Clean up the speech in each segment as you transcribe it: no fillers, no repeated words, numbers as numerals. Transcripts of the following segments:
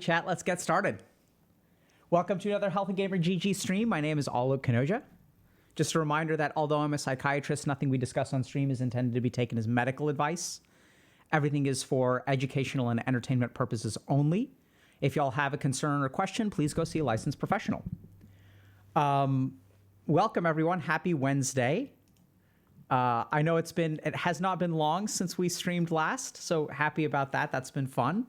chat. Let's get started. Welcome to another Health and Gamer GG stream. My name is Alok Kanoja. Just a reminder that although I'm a psychiatrist, nothing we discuss on stream is intended to be taken as medical advice. Everything is for educational and entertainment purposes only. If y'all have a concern or question, please go see a licensed professional. Welcome, everyone. Happy Wednesday. I know it has not been long since we streamed last, so happy about that. That's been fun.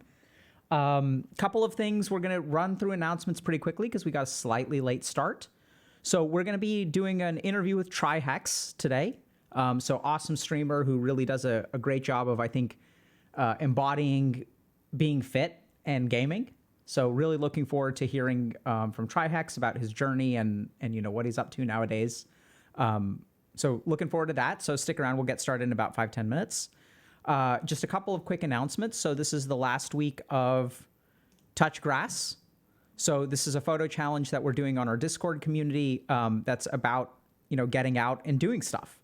Couple of things. We're going to run through announcements pretty quickly because we got a slightly late start. So we're going to be doing an interview with TriHex today. So awesome streamer who really does a great job of, I think, embodying being fit and gaming. So really looking forward to hearing from TriHex about his journey and you know what he's up to nowadays. So looking forward to that. So stick around. We'll get started in about 5-10 minutes. Just a couple of quick announcements. So this is the last week of Touch Grass. So this is a photo challenge that we're doing on our Discord community that's about, you know, getting out and doing stuff.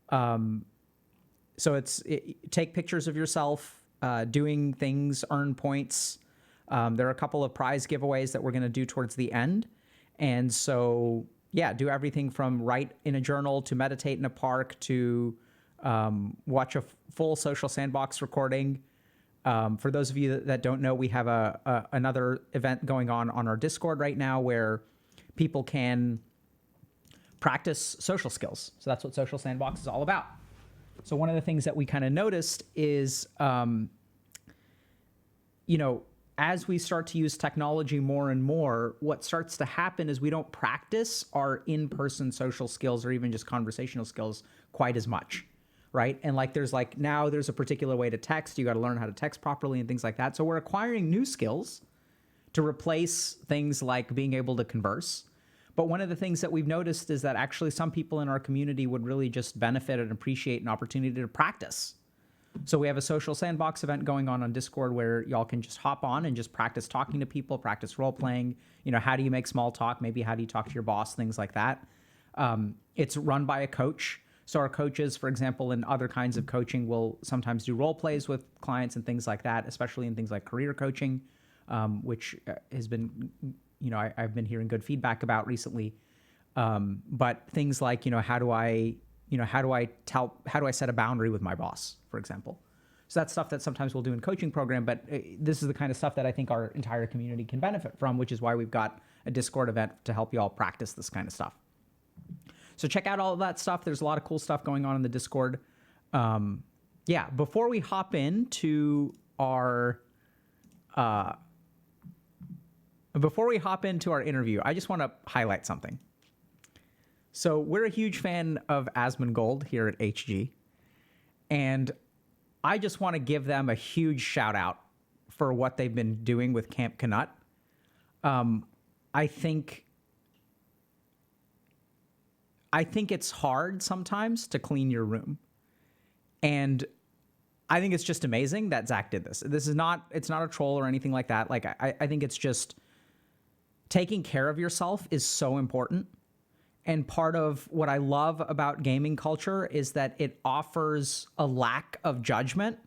So take pictures of yourself, doing things, earn points. There are a couple of prize giveaways that we're going to do towards the end. And so, yeah, do everything from write in a journal to meditate in a park to watch a full Social Sandbox recording. For those of you that don't know, we have another event going on our Discord right now where people can practice social skills. So that's what Social Sandbox is all about. So one of the things that we kind of noticed is, you know, as we start to use technology more and more, what starts to happen is we don't practice our in-person social skills or even just conversational skills quite as much, right? And like there's a particular way to text. You got to learn how to text properly and things like that. So we're acquiring new skills to replace things like being able to converse. But one of the things that we've noticed is that actually some people in our community would really just benefit and appreciate an opportunity to practice. So we have a Social Sandbox event going on Discord where y'all can just hop on and just practice talking to people, practice role playing. You know, how do you make small talk? Maybe how do you talk to your boss? Things like that. It's run by a coach. So our coaches, for example, in other kinds of coaching will sometimes do role plays with clients and things like that, especially in things like career coaching, which has been, you know, I've been hearing good feedback about recently. But things like, you know, how do I set a boundary with my boss, for example? So that's stuff that sometimes we'll do in coaching program, but this is the kind of stuff that I think our entire community can benefit from, which is why we've got a Discord event to help you all practice this kind of stuff. So check out all of that stuff. There's a lot of cool stuff going on in the Discord. Yeah, before we hop into our interview, I just want to highlight something. So we're a huge fan of Asmongold here at HG, and I just want to give them a huge shout out for what they've been doing with Camp Knut. I think it's hard sometimes to clean your room, and I think it's just amazing that Zach did this. It's not a troll or anything like that. Like I think it's just taking care of yourself is so important. And part of what I love about gaming culture is that it offers a lack of judgment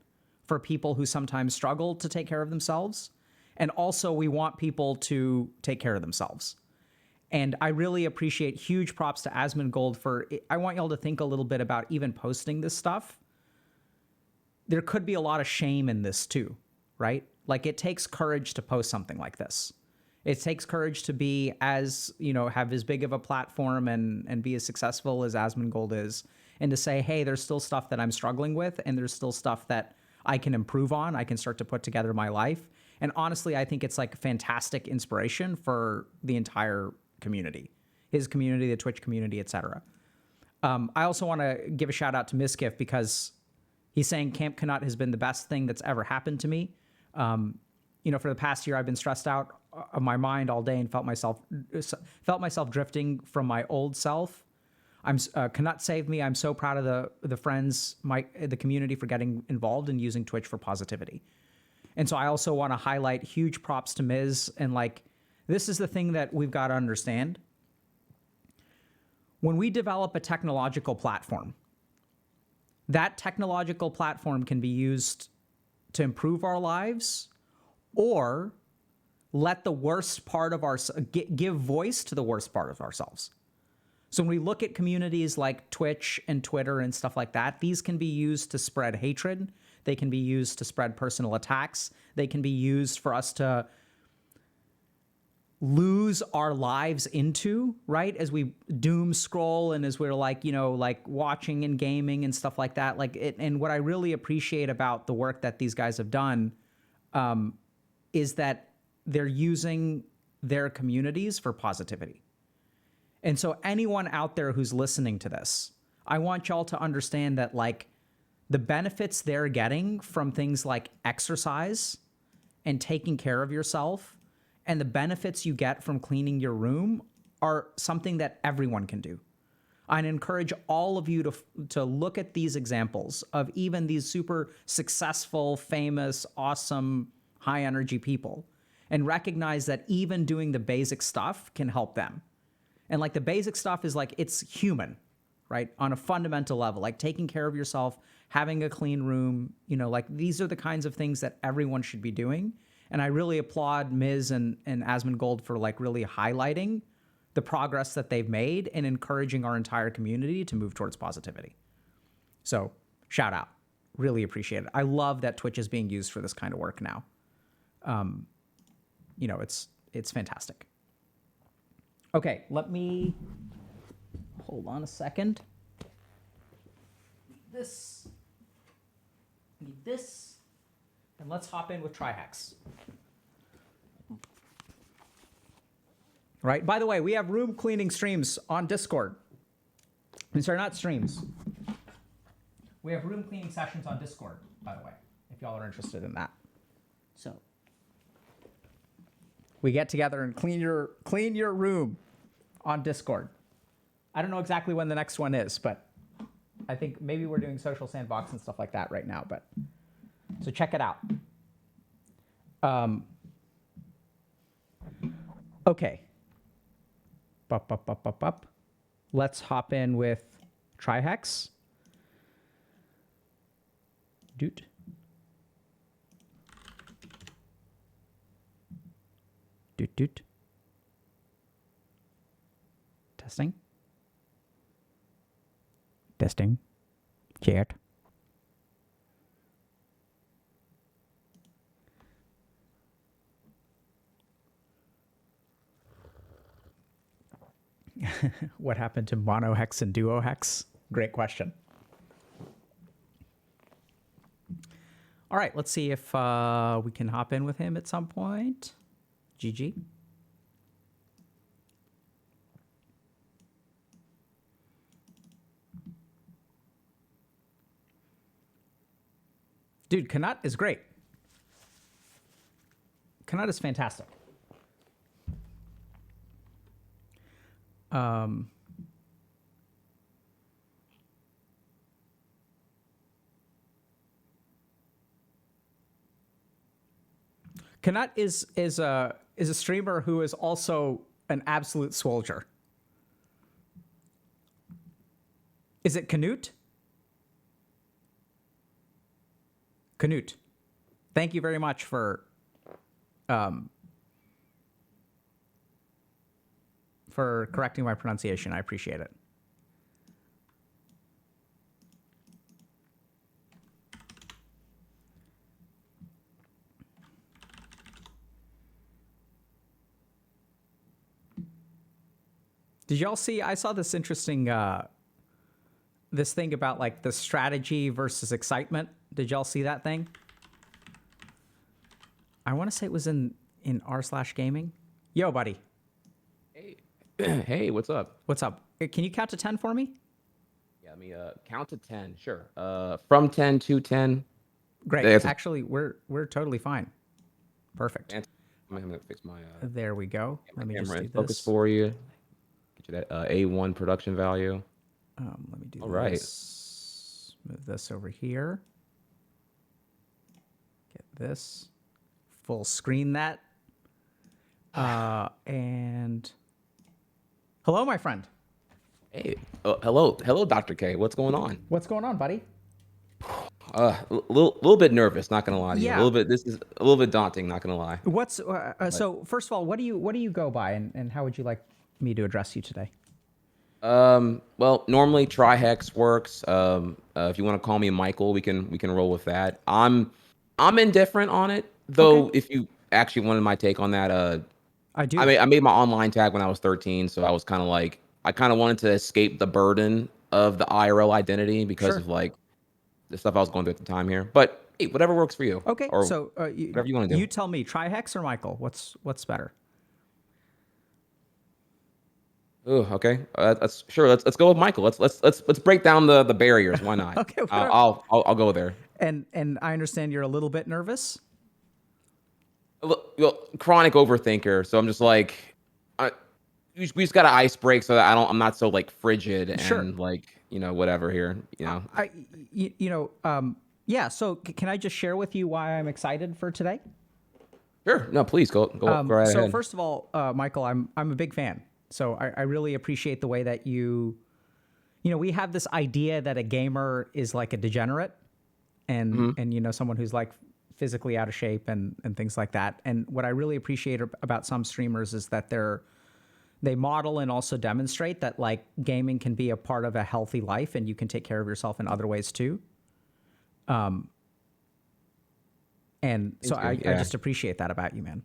for people who sometimes struggle to take care of themselves. And also we want people to take care of themselves. And I really appreciate huge props to Asmongold I want y'all to think a little bit about even posting this stuff. There could be a lot of shame in this too, right? Like it takes courage to post something like this. It takes courage to be as, you know, have as big of a platform and be as successful as Asmongold is, and to say, hey, there's still stuff that I'm struggling with, and there's still stuff that I can improve on. I can start to put together my life. And honestly, I think it's like fantastic inspiration for the entire community, his community, the Twitch community, etc. I also want to give a shout out to Miskiff because he's saying Camp Knut has been the best thing that's ever happened to me. You know, for the past year, I've been stressed out of my mind all day and felt myself drifting from my old self. Knut saved me. I'm so proud of the friends, the community for getting involved and using Twitch for positivity. And so I also want to highlight huge props to Miz. And like, this is the thing that we've got to understand. When we develop a technological platform, that technological platform can be used to improve our lives or let the worst part of give voice to the worst part of ourselves. So when we look at communities like Twitch and Twitter and stuff like that, these can be used to spread hatred. They can be used to spread personal attacks. They can be used for us to lose our lives into, right? As we doom scroll and as we're like, you know, like watching and gaming and stuff like that. Like it, and what I really appreciate about the work that these guys have done is that they're using their communities for positivity. And so anyone out there who's listening to this, I want y'all to understand that like the benefits they're getting from things like exercise and taking care of yourself and the benefits you get from cleaning your room are something that everyone can do. I'd encourage all of you to look at these examples of even these super successful, famous, awesome, high energy people and recognize that even doing the basic stuff can help them. And like the basic stuff is like, it's human, right? On a fundamental level, like taking care of yourself, having a clean room, you know, like these are the kinds of things that everyone should be doing. And I really applaud Miz and Asmongold for like really highlighting the progress that they've made and encouraging our entire community to move towards positivity. So shout out, really appreciate it. I love that Twitch is being used for this kind of work now. You know, it's fantastic. Okay, let me, hold on a second. Need this, and let's hop in with TriHex. Right, by the way, we have room cleaning streams on Discord. I'm sorry, not streams. We have room cleaning sessions on Discord, by the way, if y'all are interested in that. So we get together and clean your room on Discord. I don't know exactly when the next one is, but I think maybe we're doing Social Sandbox and stuff like that right now. But so check it out. Okay. Let's hop in with TriHex. Doot. Doot doot. Testing. Testing. Chat. What happened to monohex and duohex? Great question. All right, let's see if we can hop in with him at some point. GG. Dude, Knut is great. Knut is fantastic. Knut is a streamer who is also an absolute soldier. Is it Knut? Knut. Thank you very much for correcting my pronunciation. I appreciate it. Did y'all see? I saw this interesting this thing about like the strategy versus excitement. Did y'all see that thing? I want to say it was in r/gaming. Yo, buddy. Hey, hey, what's up? What's up? Can you count to 10 for me? Yeah, let me count to 10. Sure. From 10 to 10. Great. Actually, we're totally fine. Perfect. I'm gonna fix my. There we go. Let me just do this. Focus for you. Get you that A1 production value. Let me do All this. Right. Move this over here. Get this. Full screen that. And hello, my friend. Hey, hello, Dr. K. What's going on? What's going on, buddy? little bit nervous, not gonna lie to you. A Yeah. little bit. This is a little bit daunting, not gonna lie. What's But so? First of all, what do you go by, and how would you like me to address you today? well, normally TriHex works. If you want to call me Michael, we can roll with that. I'm indifferent on it, Okay, though. If you actually wanted my take on that, I I do. made I made my online tag when I was 13, so I was kind of like I kind of wanted to escape the burden of the IRL identity because Sure. of like the stuff I was going through at the time here. But hey, whatever works for you, Okay, or so whatever you want to do. you tell me, TriHex or Michael? What's better? Oh, okay. Let's sure. Let's go with Michael. Let's break down the barriers. Why not? Okay, whatever. I'll go there. And I understand you're a little bit nervous. Well, chronic overthinker. So I'm just like, I we just got to ice break so that I'm not so like frigid Sure. and like whatever here. I yeah. So can I just share with you why I'm excited for today? Sure. No, please go right So ahead. first of all, Michael, I'm a big fan. So I really appreciate the way that we have this idea that a gamer is like a degenerate Hmm. and someone who's like physically out of shape and things like that. And what I really appreciate about some streamers is that they model and also demonstrate that like gaming can be a part of a healthy life and you can take care of yourself in other ways too. And so Thank you. I Yeah. just appreciate that about you, man.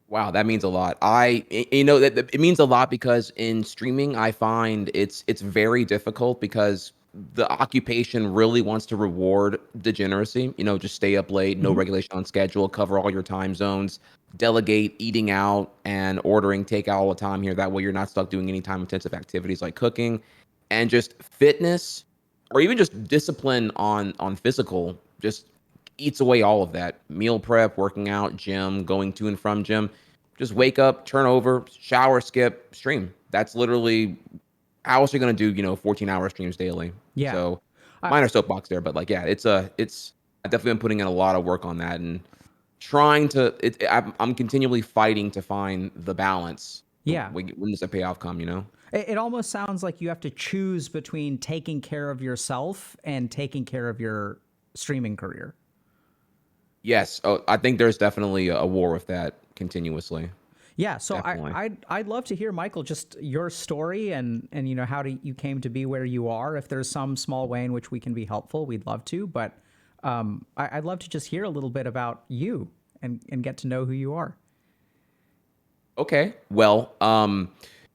Wow, that means a lot. It means a lot because in streaming, I find it's very difficult because the occupation really wants to reward degeneracy. Just stay up late, no Hmm. regulation on schedule, cover all your time zones, delegate eating out and ordering takeout all the time here. That way, you're not stuck doing any time intensive activities like cooking, and just fitness or even just discipline on physical. Just eats away all of that. Meal prep, working out, gym, going to and from gym. Just wake up, turn over, shower, skip, stream. That's literally how else are you gonna do, 14-hour streams daily? Yeah. So I, minor soapbox there, but like yeah, it's I've definitely been putting in a lot of work on that and trying to I'm continually fighting to find the balance. yeah. When does the payoff come? It almost sounds like you have to choose between taking care of yourself and taking care of your streaming career. Yes. Oh, I think there's definitely a war with that continuously. Yeah, so Definitely. I'd love to hear, Michael, just your story and how you came to be where you are. If there's some small way in which we can be helpful, we'd love to. But I'd love to just hear a little bit about you and get to know who you are. Okay. Well,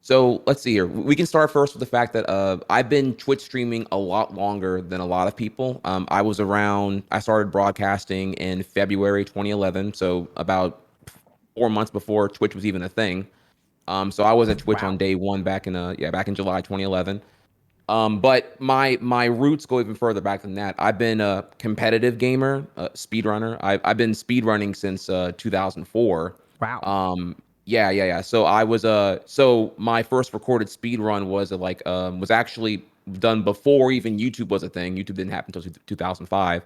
so let's see here. We can start first with the fact that I've been Twitch streaming a lot longer than a lot of people. I started broadcasting in February 2011, so about 4 months before Twitch was even a thing. So I was at Twitch on Wow. day one back in July 2011. But my roots go even further back than that. I've been a competitive gamer, a speedrunner. I've been speedrunning since 2004. Wow. Yeah. So my first recorded speed run was actually done before even YouTube was a thing. YouTube didn't happen until 2005.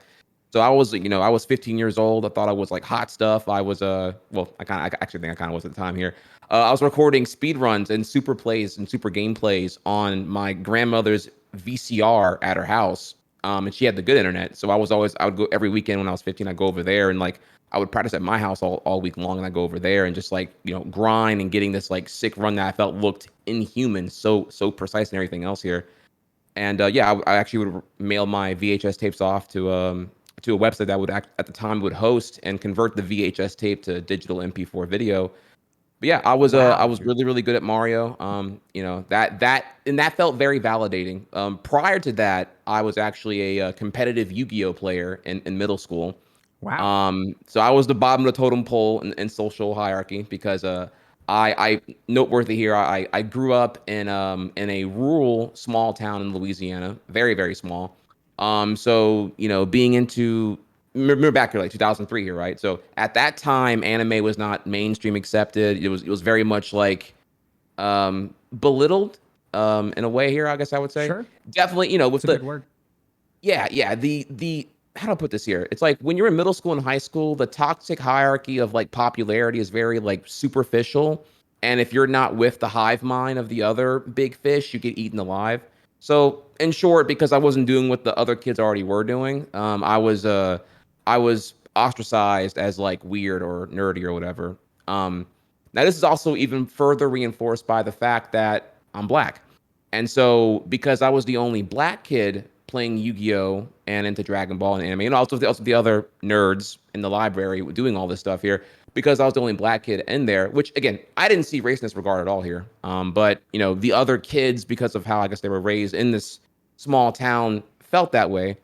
So I was 15 years old. I thought I was like hot stuff. I was well, I actually think I kind of was at the time here. I was recording speed runs and super plays and super gameplays on my grandmother's VCR at her house. And she had the good internet, so I would go every weekend when I was 15. I'd go over there and like I would practice at my house all week long, and I go over there and just like grind and getting this like sick run that I felt looked inhuman, so precise and everything else here. And yeah, I actually would mail my VHS tapes off to a website that at the time would host and convert the VHS tape to digital MP4 video. But yeah, I Wow. was really really good at Mario. That felt very validating. Prior to that, I was actually a, competitive Yu-Gi-Oh player in middle school. Wow. So I was the bottom of the totem pole in social hierarchy because I noteworthy here. I grew up in a rural small town in Louisiana, very very small. So being into remember back here like 2003 here, right? So at that time, anime was not mainstream accepted. It was very much like belittled in a way here. I guess I would say Sure. definitely with It's a the good word. yeah, the how do I put this here? It's like when you're in middle school and high school, the toxic hierarchy of like popularity is very like superficial. And if you're not with the hive mind of the other big fish, you get eaten alive. So in short, because I wasn't doing what the other kids already were doing, I was ostracized as like weird or nerdy or whatever. Now this is also even further reinforced by the fact that I'm black, and so because I was the only black kid playing Yu-Gi-Oh and into Dragon Ball and anime, and also the other nerds in the library doing all this stuff here, because I was the only black kid in there, which again, I didn't see race in this regard at all here. But you know, the other kids, because of how I guess they were raised in this small town, felt that way.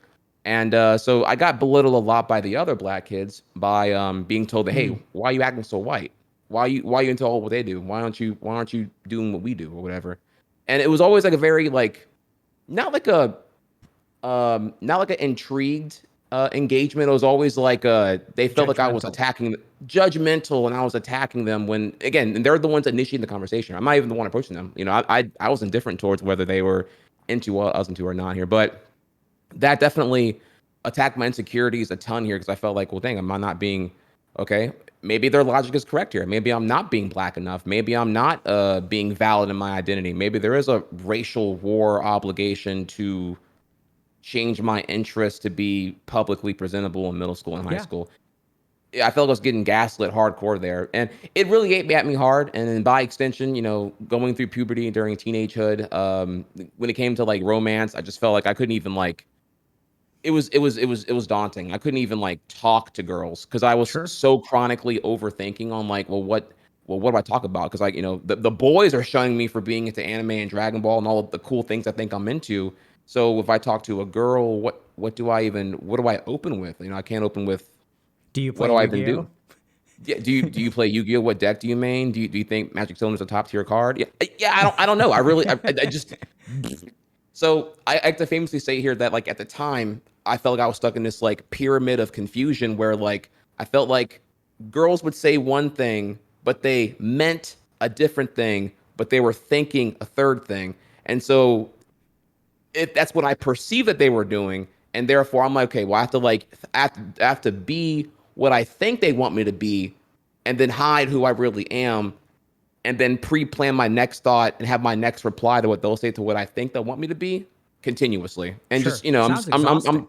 And so I got belittled a lot by the other black kids by being told that, hey, Mm. why are you acting so white? Why are you into all what they do? Why aren't you doing what we do or whatever? And it was always like a very like not like a not like an intrigued engagement. It was always like they felt like I was Judgmental. attacking, judgmental, and I was attacking them when again, and they're the ones initiating the conversation. I'm not even the one approaching them. You know, I was indifferent towards whether they were into what I was into or not here, but that definitely attacked my insecurities a ton here because I felt like, well, dang, am I not being okay? Maybe their logic is correct here. Maybe I'm not being black enough. Maybe I'm not being valid in my identity. Maybe there is a racial war obligation to change my interest to be publicly presentable in middle school and high Yeah, school. I felt like I was getting gaslit hardcore there, and it really ate at me hard. And then by extension, you know, going through puberty during teenagehood, when it came to like romance, I just felt like I couldn't even like it was daunting. I couldn't even like talk to girls because I was sure. so chronically overthinking on like, well, what do I talk about? Because like, you know, the boys are shunning me for being into anime and Dragon Ball and all of the cool things I think I'm into. So if I talk to a girl, what do I open with? You know, I can't open with Do you what play do I even Yu-Gi-Oh? do? Yeah, do you play Yu-Gi-Oh? What deck do you main? Do you think Magic Cylinder's a top tier card? Yeah, I don't know. I really I just so I like to famously say here that like at the time I felt like I was stuck in this like pyramid of confusion where like I felt like girls would say one thing but they meant a different thing but they were thinking a third thing, and so if that's what I perceive that they were doing, and therefore I'm like, okay, well I have to be what I think they want me to be, and then hide who I really am, and then pre-plan my next thought and have my next reply to what they'll say to what I think they'll want me to be continuously. And just, Sure. you know, Sounds exhausting.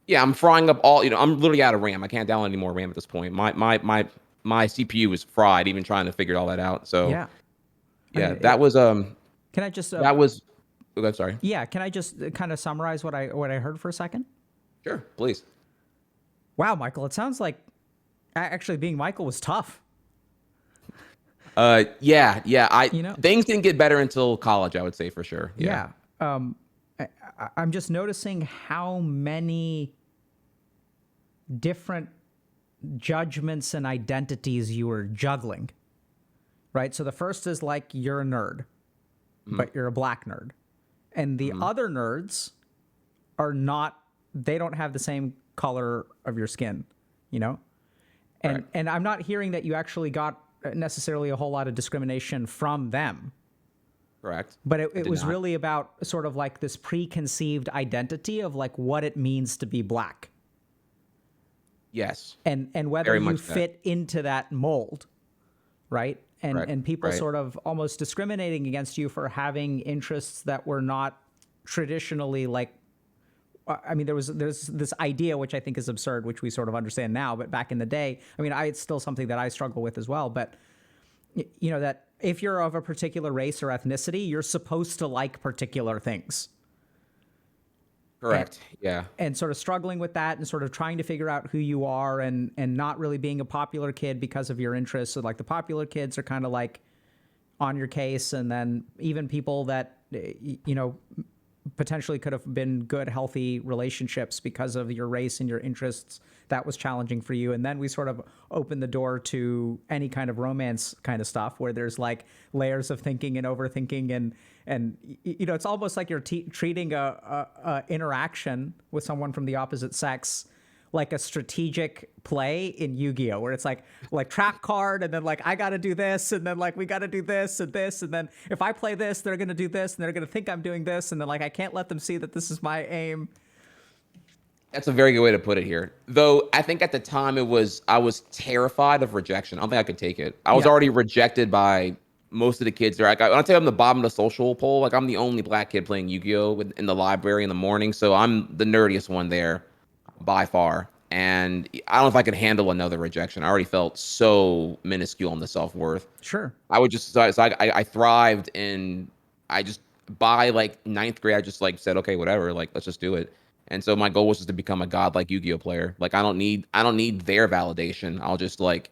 yeah, I'm frying up all, you know, I'm literally out of RAM. I can't download any more RAM at this point. My CPU is fried even trying to figure all that out. So Yeah. I yeah, mean, it, can I just that was okay, sorry. yeah, can I just kind of summarize what I heard for a second? Sure, please. Wow, Michael, it sounds like actually being Michael was tough. Yeah. You know? Things didn't get better until college, I would say for sure. Yeah. Yeah. I'm just noticing how many different judgments and identities you were juggling. Right? So the first is like you're a nerd, Mhm. but you're a black nerd. And the Mhm. other nerds are not, they don't have the same color of your skin, you know? And Correct. and I'm not hearing that you actually got necessarily a whole lot of discrimination from them, Correct. but I it did was not. really about sort of like this preconceived identity of like what it means to be black Yes. and whether Very you much that. fit into that mold, right? Correct. And people Right. sort of almost discriminating against you for having interests that were not traditionally like, I mean, there's this idea which I think is absurd, which we sort of understand now, but back in the day, I mean, it's still something that I struggle with as well. But you know that if you're of a particular race or ethnicity, you're supposed to like particular things, and Correct. Yeah. sort of struggling with that, and sort of trying to figure out who you are, and not really being a popular kid because of your interests. So like the popular kids are kind of like on your case, and then even people that you know potentially could have been good, healthy relationships because of your race and your interests. That was challenging for you. And then we sort of opened the door to any kind of romance kind of stuff where there's like layers of thinking and overthinking. And you know, it's almost like you're treating a interaction with someone from the opposite sex like a strategic play in Yu-Gi-Oh, where it's like trap card, and then like I got to do this, and then like we got to do this and this, and then if I play this, they're gonna do this, and they're gonna think I'm doing this, and then like I can't let them see that this is my aim. That's a very good way to put it here. Though I think at the time I was terrified of rejection. I don't think I could take it. I was Yeah, already rejected by most of the kids are like, I'll tell you, I'm the bottom of the social poll. Like, I'm the only black kid playing Yu-Gi-Oh in the library in the morning, so I'm the nerdiest one there by far. And I don't know if I could handle another rejection. I already felt so minuscule in the self-worth. Sure. I would just I thrived in I just by like ninth grade I just like said, okay, whatever, like let's just do it. And so my goal was just to become a godlike Yu-Gi-Oh player. Like I don't need their validation. I'll just like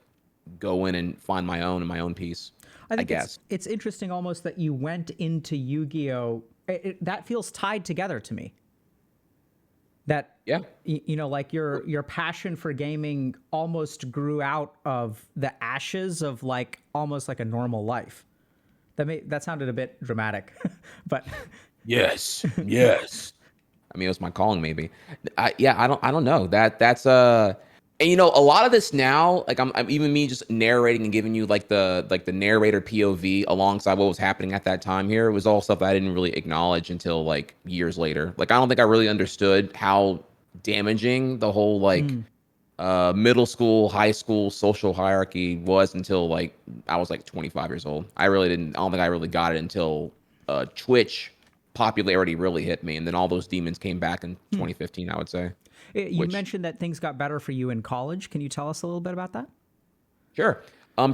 go in and find my own and my own piece, I I think guess. it's interesting almost that you went into Yu-Gi-Oh. That feels tied together to me. That Yeah. you know, like your passion for gaming almost grew out of the ashes of like almost like a normal life. That sounded a bit dramatic, but Yes. Yes. I mean, it was my calling, maybe. Yeah, I don't know. That's and you know, a lot of this now, like I'm even me just narrating and giving you like the narrator POV alongside what was happening at that time here, it was all stuff I didn't really acknowledge until like years later. Like I don't think I really understood how damaging the whole like middle school, high school social hierarchy was until like I was like 25 years old. I don't think I really got it until Twitch popularity really hit me, and then all those demons came back in 2015, I would say. you Which mentioned that things got better for you in college. Can you tell us a little bit about that? sure.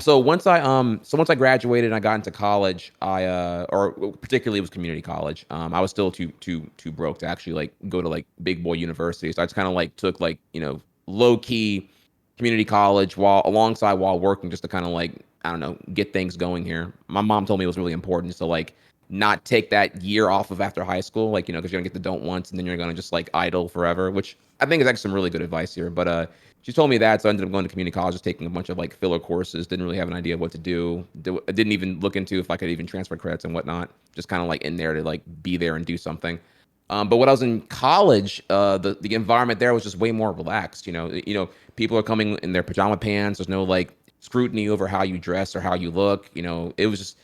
So once I graduated and I got into college, or particularly it was community college. I was still too broke to actually like go to like big boy university. So I just kind of like took like, you know, low key community college while working just to kind of like, I don't know, get things going here. My mom told me it was really important to like not take that year off of after high school, like, you know, because you're gonna get the don't once and then you're gonna just like idle forever, which I think is actually some really good advice here. But she told me that, so I ended up going to community college, just taking a bunch of like filler courses. Didn't really have an idea of what to do. I didn't even look into if I could even transfer credits and whatnot. Just kind of like in there to like be there and do something. But when I was in college, the environment there was just way more relaxed. People are coming in their pajama pants. There's no like scrutiny over how you dress or how you look. It was just,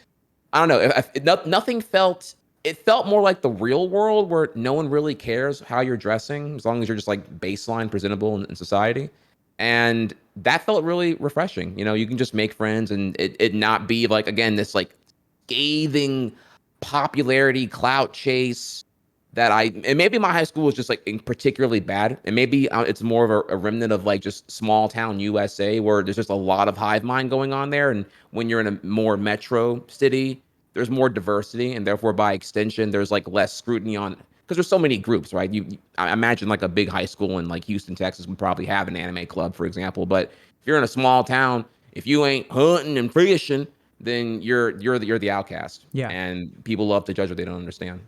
I don't know. Nothing felt. It felt more like the real world where no one really cares how you're dressing as long as you're just like baseline presentable in society. And that felt really refreshing. You can just make friends and it not be like, again, this like scathing popularity clout chase and maybe my high school was just like particularly bad. And maybe it's more of a remnant of like just small town USA where there's just a lot of hive mind going on there. And when you're in a more metro city, there's more diversity. And therefore, by extension, there's like less scrutiny on, because there's so many groups, right? I imagine like a big high school in like Houston, Texas would probably have an anime club, for example. But if you're in a small town, if you ain't hunting and fishing, then you're the outcast. Yeah. And people love to judge what they don't understand.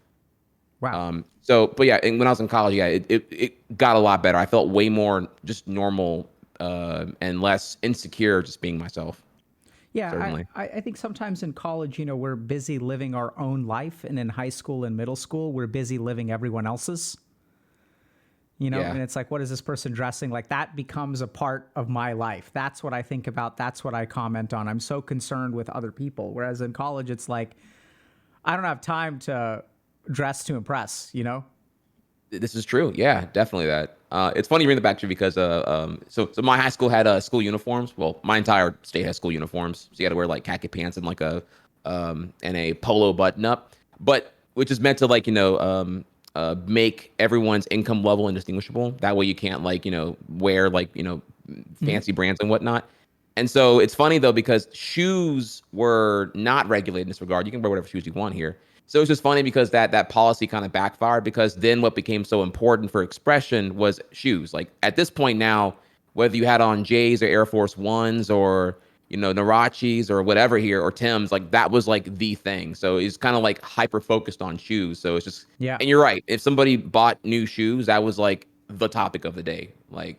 Wow. But yeah, and when I was in college, yeah, it got a lot better. I felt way more just normal and less insecure just being myself. Yeah, Certainly. I think sometimes in college, we're busy living our own life, and in high school and middle school, we're busy living everyone else's. Yeah. And it's like, what is this person dressing like? That becomes a part of my life. That's what I think about. That's what I comment on. I'm so concerned with other people. Whereas in college, it's like, I don't have time to dress to impress, This is true. Yeah, definitely that. It's funny you bring that back to because so my high school had school uniforms. Well, my entire state has school uniforms. So you got to wear like khaki pants and like and a polo button up, but which is meant to like make everyone's income level indistinguishable. That way you can't like wear like fancy brands and whatnot. And so it's funny though because shoes were not regulated in this regard. You can wear whatever shoes you want here. So it's just funny because that policy kind of backfired because then what became so important for expression was shoes. Like at this point now, whether you had on J's or Air Force Ones or Narachis or whatever here or Tim's, like that was like the thing. So it's kind of like hyper focused on shoes. So it's just Yeah. and you're right. If somebody bought new shoes, that was like the topic of the day. Like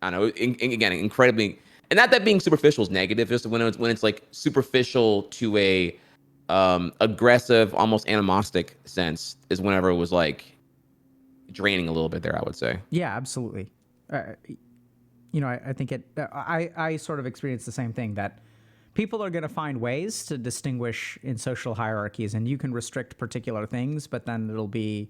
I don't know, again, incredibly, and not that being superficial is negative. Just when it's like superficial to a aggressive, almost animostic sense is whenever it was like draining a little bit there, I would say. Yeah, absolutely. I think I sort of experienced the same thing that people are going to find ways to distinguish in social hierarchies, and you can restrict particular things, but then it'll be,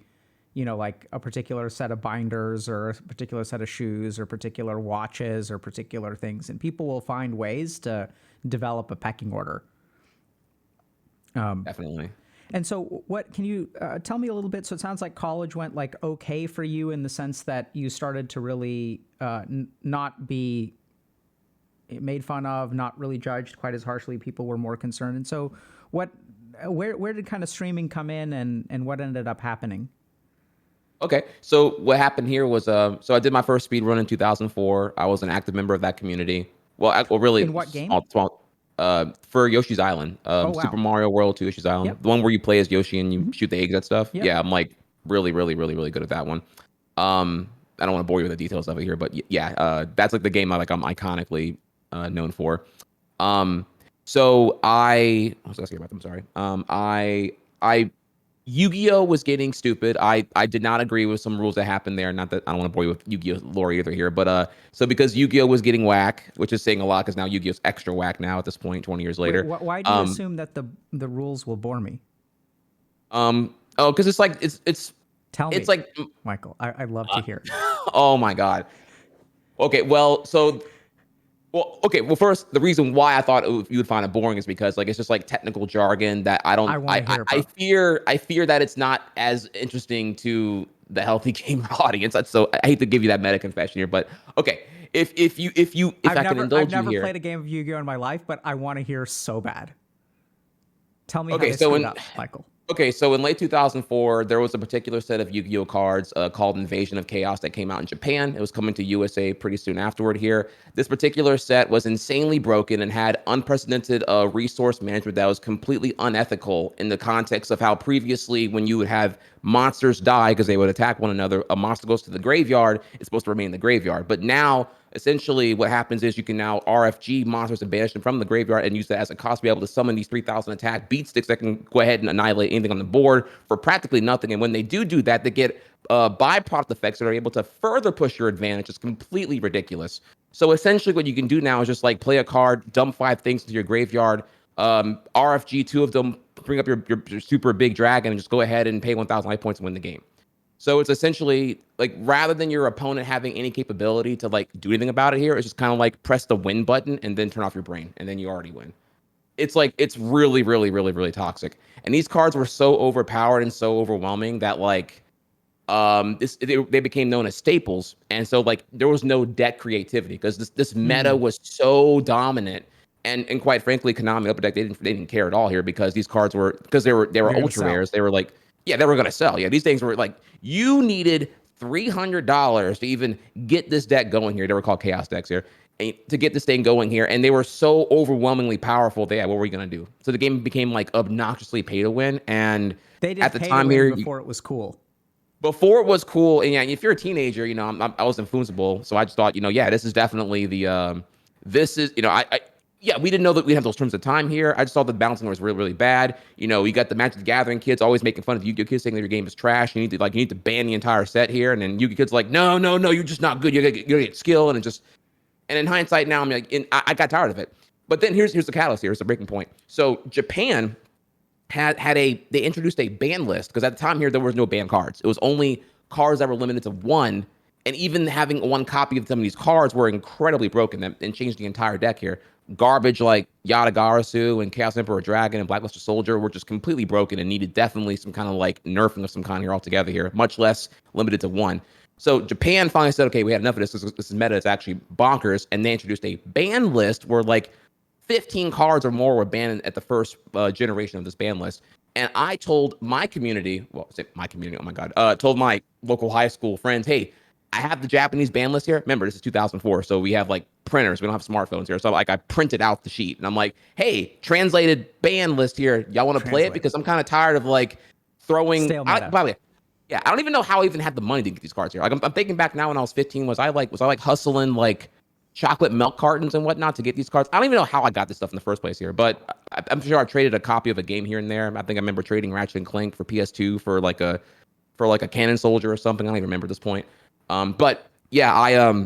like a particular set of binders or a particular set of shoes or particular watches or particular things, and people will find ways to develop a pecking order. Definitely. And so, what can you tell me a little bit? So, it sounds like college went like okay for you in the sense that you started to really not be made fun of, not really judged quite as harshly. People were more concerned. And so, where did kind of streaming come in, and what ended up happening? Okay, so what happened here was, so I did my first speed run in 2004. I was an active member of that community. Well, really In what game? small, for Yoshi's Island, Oh Super wow. Mario World 2 Yoshi's Island, Yep. the one where you play as Yoshi and you Mm-hmm. shoot the eggs and stuff. Yep. Yeah, I'm like really, really, really, really good at that one. I don't want to bore you with the details of it here, but yeah, that's like the game I'm iconically known for. Um, so I was asking about them. Sorry. I Yu-Gi-Oh was getting stupid. I did not agree with some rules that happened there. Not that I don't want to bore you with Yu-Gi-Oh lore either here, but so because Yu-Gi-Oh was getting whack, which is saying a lot because now Yu-Gi-Oh's extra whack now at this point, 20 years Wait, later. why do you assume that the rules will bore me? Oh, because it's like Tell it's me, like Michael. I'd love to hear. oh my god. Okay, well, first, the reason why I thought you would find it boring is because like it's just like technical jargon that I don't. I want to hear, I bro. fear that it's not as interesting to the healthy gamer audience. So I hate to give you that meta confession here, but okay, if I can I've indulge you never here. played a game of Yu-Gi-Oh in my life, but I want to hear so bad. Tell me how Okay, they so screwed in up, Michael. Okay, so in late 2004, there was a particular set of Yu-Gi-Oh cards called Invasion of Chaos that came out in Japan. It was coming to USA pretty soon afterward here. This particular set was insanely broken and had unprecedented resource management that was completely unethical in the context of how previously, when you would have monsters die because they would attack one another, a monster goes to the graveyard, it's supposed to remain in the graveyard. But now, essentially, what happens is you can now RFG monsters and banish them from the graveyard and use that as a cost to be able to summon these 3,000 attack beat sticks that can go ahead and annihilate anything on the board for practically nothing. And when they do that, they get byproduct effects that are able to further push your advantage. It's completely ridiculous. So essentially, what you can do now is just like play a card, dump 5 things into your graveyard, RFG 2 of them, bring up your super big dragon, and just go ahead and pay 1,000 life points and win the game. So it's essentially like rather than your opponent having any capability to like do anything about it here, it's just kind of like press the win button and then turn off your brain and then you already win. It's like it's really, really, really, really toxic. And these cards were so overpowered and so overwhelming that like they became known as staples. And so like there was no deck creativity because this meta was so dominant. And quite frankly, Konami Upper Deck they didn't care at all here because these cards were because they were They're gonna ultra sell. rares. They were like yeah, they were gonna sell. Yeah, these things were like you needed $300 to even get this deck going here. They were called chaos decks here. And to get this thing going here, and they were so overwhelmingly powerful. That, yeah, what were we gonna do? So the game became like obnoxiously pay to win. And They did at the pay to time win here, before it was cool. before it was cool, and yeah, if you're a teenager, you know, I was influenceable, so I just thought, you know, yeah, this is definitely this is, you know, yeah, we didn't know that we'd have those terms of time here. I just thought the balancing was really, really bad. You know, you got the Magic the Gathering kids always making fun of Yu-Gi-Oh kids saying that your game is trash. You need to ban the entire set here, and then Yu-Gi-Oh kids like, no, you're just not good. You gotta get skill, and in hindsight now, I'm like, I got tired of it. But then here's the catalyst. Here's the breaking point. So Japan they introduced a ban list because at the time here there was no ban cards. It was only cards that were limited to one, and even having one copy of some of these cards were incredibly broken and changed the entire deck here. Garbage like Yatagarasu and Chaos Emperor Dragon and Blackluster Soldier were just completely broken and needed definitely some kind of like nerfing of some kind here altogether here, much less limited to one. So Japan finally said, okay, we had enough of this. This is meta. It's actually bonkers. And they introduced a ban list where like 15 cards or more were banned at the first generation of this ban list. And I told my community, well, say my community, oh my God, told my local high school friends, hey, I have the Japanese ban list here. Remember, this is 2004, so we have like printers. We don't have smartphones here. So like I printed out the sheet and I'm like, hey, translated ban list here. Y'all want to play it? Because I'm kind of tired of like throwing. Stale meta. By the way, yeah, I don't even know how I even had the money to get these cards here. Like I'm thinking back now when I was 15, was I like hustling like chocolate milk cartons and whatnot to get these cards? I don't even know how I got this stuff in the first place here, but I'm sure I've traded a copy of a game here and there. I think I remember trading Ratchet and Clank for PS2 for like a Cannon Soldier or something. I don't even remember at this point. But yeah,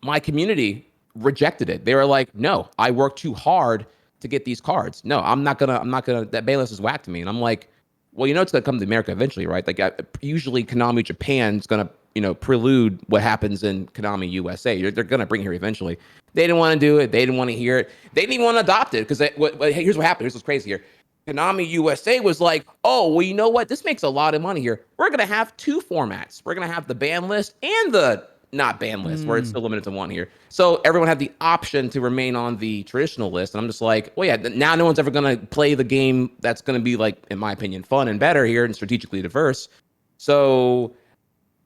my community rejected it. They were like, no, I worked too hard to get these cards. No, I'm not gonna, that Bayless is whack to me. And I'm like, well, you know, it's gonna come to America eventually, right? Like usually Konami Japan's gonna, you know, prelude what happens in Konami USA. They're gonna bring it here eventually. They didn't want to do it. They didn't want to hear it. They didn't even want to adopt it because here's what happened. Here's what's crazy here. Konami USA was like, oh, well, you know what? This makes a lot of money here. We're going to have two formats. We're going to have the ban list and the not ban list, where it's still limited to one here. So everyone had the option to remain on the traditional list. And I'm just like, well, yeah, now no one's ever going to play the game that's going to be, like, in my opinion, fun and better here and strategically diverse. So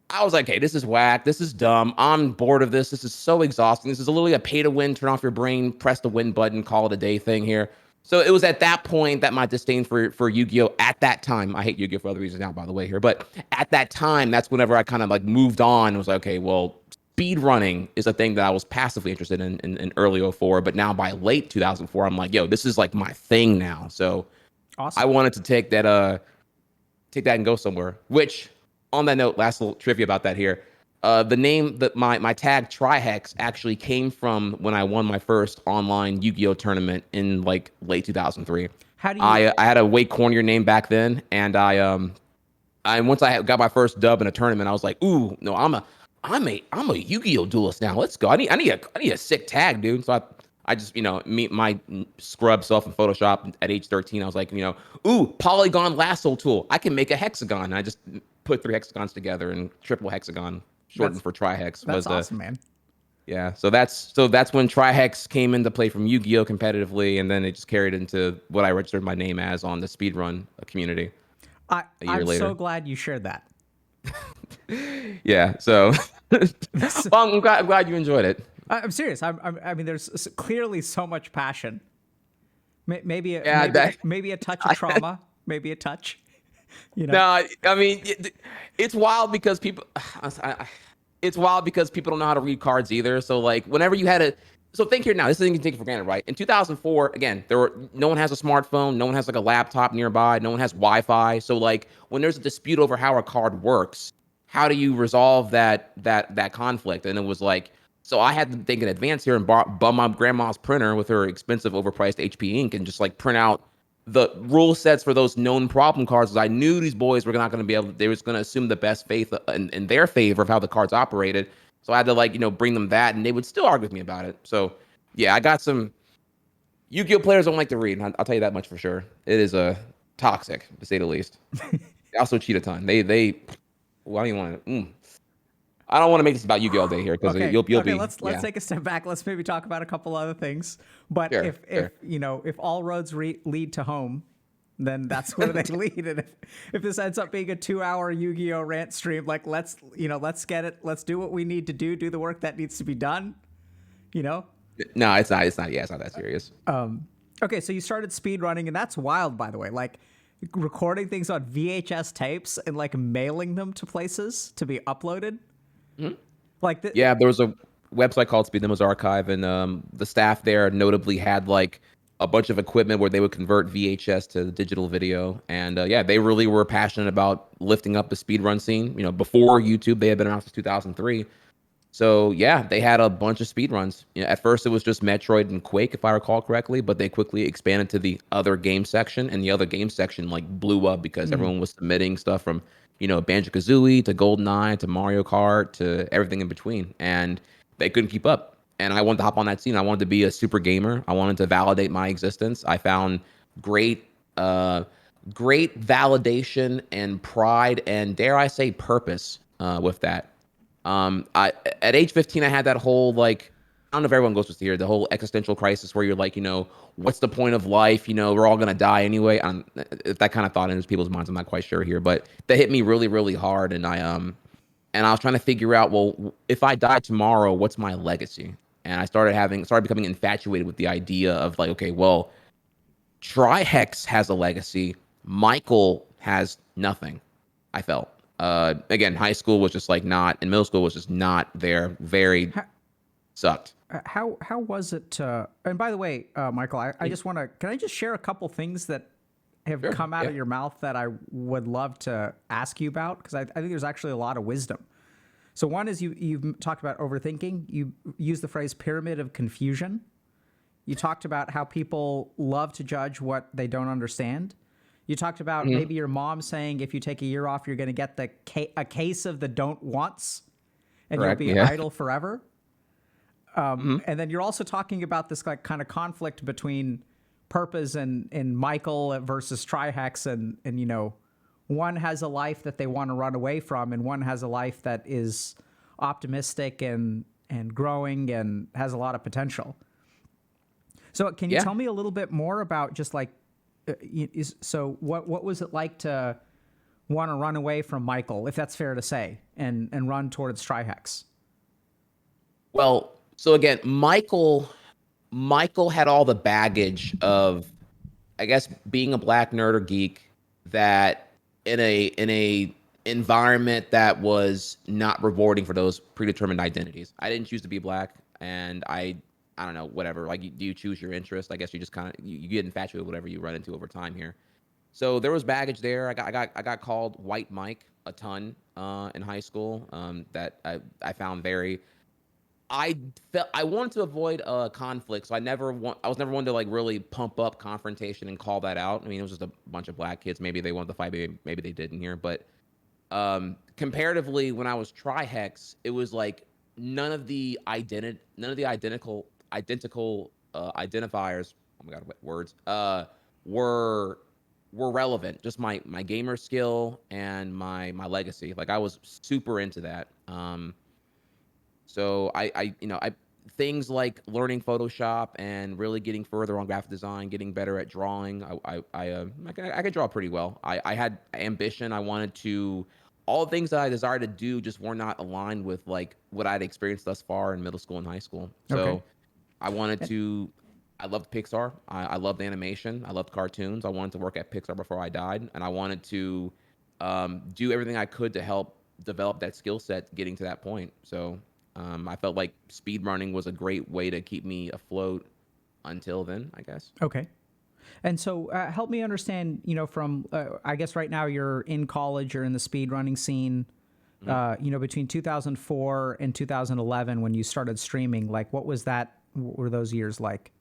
I was like, hey, this is whack. This is dumb. I'm bored of this. This is so exhausting. This is literally a pay to win, turn off your brain, press the win button, call it a day thing here. So it was at that point that my disdain for Yu-Gi-Oh! At that time, I hate Yu-Gi-Oh! For other reasons now, by the way, here, but at that time, that's whenever I kind of like moved on and was like, okay, well, speed running is a thing that I was passively interested in early '04, but now by late 2004, I'm like, yo, this is like my thing now. So Awesome. I wanted to take that and go somewhere. Which, on that note, last little trivia about that here. The name that my tag TriHex actually came from when I won my first online Yu-Gi-Oh tournament in like late 2003. How do you? I had a way cornier name back then, and I once I got my first dub in a tournament, I was like, ooh, no, I'm a Yu-Gi-Oh duelist now. Let's go. I need a sick tag, dude. So I just, meet my scrub self in Photoshop at age 13. I was like, ooh, polygon lasso tool. I can make a hexagon. And I just put 3 hexagons together, and triple hexagon, shortened for TriHex. That's awesome, man. Yeah, so that's when TriHex came into play from Yu-Gi-Oh competitively, and then it just carried into what I registered my name as on the speedrun community. I'm so glad you shared that. Yeah, so well, I'm glad you enjoyed it. I'm serious. I mean, there's clearly so much passion. Maybe maybe a touch of trauma. Maybe a touch. No, I mean, it's wild because people. It's wild because people don't know how to read cards either. So like, whenever you had so think here now. This is thing you can take for granted, right? In 2004, again, no one has a smartphone. No one has like a laptop nearby. No one has Wi-Fi. So like, when there's a dispute over how a card works, how do you resolve that conflict? And it was like, so I had to think in advance here and bum my grandma's printer with her expensive, overpriced HP ink and just like print out the rule sets for those known problem cards. Because I knew these boys were not going to be able. They was going to assume the best faith in their favor of how the cards operated. So I had to like bring them that, and they would still argue with me about it. So yeah, I got some. Yu-Gi-Oh players don't like to read. I'll tell you that much for sure. It is toxic to say the least. They also cheat a ton. They. Well, I don't want to. I don't want to make this about Yu-Gi-Oh all day here because you'll be. Let's take a step back. Let's maybe talk about a couple other things. But sure, if all roads lead to home, then that's where they lead. And if this ends up being a 2-hour Yu-Gi-Oh rant stream, like let's get it. Let's do what we need to do the work that needs to be done. No, it's not. Yeah, it's not that serious. Okay, so you started speedrunning, and that's wild, by the way. Like recording things on VHS tapes and like mailing them to places to be uploaded. Mm-hmm. Like there was a website called Speed Demos Archive, and the staff there notably had like a bunch of equipment where they would convert VHS to digital video, and they really were passionate about lifting up the speedrun scene. Before YouTube, they had been around since 2003. So yeah, they had a bunch of speedruns. At first it was just Metroid and Quake, if I recall correctly, but they quickly expanded to the other game section, and the other game section like blew up because everyone was submitting stuff from Banjo-Kazooie to GoldenEye to Mario Kart to everything in between, and they couldn't keep up. And I wanted to hop on that scene. I wanted to be a super gamer. I wanted to validate my existence. I found great validation and pride and, dare I say, purpose with that. At age 15, I had that whole like, I don't know if everyone goes through here, the whole existential crisis where you're like, what's the point of life? We're all gonna die anyway. If that kind of thought enters people's minds, I'm not quite sure here, but that hit me really, really hard. And I was trying to figure out, well, if I die tomorrow, what's my legacy? And I started becoming infatuated with the idea of like, okay, well, TriHex has a legacy. Michael has nothing. I felt. Again, high school was just like not, and middle school was just not there. Very sucked. How was it? And by the way, Michael, I just want to. Can I just share a couple things that have come out of your mouth that I would love to ask you about? Because I think there's actually a lot of wisdom. So one is you've talked about overthinking. You used the phrase pyramid of confusion. You talked about how people love to judge what they don't understand. You talked about maybe your mom saying if you take a year off, you're going to get a case of the don't wants, and you'll be idle forever. And then you're also talking about this like kind of conflict between Purpose and Michael versus TriHex, and one has a life that they want to run away from, and one has a life that is optimistic and growing and has a lot of potential. So can you Yeah. tell me a little bit more about just like, so what was it like to want to run away from Michael, if that's fair to say, and run towards TriHex? Well, so again, Michael had all the baggage of, I guess, being a black nerd or geek that in a environment that was not rewarding for those predetermined identities. I didn't choose to be black, and I don't know, whatever. Like, do you choose your interest? I guess you just kind of you get infatuated with whatever you run into over time here. So there was baggage there. I got called White Mike a ton in high school. That I found very. I wanted to avoid conflict, so I was never one to like really pump up confrontation and call that out. I mean, it was just a bunch of black kids. Maybe they wanted to fight, maybe they didn't here. But comparatively, when I was TriHex, it was like none of the identical identifiers. Oh my god, what words? Were relevant. Just my gamer skill and my legacy. Like, I was super into that. So I things like learning Photoshop and really getting further on graphic design, getting better at drawing. I could draw pretty well. I had ambition. I wanted to all the things that I desired to do just were not aligned with like what I'd experienced thus far in middle school and high school. Okay. So I wanted to. I loved Pixar. I loved animation. I loved cartoons. I wanted to work at Pixar before I died, and I wanted to do everything I could to help develop that skill set, getting to that point. So I felt like speed running was a great way to keep me afloat until then, I guess. Okay. And so help me understand, from, I guess right now you're in college, you're in the speedrunning scene, Mhm. between 2004 and 2011 when you started streaming, like what were those years like?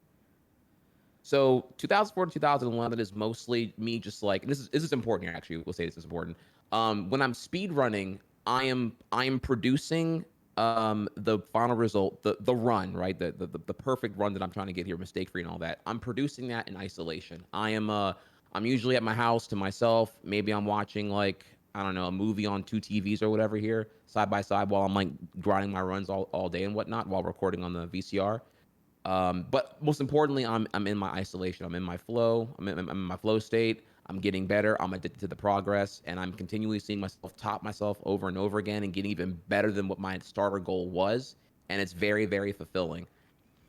So 2004 to 2011 is mostly me just like, and this is important here, actually. We'll say this is important. When I'm speed running, I am producing the final result, the run, right? The perfect run that I'm trying to get here, mistake free and all that. I'm producing that in isolation. I'm usually at my house to myself. Maybe I'm watching like, I don't know, a movie on two TVs or whatever here, side by side, while I'm like grinding my runs all day and whatnot, while recording on the VCR. But most importantly, I'm in my isolation. I'm in my flow. I'm in my flow state. I'm getting better. I'm addicted to the progress, and I'm continually seeing myself top myself over and over again, and getting even better than what my starter goal was. And it's very, very fulfilling.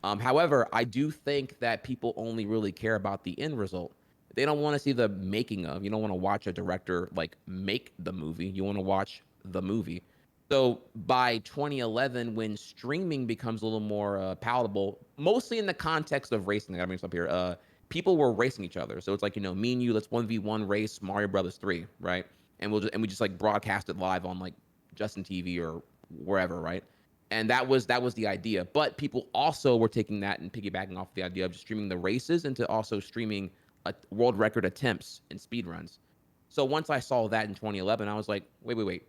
However, I do think that people only really care about the end result. They don't want to see the making of. You don't want to watch a director like make the movie. You want to watch the movie. So by 2011, when streaming becomes a little more palatable, mostly in the context of racing, I gotta bring this up here. People were racing each other, so it's like, me and you, let's 1v1 race Mario Brothers 3, right? And we just like broadcast it live on like Justin TV or wherever, right? And that was the idea. But people also were taking that and piggybacking off the idea of just streaming the races into also streaming world record attempts and speed runs. So once I saw that in 2011, I was like, wait.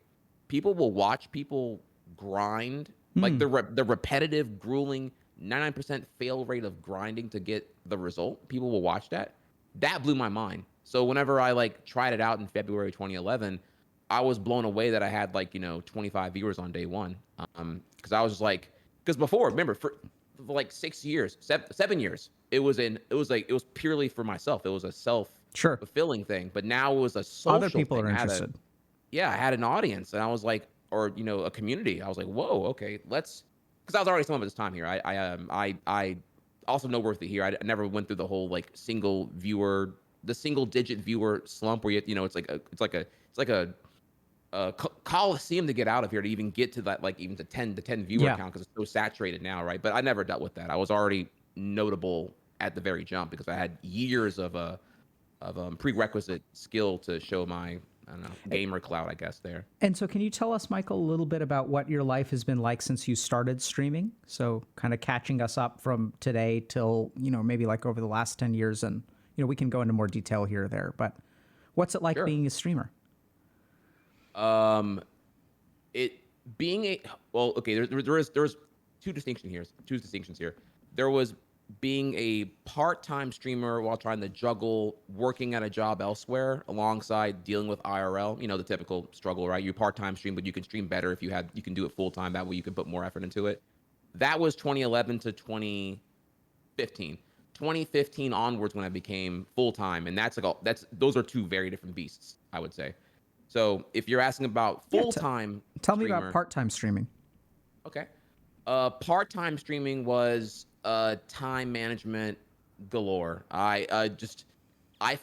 People will watch people grind, like Hmm. the repetitive, grueling 99% fail rate of grinding to get the result. People will watch that. That blew my mind. So whenever I like tried it out in February 2011, I was blown away that I had like 25 viewers on day one. Because I was just like, because before, remember, for like 6 years, 7 years, it was purely for myself. It was a self Sure. fulfilling thing. But now it was a Other social people thing. are interested. I had an audience, and I was like, or a community. I was like, whoa, okay, let's, because I was already someone at this time here. I also noteworthy here. I never went through the whole like the single digit viewer slump where it's like a coliseum to get out of here to even get to that, like even to 10 viewer Yeah. count, because it's so saturated now, right? But I never dealt with that. I was already notable at the very jump because I had years of prerequisite skill to show my, I don't know, gamer clout, I guess, there. And so, can you tell us, Michael, a little bit about what your life has been like since you started streaming? So, kind of catching us up from today till, maybe like over the last 10 years. And, we can go into more detail here or there. But what's it like Sure. being a streamer? Um, it being a well, okay. There's two distinctions here. There was being a part-time streamer while trying to juggle working at a job elsewhere alongside dealing with IRL, the typical struggle, right? You part-time stream, but you can stream better if you can do it full-time. That way you can put more effort into it. That was 2011 to 2015. 2015 onwards when I became full-time, and those are two very different beasts, I would say. So if you're asking about Yeah, full-time tell me about streamer, part-time streaming. okay. Part-time streaming was time management galore. I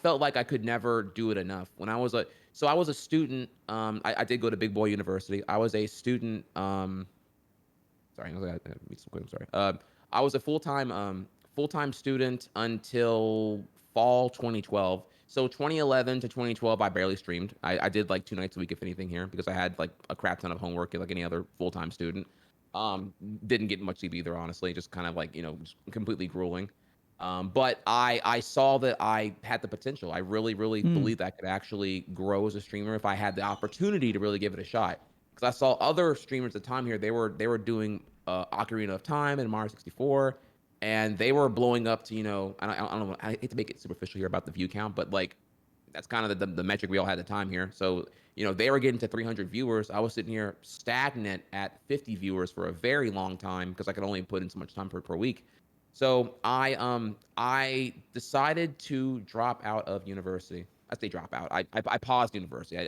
felt like I could never do it enough. I was a student. I did go to Big Boy University. I was a student. Sorry, I gotta meet some quick. I'm sorry. I was a full-time student until fall 2012. So 2011 to 2012, I barely streamed. I did like 2 nights a week, if anything, here because I had like a crap ton of homework, like any other full-time student. Didn't get much sleep either, honestly. Just kind of like just completely grueling. But I saw that I had the potential. I really, really believed I could actually grow as a streamer if I had the opportunity to really give it a shot. Because I saw other streamers at the time here. They were doing Ocarina of Time and Mario 64, and they were blowing up to I don't know. I hate to make it superficial here about the view count, but like that's kind of the metric we all had at the time here. So they were getting to 300 viewers. I was sitting here stagnant at 50 viewers for a very long time because I could only put in so much time per week. So I decided to drop out of university. I say drop out. I paused university.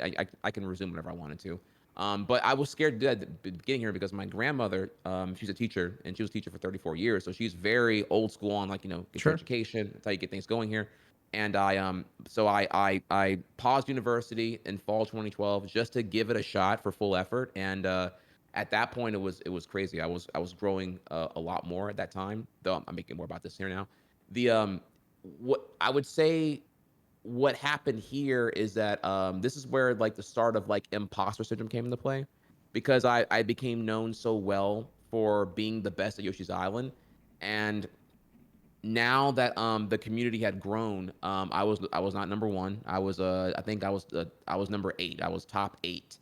I can resume whenever I wanted to. But I was scared to do that at the beginning here because my grandmother, she's a teacher and she was a teacher for 34 years. So she's very old school on like, get your Sure. education. That's how you get things going here. And I paused university in fall 2012 just to give it a shot for full effort. And at that point it was crazy. I was growing a lot more at that time. Though I'm making more about this here now. The what I would say what happened here is that this is where like the start of like imposter syndrome came into play because I became known so well for being the best at Yoshi's Island, and now that the community had grown, I was not number one. I think I was number 8. I was top 8,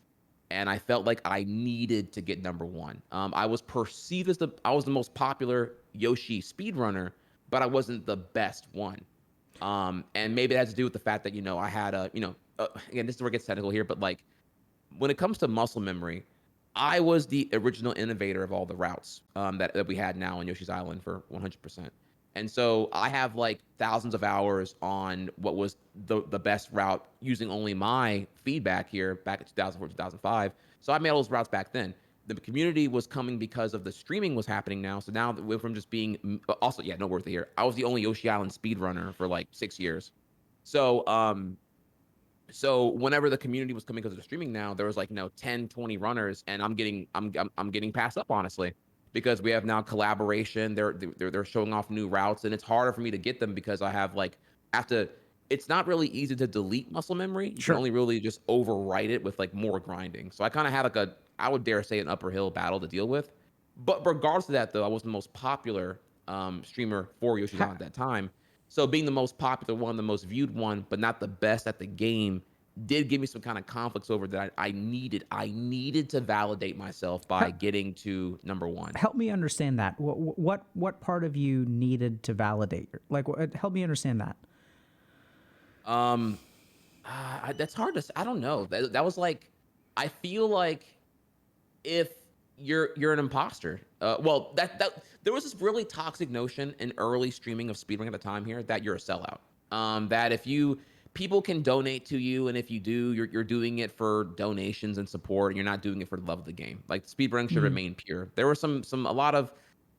and I felt like I needed to get number one. I was perceived as I was the most popular Yoshi speedrunner, but I wasn't the best one. And maybe it has to do with the fact that I had again, this is where it gets technical here, but like when it comes to muscle memory, I was the original innovator of all the routes that we had now in Yoshi's Island for 100%. And so I have like thousands of hours on what was the best route using only my feedback here back in 2004, 2005. So I made all those routes back then. The community was coming because of the streaming was happening now. So now we're from just being also, yeah, no worth it here. I was the only Yoshi Island speedrunner for like 6 years. So so whenever the community was coming because of the streaming now, there was like 10 20 runners, and I'm getting passed up, honestly, because we have now collaboration. They're showing off new routes, and it's harder for me to get them because I have like have to it's not really easy to delete muscle memory. You can Sure. only really just overwrite it with like more grinding. So I kind of had like I would dare say, an upper hill battle to deal with. But regardless of that, though, I was the most popular streamer for Yoshi's Ha- Island at that time. So being the most popular one, the most viewed one, but not the best at the game, did give me some kind of conflicts over that I needed. I needed to validate myself by ha- getting to number one. Help me understand that. What part of you needed to validate? Help me understand that. Um, that's hard to. I don't know. That was like, I feel like if you're an imposter. Well, that there was this really toxic notion in early streaming of speedrunning at the time here that you're a sellout. That if you people can donate to you, and if you do, you're doing it for donations and support, and you're not doing it for the love of the game. Like speedrunning should Mm. remain pure. There were a lot of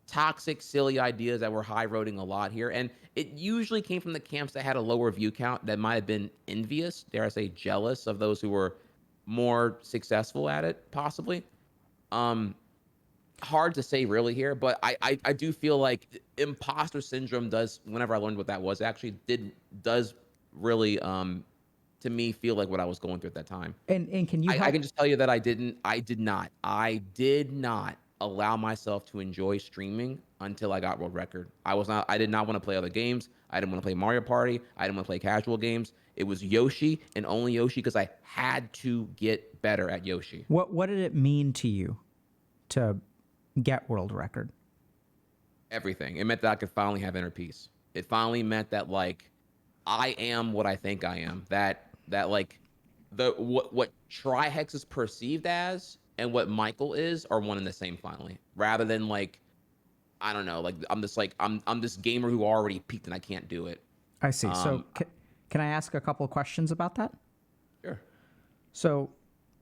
toxic, silly ideas that were high roading a lot here, and it usually came from the camps that had a lower view count that might have been envious, dare I say, jealous of those who were more successful at it, possibly. Um, Hard to say really here, but I do feel like imposter syndrome does. Whenever I learned what that was, actually does really to me feel like what I was going through at that time. And can you I can help? just tell you that I did not allow myself to enjoy streaming until I got world record. I did not want to play other games. I didn't want to play Mario Party. I didn't want to play casual games. It was Yoshi and only Yoshi because I had to get better at Yoshi. What did it mean to you to get world record? everything. It meant that I could finally have inner peace. It finally meant that like I am what I think I am. That like the what TriHex is perceived as and what Michael is are one and the same finally. Rather than like I don't know, like I'm this gamer who already peaked and I can't do it. I see. So Um can I ask a couple of questions about that? sure. So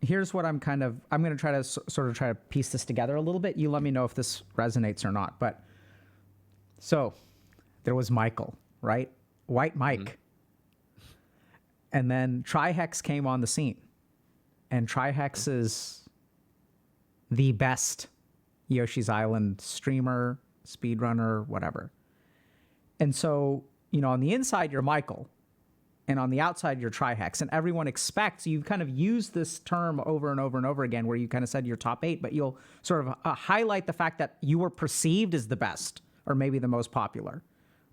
here's what I'm going to try to sort of try to piece this together a little bit. You let me know if this resonates or not. But so there was Michael, right? White Mike. Mm-hmm. And then TriHex came on the scene. And TriHex is the best Yoshi's Island streamer, speedrunner, whatever. And so, you know, on the inside, you're Michael. And on the outside, you're TriHex. And everyone expects, you've kind of used this term over and over and over again, where you kind of said you're top 8, but you'll sort of highlight the fact that you were perceived as the best or maybe the most popular,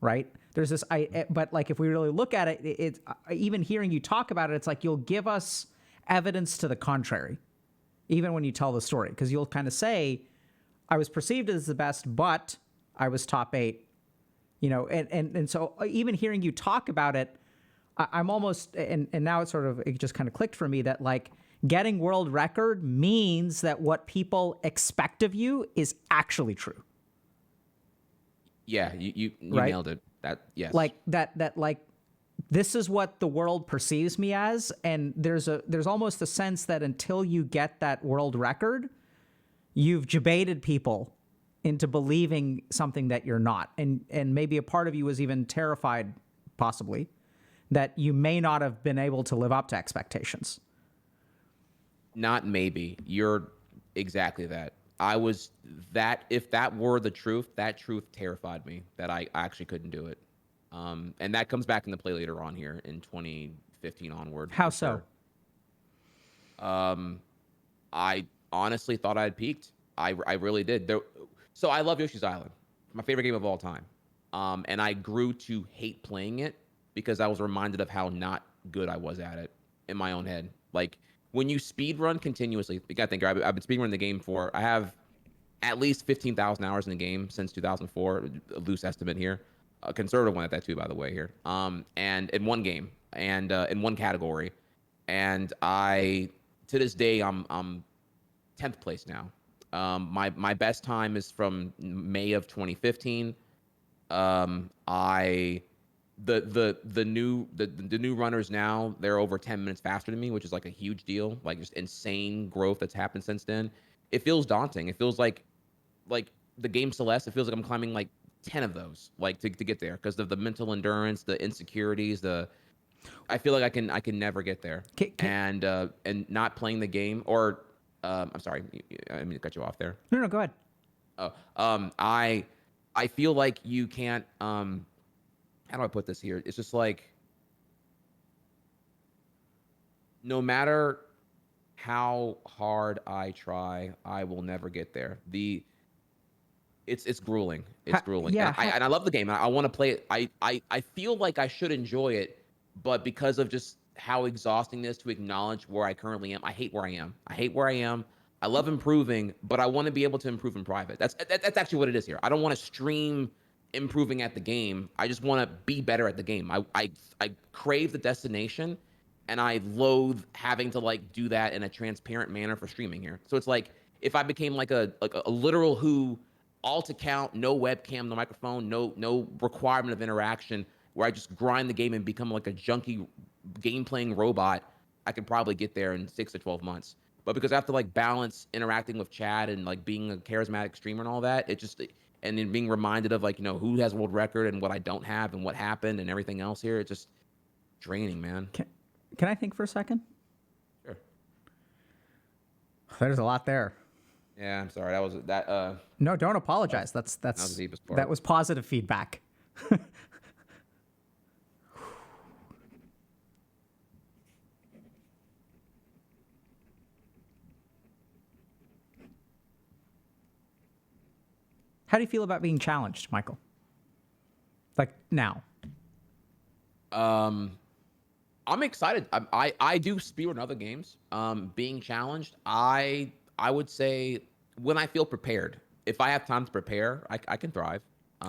right? There's this, but like if we really look at it, it's even hearing you talk about it, it's like you'll give us evidence to the contrary, even when you tell the story, because you'll kind of say, I was perceived as the best, but I was top 8, you know, and so even hearing you talk about it, I'm almost, and now it just kind of clicked for me that like getting world record means that what people expect of you is actually true. Yeah, you right? nailed it. That yes. Like that like this is what the world perceives me as, and there's almost a sense that until you get that world record, you've jebaited people into believing something that you're not. And maybe a part of you was even terrified, possibly, that you may not have been able to live up to expectations. Not maybe. You're exactly that. I was that if that were the truth, that truth terrified me that I actually couldn't do it. And that comes back into play later on here in 2015 onward. How so? Sure. I honestly thought I had peaked. I really did. So I love Yoshi's Island, my favorite game of all time. And I grew to hate playing it because I was reminded of how not good I was at it in my own head. Like when you speed run continuously, you gotta think I've been speedrunning the game I have at least 15,000 hours in the game since 2004, a loose estimate here. A conservative one at that too, by the way here. And in one game and in one category. And to this day, I'm 10th place now. My best time is from May of 2015. The new runners now, they're over 10 minutes faster than me, which is like a huge deal. Like just insane growth that's happened since then. It feels daunting. It feels like the game Celeste. It feels like I'm climbing like 10 of those, like to get there because of the mental endurance, the insecurities, I feel like I can never get there. And not playing the game or I'm sorry, I mean to cut you off there. No, go ahead. Oh, I feel like you can't how do I put this here? It's just like no matter how hard I try, I will never get there. It's grueling. It's grueling. Yeah, and I love the game. I want to play it. I feel like I should enjoy it, but because of just how exhausting it is to acknowledge where I currently am, I hate where I am. I love improving, but I want to be able to improve in private. That's actually what it is here. I don't want to stream improving at the game. I just want to be better at the game. I crave the destination, and I loathe having to like do that in a transparent manner for streaming here. So it's like if I became like a literal who alt account, no webcam, no microphone, no requirement of interaction, where I just grind the game and become like a junky game playing robot, I could probably get there in 6 to 12 months. But because I have to like balance interacting with chat and like being a charismatic streamer and all that, and then being reminded of like, you know, who has world record and what I don't have and what happened and everything else here, it's just draining, man. Can I think for a second? Sure. There's a lot there. Yeah, I'm sorry. No, don't apologize. That's that was the deepest part. That was positive feedback. How do you feel about being challenged, Michael? Like now? I'm excited. I do speedrun other games. Being challenged, I would say when I feel prepared. If I have time to prepare, I can thrive.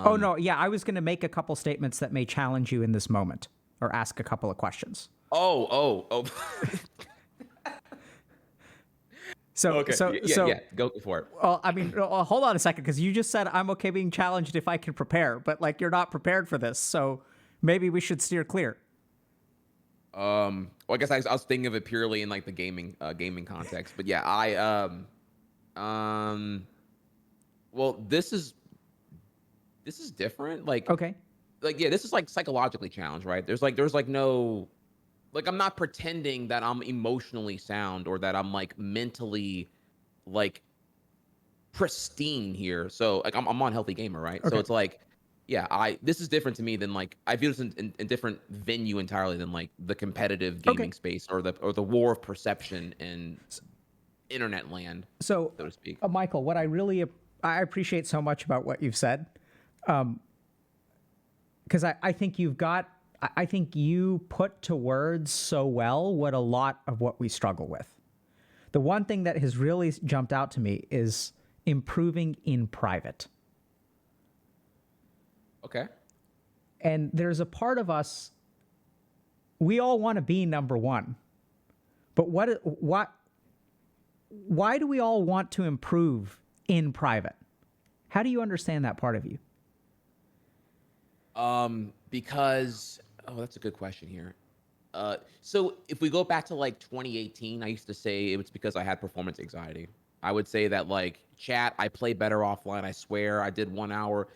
Oh, no. Yeah, I was going to make a couple statements that may challenge you in this moment or ask a couple of questions. Oh. So, Okay. Yeah. Go for it. Well, I mean, hold on a second, because you just said I'm okay being challenged if I can prepare, but like you're not prepared for this. So maybe we should steer clear. Well, I guess I was thinking of it purely in like the gaming context, but yeah, well, this is different. Okay. Yeah, this is like psychologically challenged, right? There's no, like, I'm not pretending that I'm emotionally sound or that I'm like mentally like pristine here. So like I'm on Healthy Gamer, right? Okay. So it's like, yeah, this is different to me than like I view this in different venue entirely than like the competitive gaming space or the war of perception in internet land, So so to speak. Michael, what I appreciate so much about what you've said, because I think I think you put to words so well what a lot of what we struggle with. The one thing that has really jumped out to me is improving in private. Okay. And there's a part of us, we all want to be number one. But why do we all want to improve in private? How do you understand that part of you? Because that's a good question here. So if we go back to like 2018, I used to say it was because I had performance anxiety. I would say that like chat, I play better offline. I swear, I did 1 hour.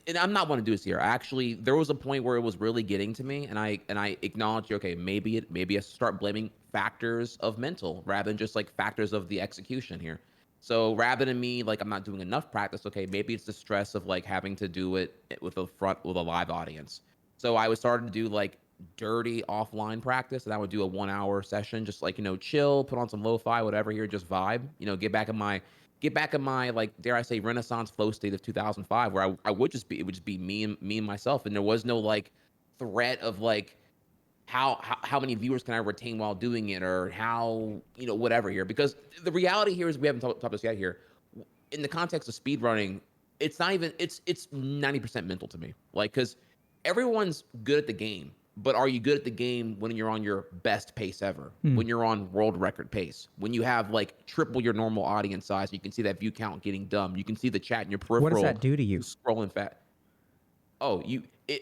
And I'm not want to do this here. Actually, there was a point where it was really getting to me, and I acknowledged, okay, maybe I start blaming factors of mental rather than just like factors of the execution here. So rather than me like I'm not doing enough practice, okay, maybe it's the stress of like having to do it with a live audience. So I would start to do like dirty offline practice, and I would do a 1 hour session, just like, chill, put on some lo-fi, whatever here, just vibe, get back in my, like, dare I say, Renaissance flow state of 2005, where I would just be, it would just be me and myself. And there was no like threat of like, how many viewers can I retain while doing it, or how, whatever here, because the reality here is we haven't talked this yet here. In the context of speedrunning, it's not even, it's 90% mental to me. Like, cause everyone's good at the game, but are you good at the game when you're on your best pace ever? When you're on world record pace? When you have like triple your normal audience size, you can see that view count getting dumb. You can see the chat in your peripheral. What does that do to you? Scrolling fat. Oh,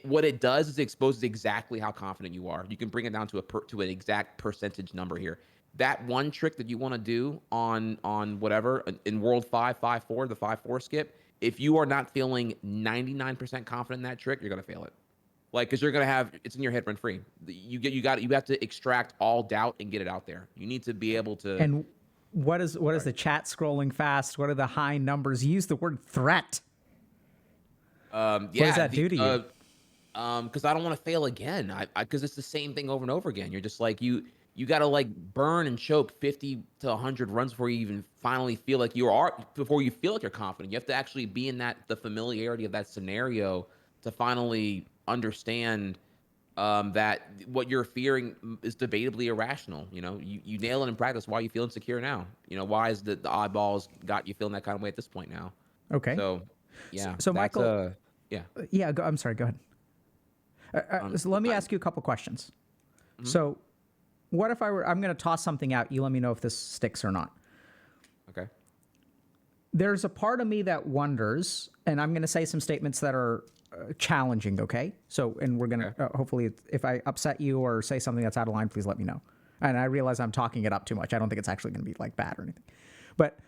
what it does is it exposes exactly how confident you are. You can bring it down to an exact percentage number here. That one trick that you want to do on whatever in World 5-5-4, the 5-4 skip, if you are not feeling 99% confident in that trick, you're gonna fail it. Like, because you're gonna have it's in your head rent free. You have to extract all doubt and get it out there. You need to be able to. And what is the chat scrolling fast? What are the high numbers? You use the word threat. Yeah, what does that do to you? Because I don't want to fail again. Because it's the same thing over and over again. You're just like you got to like burn and choke 50 to 100 runs before you even finally feel like before you feel like you're confident. You have to actually be in the familiarity of that scenario to finally understand that what you're fearing is debatably irrational. You nail it in practice. Why are you feeling insecure now? Why is the oddballs got you feeling that kind of way at this point now? Okay. So, yeah. So Michael, yeah. Yeah. I'm sorry. Go ahead. So let me ask you a couple questions. Mm-hmm. So, what if I'm going to toss something out? You let me know if this sticks or not. Okay. There's a part of me that wonders, and I'm going to say some statements that are challenging. Okay. So, and we're going to hopefully, if I upset you or say something that's out of line, please let me know. And I realize I'm talking it up too much. I don't think it's actually going to be like bad or anything, but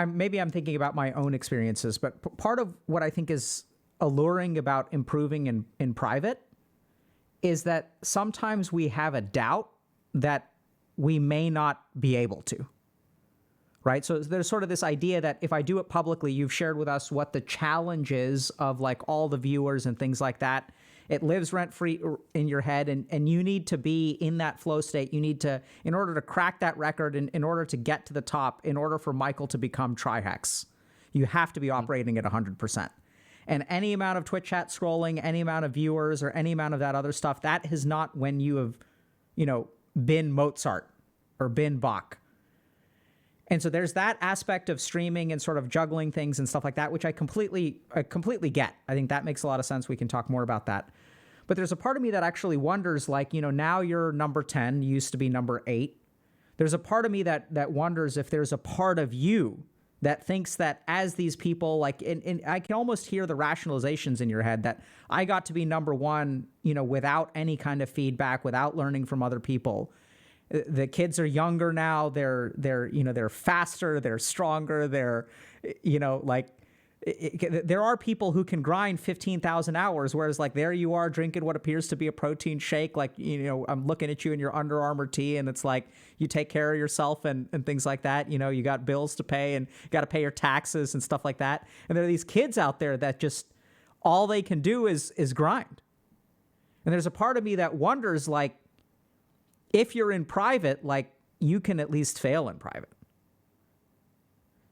maybe I'm thinking about my own experiences. But part of what I think is alluring about improving in private is that sometimes we have a doubt that we may not be able to, right? So there's sort of this idea that if I do it publicly, you've shared with us what the challenge is of like all the viewers and things like that. It lives rent-free in your head, and you need to be in that flow state. You need to, in order to crack that record, in order to get to the top, in order for Michael to become TriHex, you have to be operating at 100%. And any amount of Twitch chat scrolling, any amount of viewers, or any amount of that other stuff, that is not when you have, been Mozart or been Bach. And so there's that aspect of streaming and sort of juggling things and stuff like that, which I completely get. I think that makes a lot of sense. We can talk more about that. But there's a part of me that actually wonders, like, now you're number 10, you used to be number 8. There's a part of me that wonders if there's a part of you that thinks that as these people, like, and I can almost hear the rationalizations in your head that I got to be number 1, without any kind of feedback, without learning from other people. The kids are younger now. They're faster. They're stronger. They're, like, there are people who can grind 15,000 hours, whereas like there you are drinking what appears to be a protein shake. Like, I'm looking at you in your Under Armour tee, and it's like you take care of yourself and things like that. You got bills to pay and you got to pay your taxes and stuff like that. And there are these kids out there that just all they can do is grind. And there's a part of me that wonders, like, if you're in private, like, you can at least fail in private.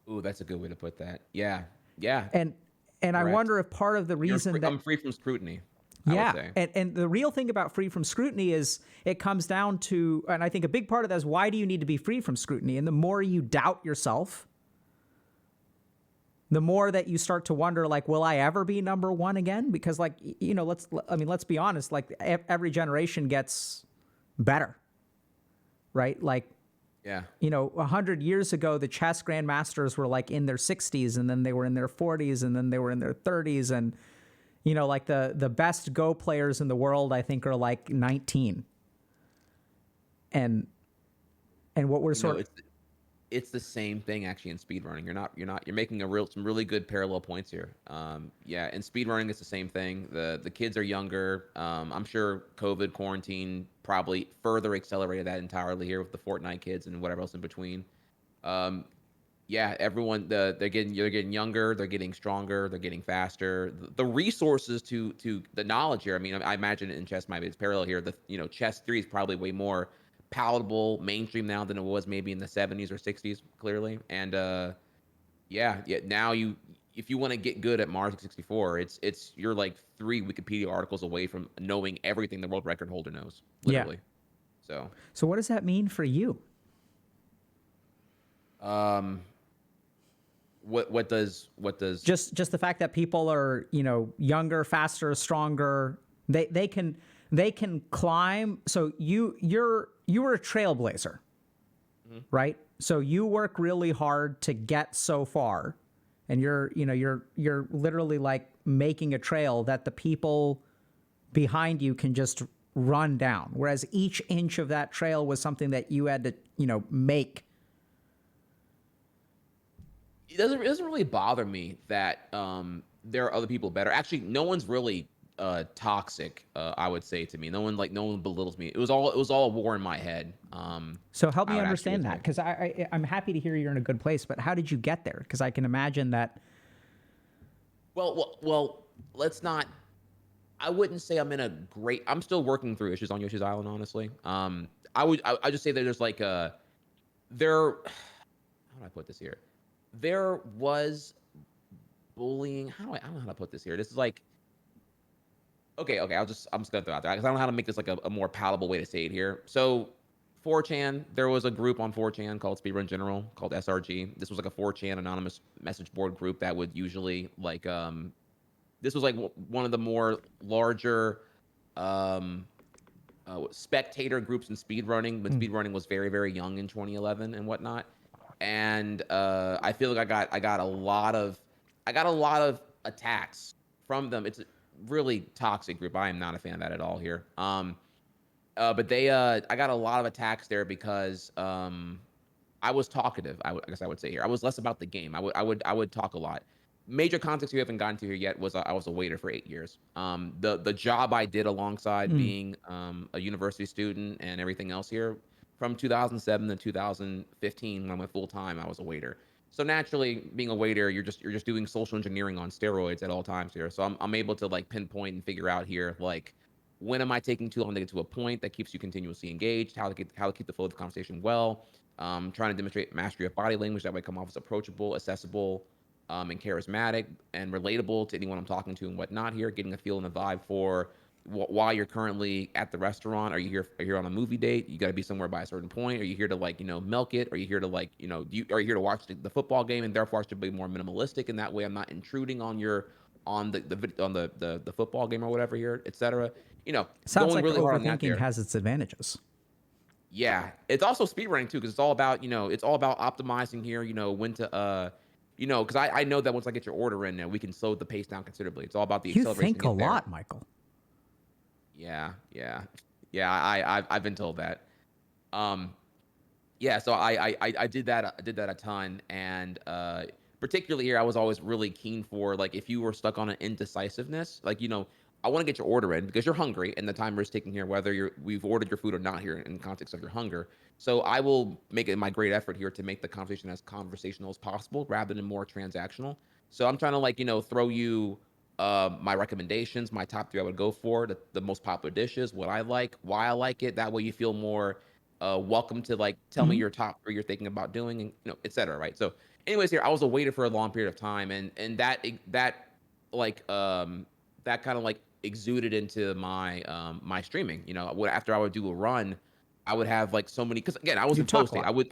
Ooh, that's a good way to put that. Yeah. Yeah. And I wonder if part of the reason that I'm free from scrutiny. Yeah. I would say. And the real thing about free from scrutiny is it comes down to, and I think a big part of that is, why do you need to be free from scrutiny? And the more you doubt yourself, the more that you start to wonder, like, will I ever be number 1 again? Because, like, let's be honest, like, every generation gets better. Right? Like, yeah, 100 years ago, the chess grandmasters were like in their 60s, and then they were in their 40s, and then they were in their 30s. And, like the best Go players in the world, I think, are like 19. And what we're sort of, it's the same thing actually in speedrunning. You're making some really good parallel points here. Yeah, in speedrunning it's the same thing. The kids are younger. I'm sure COVID quarantine probably further accelerated that entirely here with the Fortnite kids and whatever else in between. Yeah, everyone they're getting younger, they're getting stronger, they're getting faster. The resources to the knowledge here. I mean, I imagine in chess maybe it's parallel here. The chess 3 is probably way more palatable mainstream now than it was maybe in the 70s or 60s, clearly. And yeah, now if you want to get good at Mars 64, you're like 3 Wikipedia articles away from knowing everything the world record holder knows, literally. Yeah. So what does that mean for you? What does just the fact that people are, younger, faster, stronger, they can climb. So you were a trailblazer, right? So you work really hard to get so far, and you're literally like making a trail that the people behind you can just run down. Whereas each inch of that trail was something that you had to, make. It doesn't really bother me that there are other people better. Actually, no one's really toxic. I would say to me, no one belittles me. It was all a war in my head. So help me understand that, because I'm happy to hear you're in a good place. But how did you get there? Because I can imagine that. Well, let's not. I wouldn't say I'm in a great. I'm still working through issues on Yoshi's Island, honestly. I just say that there's like a there. How do I put this here? There was bullying. I don't know how to put this here. This is like, okay. I'm just gonna throw it out there because I don't know how to make this like a more palatable way to say it here. So 4chan, there was a group on 4chan called Speedrun General called SRG. This was like a 4chan anonymous message board group that would usually like this was like one of the more larger spectator groups in speedrunning when speedrunning was very, very young in 2011 and whatnot. And I feel like I got a lot of attacks from them. It's a really toxic group. I am not a fan of that at all here. But I got a lot of attacks there because I was talkative. I guess I would say here. I was less about the game. I would talk a lot. Major context we haven't gotten to here yet was I was a waiter for 8 years. The job I did alongside being a university student and everything else here. From 2007 to 2015, when I went full time, I was a waiter. So naturally, being a waiter, you're just doing social engineering on steroids at all times here. So I'm able to like pinpoint and figure out here like when am I taking too long to get to a point that keeps you continuously engaged, how to keep the flow of the conversation well, trying to demonstrate mastery of body language that way come off as approachable, accessible, and charismatic and relatable to anyone I'm talking to and whatnot here, getting a feel and a vibe for while you're currently at the restaurant? Are you here? Are you here on a movie date? You got to be somewhere by a certain point. Are you here to like milk it? Are you here to like are you here to watch the football game and therefore I should be more minimalistic in that way? I'm not intruding on your on the football game or whatever here, etc. Sounds Going like really hard on that overthinking there. has its advantages. Yeah, it's also speedrunning too, because it's all about it's all about optimizing here. When to because I know that once I get your order in, now we can slow the pace down considerably. It's all about the You acceleration to think a get there. lot, Michael. Yeah, yeah, yeah. I've been told that. Um, yeah, so I did that. I did that a ton, and particularly here, I was always really keen for like if you were stuck on an indecisiveness, like I want to get your order in because you're hungry, and the timer is ticking here, whether we've ordered your food or not here in context of your hunger. So I will make it my great effort here to make the conversation as conversational as possible rather than more transactional. So I'm trying to like throw you my recommendations, my top three I would go for, the most popular dishes, what I like, why I like it. That way you feel more welcome to like tell me Hmm. your top three you're thinking about doing, and et cetera, right? So, anyways, here I was a waiter for a long period of time, and like that kind of like exuded into my streaming. After I would do a run, I would have like so many because again I was You in flow talk a state.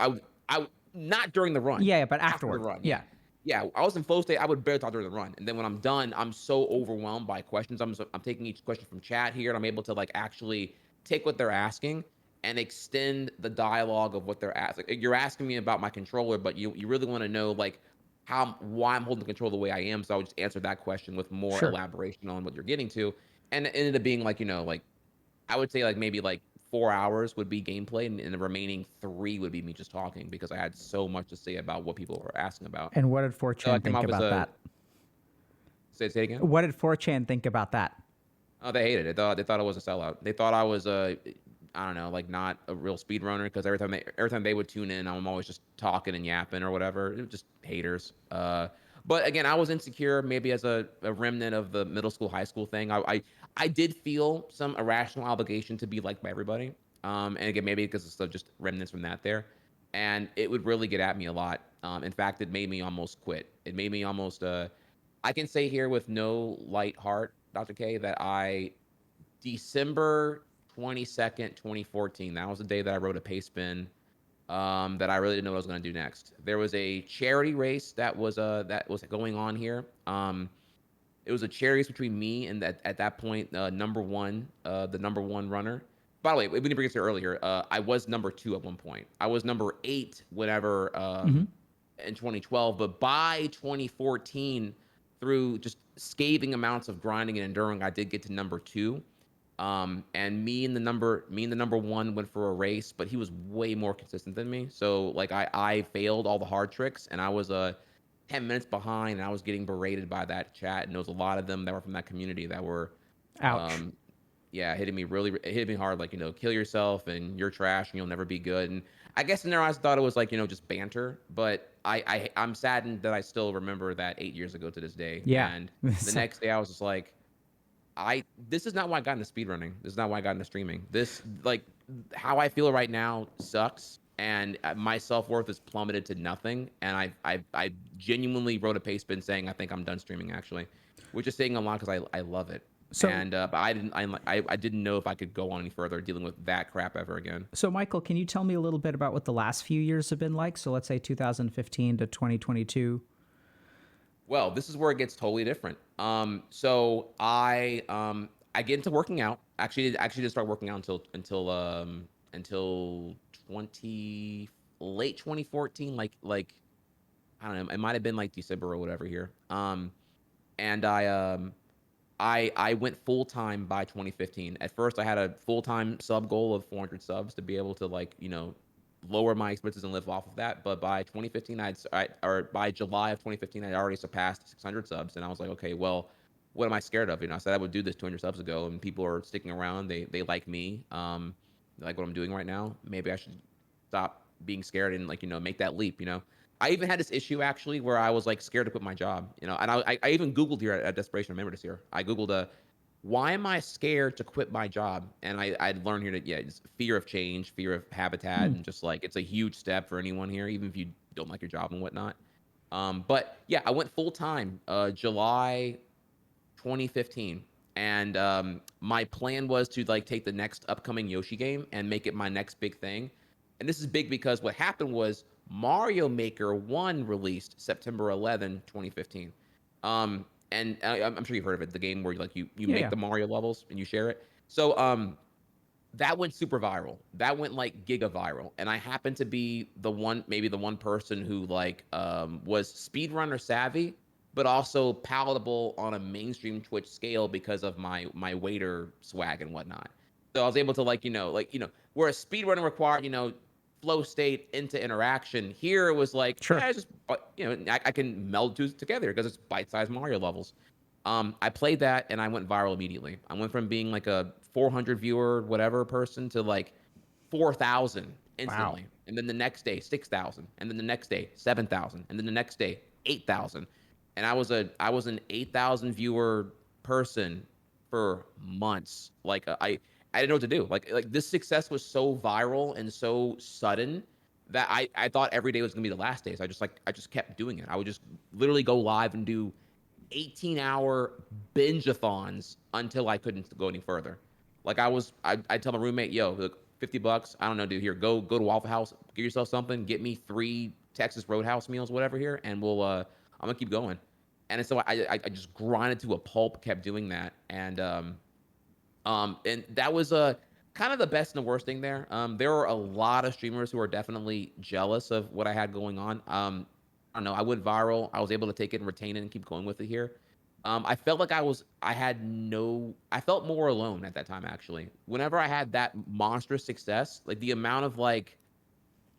lot. Not during the run, Yeah, but after the afterward. run, yeah. Yeah. Yeah, I was in flow state. I would barely talk during the run, and then when I'm done, I'm so overwhelmed by questions. I'm taking each question from chat here, and I'm able to like actually take what they're asking and extend the dialogue of what they're asking. You're asking me about my controller, but you really want to know like why I'm holding the control the way I am. So I would just answer that question with more Sure. elaboration on what you're getting to, and it ended up being like like I would say like maybe like 4 hours would be gameplay, and the remaining three would be me just talking because I had so much to say about what people were asking about. And what did So I 4chan came think off as about a that? say it again. What did 4chan think about that? Oh, they hated it. They thought I was a sellout. They thought I was I don't know, like not a real speedrunner because every time they would tune in, I'm always just talking and yapping or whatever. It was just haters. But again, I was insecure, maybe as a remnant of the middle school, high school thing. I did feel some irrational obligation to be liked by everybody. And again, maybe because it's just remnants from that there, and it would really get at me a lot. In fact, it made me almost quit. It made me almost I can say here with no light heart, Dr. K, that December 22nd, 2014, that was the day that I wrote a pace spin that I really didn't know what I was going to do next. There was a charity race that was going on here. It was a charity race between me and at that point the number one runner. By the way, we didn't bring this here earlier. I was number two at one point. I was number eight whenever Hmm. in 2012, but by 2014, through just scathing amounts of grinding and enduring, I did get to number two. And me and the number one went for a race, but he was way more consistent than me. So like I failed all the hard tricks, and I was 10 minutes behind, and I was getting berated by that chat, and there was a lot of them that were from that community that were Ouch. um yeah, hitting me really, it hit me hard, like, kill yourself and you're trash and you'll never be good. And I guess in their eyes, I thought it was like, just banter. But I'm saddened that I still remember that 8 years ago to this day. Yeah. And the next day I was just like, this is not why I got into speedrunning. This is not why I got into streaming. This, like, how I feel right now sucks. And my self worth is plummeted to nothing. And I genuinely wrote a paste bin saying, I think I'm done streaming, actually, which is saying a lot because I love it. So, And but I didn't know if I could go on any further dealing with that crap ever again. so Michael, can you tell me a little bit about what the last few years have been like? So let's say 2015 to 2022. Well, this is where it gets totally different. So I get into working out. Actually didn't start working out until 20 late 2014, like I don't know, it might have been like December or whatever here. And I went full time by 2015. At first, I had a full time sub goal of 400 subs to be able to like lower my expenses and live off of that. But by 2015, or by July of 2015, I'd already surpassed 600 subs, and I was like, okay, well, what am I scared of? I said I would do this 200 subs ago, and people are sticking around. They like me. They like what I'm doing right now. Maybe I should stop being scared and like make that leap. I even had this issue actually where I was like scared to quit my job, and I even Googled here at Desperation. Remember this here. I Googled why am I scared to quit my job? And I'd learned here that yeah, it's fear of change, fear of habitat, Hmm. and just like it's a huge step for anyone here, even if you don't like your job and whatnot. But yeah, I went full time July 2015. and my plan was to like take the next upcoming Yoshi game and make it my next big thing. And this is big because what happened was Mario Maker 1 released September 2015. And I'm sure you've heard of it, the game where like you Yeah, make yeah. the Mario levels and you share it. So that went super viral. That went like giga viral. And I happened to be the one, maybe the one person who like was speedrunner savvy, but also palatable on a mainstream Twitch scale because of my waiter swag and whatnot. So I was able to where a speedrunner required, flow state into interaction. Here it was like, Sure. just I can meld two together because it's bite-sized Mario levels. I played that and I went viral immediately. I went from being like a 400 viewer whatever person to like 4,000 Wow. instantly, and then the next day 6,000, and then the next day 7,000, and then the next day 8,000, and I was an 8,000 viewer person for months. Like I didn't know what to do. Like this success was so viral and so sudden that I thought every day was gonna be the last day. So I just kept doing it. I would just literally go live and do 18-hour binge-a-thons until I couldn't go any further. Like I'd tell my roommate, yo, look, $50. I don't know, dude. Here, go to Waffle House, get yourself something, get me 3 Texas Roadhouse meals, whatever here, and I'm gonna keep going. And so I just grinded to a pulp, kept doing that, and that was kind of the best and the worst thing there. There were a lot of streamers who are definitely jealous of what I had going on. I don't know. I went viral. I was able to take it and retain it and keep going with it here. I felt like I felt more alone at that time, actually. Whenever I had that monstrous success, like the amount of like,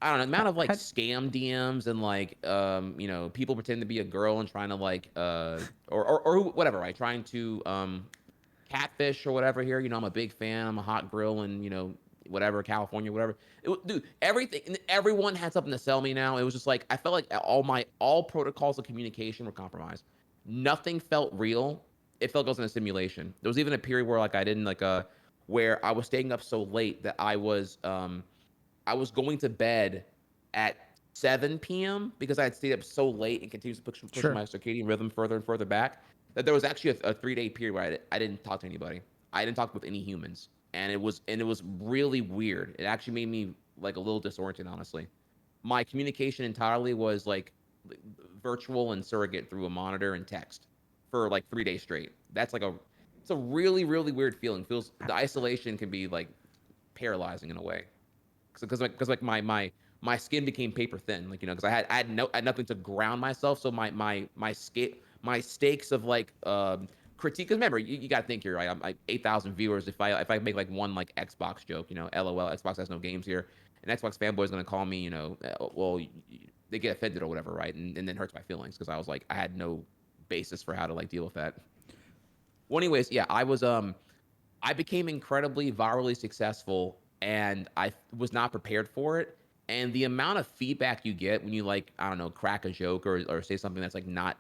I don't know, the amount of like Had, scam DMs and like, people pretending to be a girl and trying to like, or whatever, right? Trying to, Catfish or whatever here. I'm a big fan. I'm a hot grill and, whatever, California, whatever. Dude, everything, and everyone had something to sell me now. It was just like, I felt like all protocols of communication were compromised. Nothing felt real. It felt like I was in a simulation. There was even a period where like I didn't like, where I was staying up so late that I was going to bed at 7 p.m. because I had stayed up so late and continued to push sure. my circadian rhythm further and further back, that there was actually a 3-day period where I didn't talk to anybody. I didn't talk with any humans, and it was really weird. It actually made me like a little disoriented, honestly. My communication entirely was like virtual and surrogate through a monitor and text for like 3 days straight. It's a really really weird feeling. Feels the isolation can be like paralyzing in a way, because my skin became paper thin, like because I had nothing to ground myself, so my stakes of like critique. Because remember, you got to think here, right? I'm like 8,000 viewers. If I make like one like Xbox joke, LOL, Xbox has no games here, an Xbox fanboy is gonna call me, well, they get offended or whatever, right? And then hurts my feelings because I was like I had no basis for how to like deal with that. Well, anyways, yeah, I became incredibly virally successful and I was not prepared for it. And the amount of feedback you get when you like, I don't know, crack a joke or say something that's like not,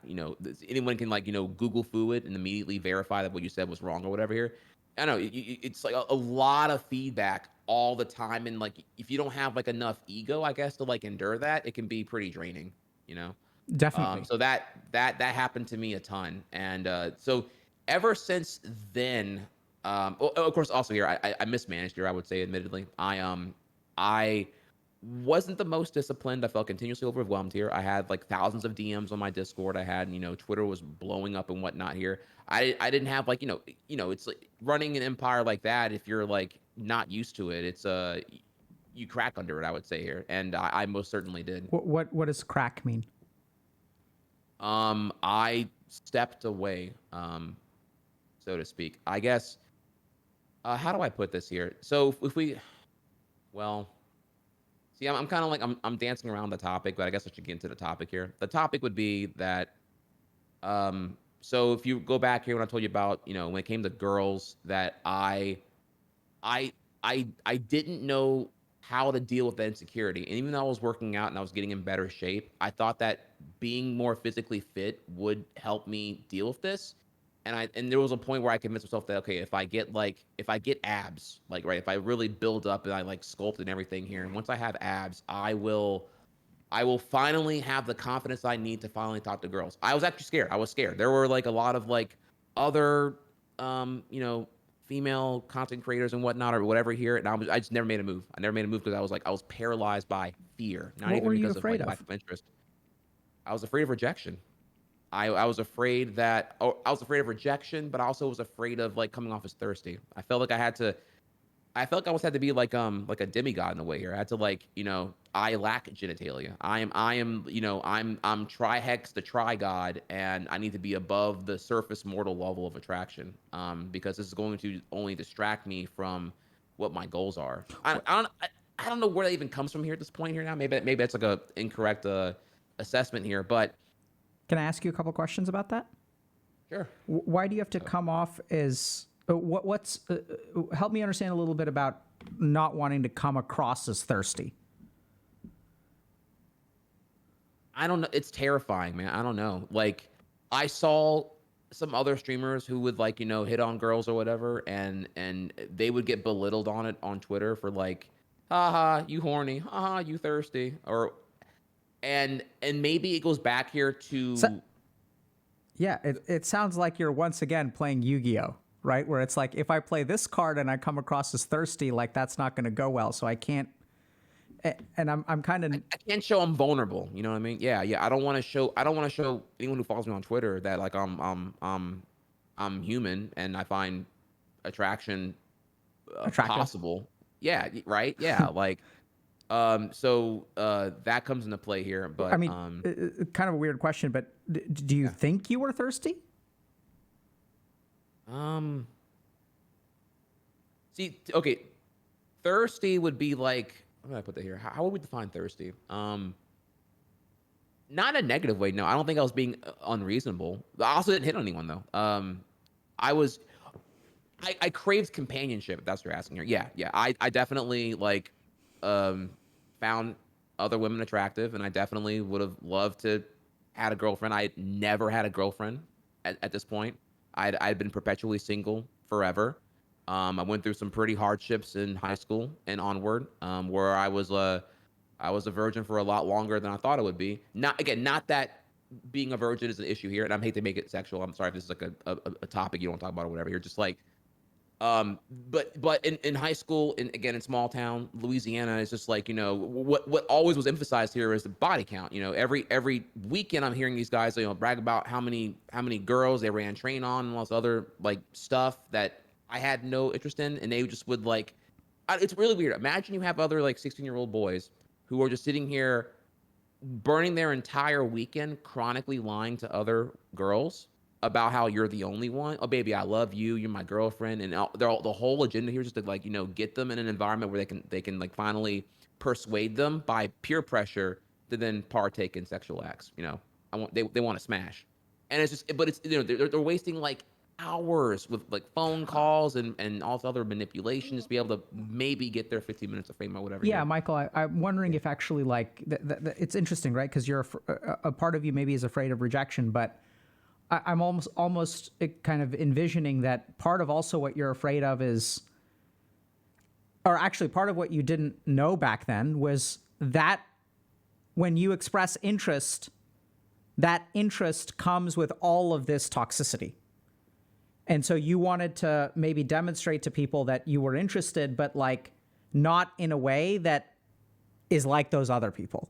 anyone can like, Google foo it and immediately verify that what you said was wrong or whatever here. I don't know it's like a lot of feedback all the time. And like, if you don't have like enough ego, I guess, to like endure that, it can be pretty draining, you know? Definitely. So that happened to me a ton, and so ever since then, well, of course, also here I mismanaged here. I would say, admittedly, I wasn't the most disciplined. I felt continuously overwhelmed here. I had like thousands of DMs on my Discord. I had Twitter was blowing up and whatnot here. I didn't have like it's like running an empire like that. If you're like not used to it, it's you crack under it. I would say here, and I most certainly did. What does crack mean? I stepped away, so to speak. I guess. How do I put this here? So if we, well, see, I'm kind of like I'm dancing around the topic, but I guess I should get into the topic here. The topic would be that, so if you go back here when I told you about, when it came to girls, that I I didn't know how to deal with that insecurity. And even though I was working out and I was getting in better shape, I thought that being more physically fit would help me deal with this. And there was a point where I convinced myself that, okay, if I get abs, like, right, if I really build up and I like sculpt and everything here, and once I have abs, I will finally have the confidence I need to finally talk to girls. I was actually scared. I was scared. There were like a lot of like other you know, female content creators and whatnot or whatever here, and I just never made a move. I never made a move because I was paralyzed by fear, not What even were you because of afraid like lack of? of interest. I was afraid of rejection. I was afraid that I was afraid of rejection, but I also was afraid of like coming off as thirsty. I felt like I felt like I almost had to be like a demigod in a way here. I had to like, you know, I lack genitalia. I am, you know, I'm TriHex the tri god, and I need to be above the surface mortal level of attraction. Because this is going to only distract me from what my goals are. I don't know where that even comes from here at this point here now. Maybe that's like a incorrect assessment here, but Can I ask you a couple questions about that? sure. Why do you have to come off as what's help me understand a little bit about not wanting to come across as thirsty? I don't know. It's terrifying, man. I don't know. Like, I saw some other streamers who would like, you know, hit on girls or whatever, and they would get belittled on it on Twitter for like, haha, you horny, haha, you thirsty, or and maybe it goes back here So, to yeah, it sounds like you're once again playing Yu-Gi-Oh, right? Where it's like if I play this card and I come across as thirsty, like that's not going to go well, so I can't. And I'm kind of I can't show I'm vulnerable. You know what I mean? Yeah, yeah. I don't want to show anyone who follows me on Twitter that like I'm human and I find attraction attractive. possible. Yeah, right. Yeah, like that comes into play here, I but mean, kind of a weird question, but do you yeah. think you were thirsty? Um, see, okay, thirsty would be like, what did I put that here? How would we define thirsty? Not in a negative way. No, I don't think I was being unreasonable. I also didn't hit on anyone though. I was, I craved companionship. If that's what you're asking here. Yeah, yeah. I definitely like, um, found other women attractive, and I definitely would have loved to had a girlfriend. I had never had a girlfriend at this point. I'd been perpetually single forever. I went through some pretty hardships in high school and onward, where I was a virgin for a lot longer than I thought it would be. Not again, not that being a virgin is an issue here, and I hate to make it sexual. I'm sorry if this is like a topic you don't talk about or whatever. You're just like, but in high school, and again in small town Louisiana, it's just like, you know, what always was emphasized here is the body count. You know, every weekend I'm hearing these guys, you know, brag about how many girls they ran train on and all this other like stuff that I had no interest in, and they just would like, it's really weird. Imagine you have other like 16-year-old boys who are just sitting here burning their entire weekend chronically lying to other girls about how you're the only one. Oh, baby, I love you. You're my girlfriend, and the whole agenda here is just to like, you know, get them in an environment where they can like finally persuade them by peer pressure to then partake in sexual acts. You know, they want to smash, and it's just, but it's, you know, they're wasting like hours with like phone calls and all this other manipulations to be able to maybe get their 15 minutes of fame or whatever Yeah, here. Michael, I'm wondering if actually like it's interesting, right? Because a part of you maybe is afraid of rejection, but I'm almost kind of envisioning that part of also what you're afraid of is, or actually part of what you didn't know back then was that when you express interest, that interest comes with all of this toxicity. And so you wanted to maybe demonstrate to people that you were interested, but like not in a way that is like those other people.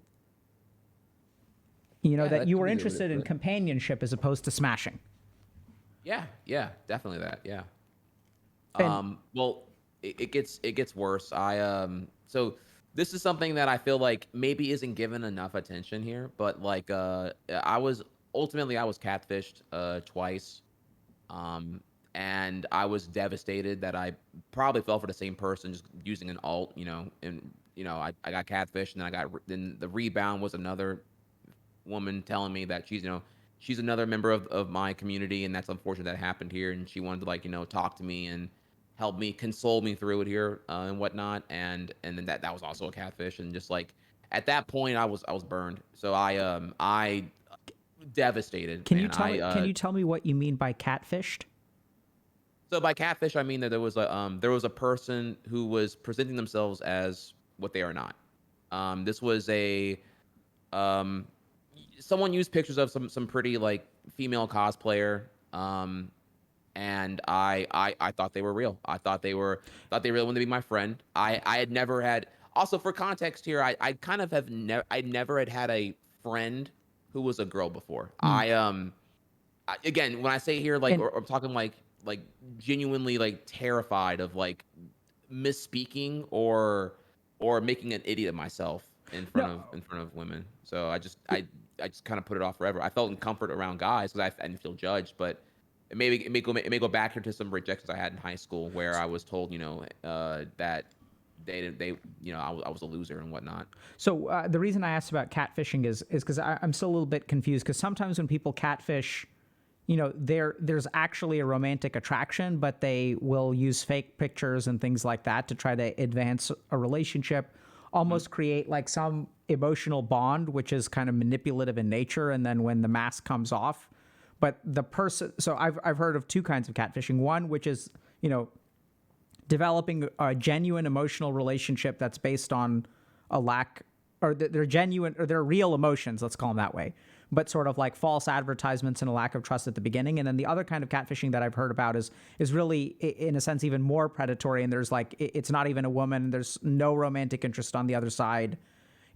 You know, Yeah, that that you could were be the way to interested put in it. companionship as opposed to smashing. Yeah, yeah, definitely that. Yeah. And Well, it gets worse. So this is something that I feel like maybe isn't given enough attention here, but like I was ultimately I was catfished twice. Um and I was devastated that I probably fell for the same person just using an alt, you know, and you know, I got catfished, and then then the rebound was another woman telling me that she's, you know, she's another member of my community, and that's unfortunate that happened here, and she wanted to like, you know, talk to me and help me console me through it here, and whatnot, and then that was also a catfish, and just like at that point I was burned, so I devastated, can you man. tell me can I you tell me what you mean by catfished? So by catfish I mean that there was a person who was presenting themselves as what they are not. This was a um someone used pictures of some pretty like female cosplayer, and I thought they were real. I thought they really wanted to be my friend. I had never had. Also, for context here, I kind of have never I never had a friend who was a girl before. Mm. Again, when I say here, like, And or I'm talking like genuinely like terrified of like misspeaking or making an idiot of myself no, in front of women. So I just kind of put it off forever. I felt in comfort around guys because I didn't feel judged, but it may go back here to some rejections I had in high school where I was told, that they didn't they you know I was a loser and whatnot. so the reason I asked about catfishing is because I'm still a little bit confused because sometimes when people catfish, there's actually a romantic attraction, but they will use fake pictures and things like that to try to advance a relationship, Mhm. almost create like some emotional bond, which is kind of manipulative in nature. And then when the mask comes off, but the person, so I've heard of two kinds of catfishing. One, which is, developing a genuine emotional relationship that's based on a lack or they're genuine or they're real emotions, let's call them that way, but sort of like false advertisements and a lack of trust at the beginning. And then the other kind of catfishing that I've heard about is really in a sense even more predatory, and there's like it's not even a woman, there's no romantic interest on the other side.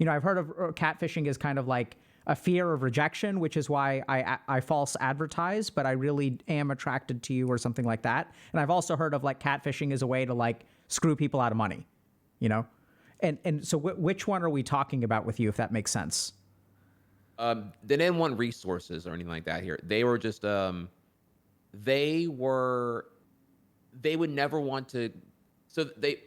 I've heard of catfishing is kind of like a fear of rejection, which is why I false advertise, but I really am attracted to you or something like that. And I've also heard of like catfishing as a way to like screw people out of money, you know? And so which one are we talking about with you, if that makes sense? They didn't want resources or anything like that here. They were just they were they would never want to. So they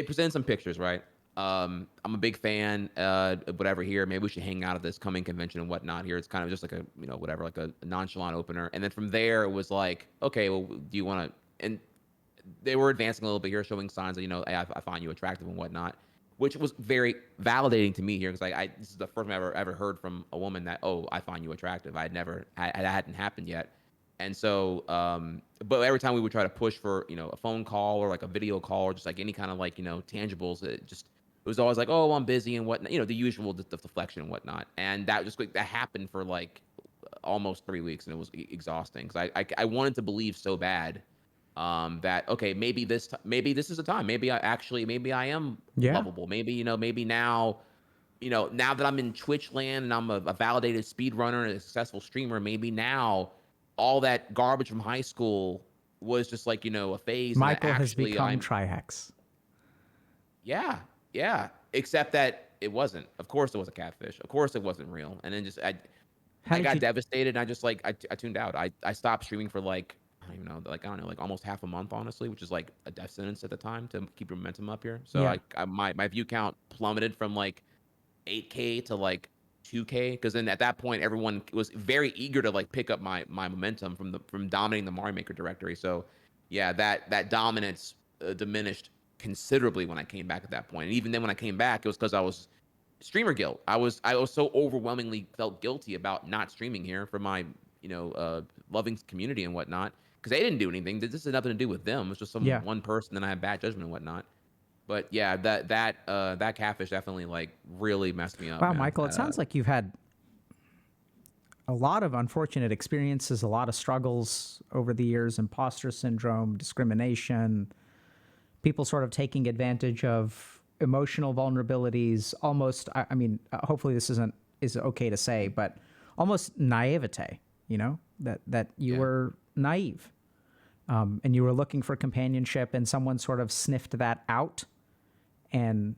presented some pictures, right? I'm a big fan, whatever here. Maybe we should hang out at this coming convention and whatnot here. It's kind of just like a, whatever, like a nonchalant opener. And then from there, it was like, okay, well, do you want to, and they were advancing a little bit here, showing signs that, hey, I find you attractive and whatnot, which was very validating to me here. Cause this is the first time I ever heard from a woman that, oh, I find you attractive. That hadn't happened yet. And so, but every time we would try to push for, a phone call or like a video call or just like any kind of like, tangibles, it was always like, oh, I'm busy and whatnot, the usual the deflection and whatnot. And that just like, that happened for like almost 3 weeks, and it was exhausting because I wanted to believe so bad, that okay, maybe this is the time. Maybe I am Yeah. lovable. Maybe maybe now, now that I'm in Twitch land and I'm a validated speedrunner and a successful streamer, maybe now all that garbage from high school was just like, a phase, and that Michael has actually become I'm TriHex. yeah, yeah. Except that it wasn't. Of course, it was a catfish. Of course, it wasn't real. And then How I did got you? devastated. And I just like I tuned out. I stopped streaming for like I don't even know, like I don't know, like almost half a month, honestly, which is like a death sentence at the time to keep your momentum up here. So Yeah. my view count plummeted from like 8K to like 2K, because then at that point everyone was very eager to like pick up my momentum from dominating the Mario Maker directory. So yeah, that dominance diminished considerably when I came back at that point. And even then when I came back, it was because I was streamer guilt. I was so overwhelmingly felt guilty about not streaming here for my loving community and whatnot, because they didn't do anything. This had nothing to do with them. It was just some Yeah. one person, and I had bad judgment and whatnot. But yeah, that catfish definitely like really messed me up, Wow, man. Michael, it sounds like you've had a lot of unfortunate experiences, a lot of struggles over the years, imposter syndrome, discrimination, people sort of taking advantage of emotional vulnerabilities, almost, I mean, hopefully this is okay to say, but almost naivete, that you Yeah. were naive, and you were looking for companionship and someone sort of sniffed that out and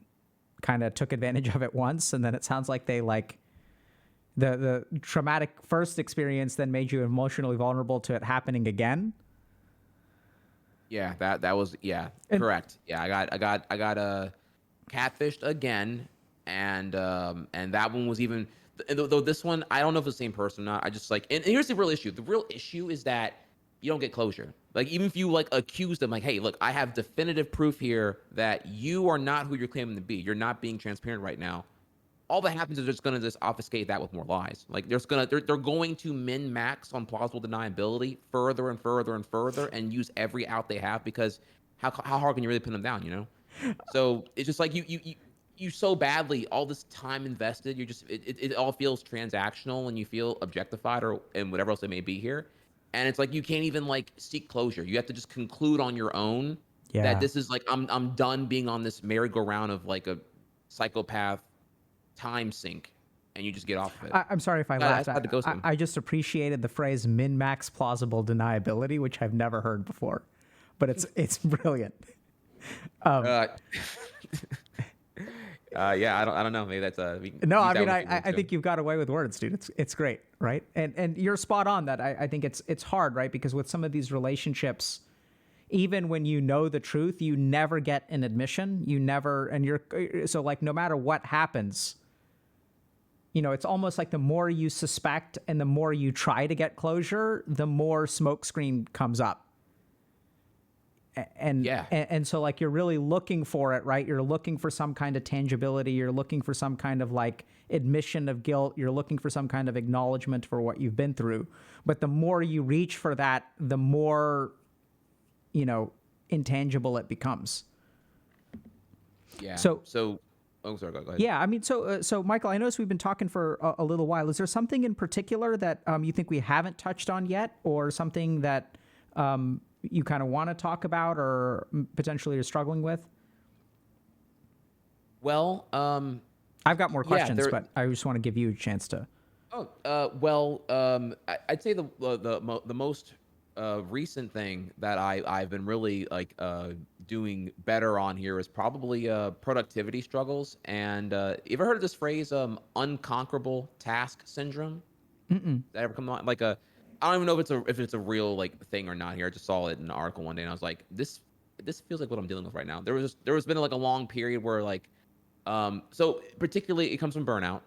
kind of took advantage of it once. And then it sounds like they like the traumatic first experience then made you emotionally vulnerable to it happening again. Yeah, that was, yeah, And correct. Yeah, I got catfished again, and that one was even, though this one I don't know if it's the same person or not. I just like, and here's the real issue. The real issue is that you don't get closure. Like, even if you like accuse them, like, hey, look, I have definitive proof here that you are not who you're claiming to be. You're not being transparent right now. All that happens is they're just gonna just obfuscate that with more lies. Like, they're going to min max on plausible deniability further and further and further, and use every out they have, because how hard can you really pin them down? So it's just like you so badly, all this time invested, it all feels transactional, and you feel objectified, or and whatever else it may be here. And it's like you can't even like seek closure. You have to just conclude on your own that Yeah. this is like I'm done being on this merry-go-round of like a psychopath time sink, and you just get off of it. I'm sorry if I I laughed. had to go soon. I just appreciated the phrase min-max plausible deniability, which I've never heard before, but it's brilliant. Uh, yeah, I don't know. Maybe that's we can No, use I that mean, one if you want I to. think you've got away with words, dude. It's great, right? And you're spot on that. I think it's hard, right? Because with some of these relationships, even when you know the truth, you never get an admission. You never, and you're so like no matter what happens, it's almost like the more you suspect and the more you try to get closure, the more smokescreen comes up. And, Yeah. and so like you're really looking for it, right? You're looking for some kind of tangibility. You're looking for some kind of like admission of guilt. You're looking for some kind of acknowledgement for what you've been through. But the more you reach for that, the more, intangible it becomes. Yeah. So Oh, sorry. Go ahead. yeah, I mean, so Michael, I noticed we've been talking for a little while. Is there something in particular that you think we haven't touched on yet, or something that you kind of want to talk about, or potentially you're struggling with? Well, I've got more yeah, questions, but I just want to give you a chance to. Oh, well, I'd say the most recent thing that I've been really like doing better on here is probably productivity struggles. And you ever heard of this phrase, unconquerable task syndrome? That ever come on? Like I don't even know if it's a real like thing or not here. I just saw it in an article one day, and I was like, this feels like what I'm dealing with right now. There was been like a long period where like so particularly it comes from burnout.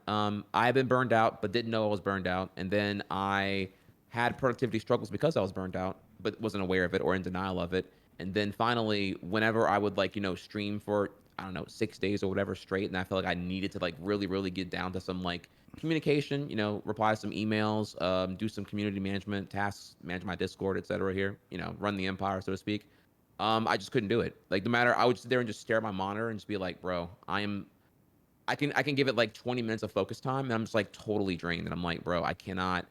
I've been burned out, but didn't know I was burned out. And then I had productivity struggles because I was burned out, but wasn't aware of it or in denial of it. And then finally, whenever I would like, stream for, I don't know, 6 days or whatever straight, and I felt like I needed to like really, really get down to some like communication, reply to some emails, do some community management tasks, manage my Discord, etc. here, run the empire, so to speak. I just couldn't do it. Like no matter, I would sit there and just stare at my monitor and just be like, bro, I can give it like 20 minutes of focus time, and I'm just like totally drained. And I'm like, bro, I cannot.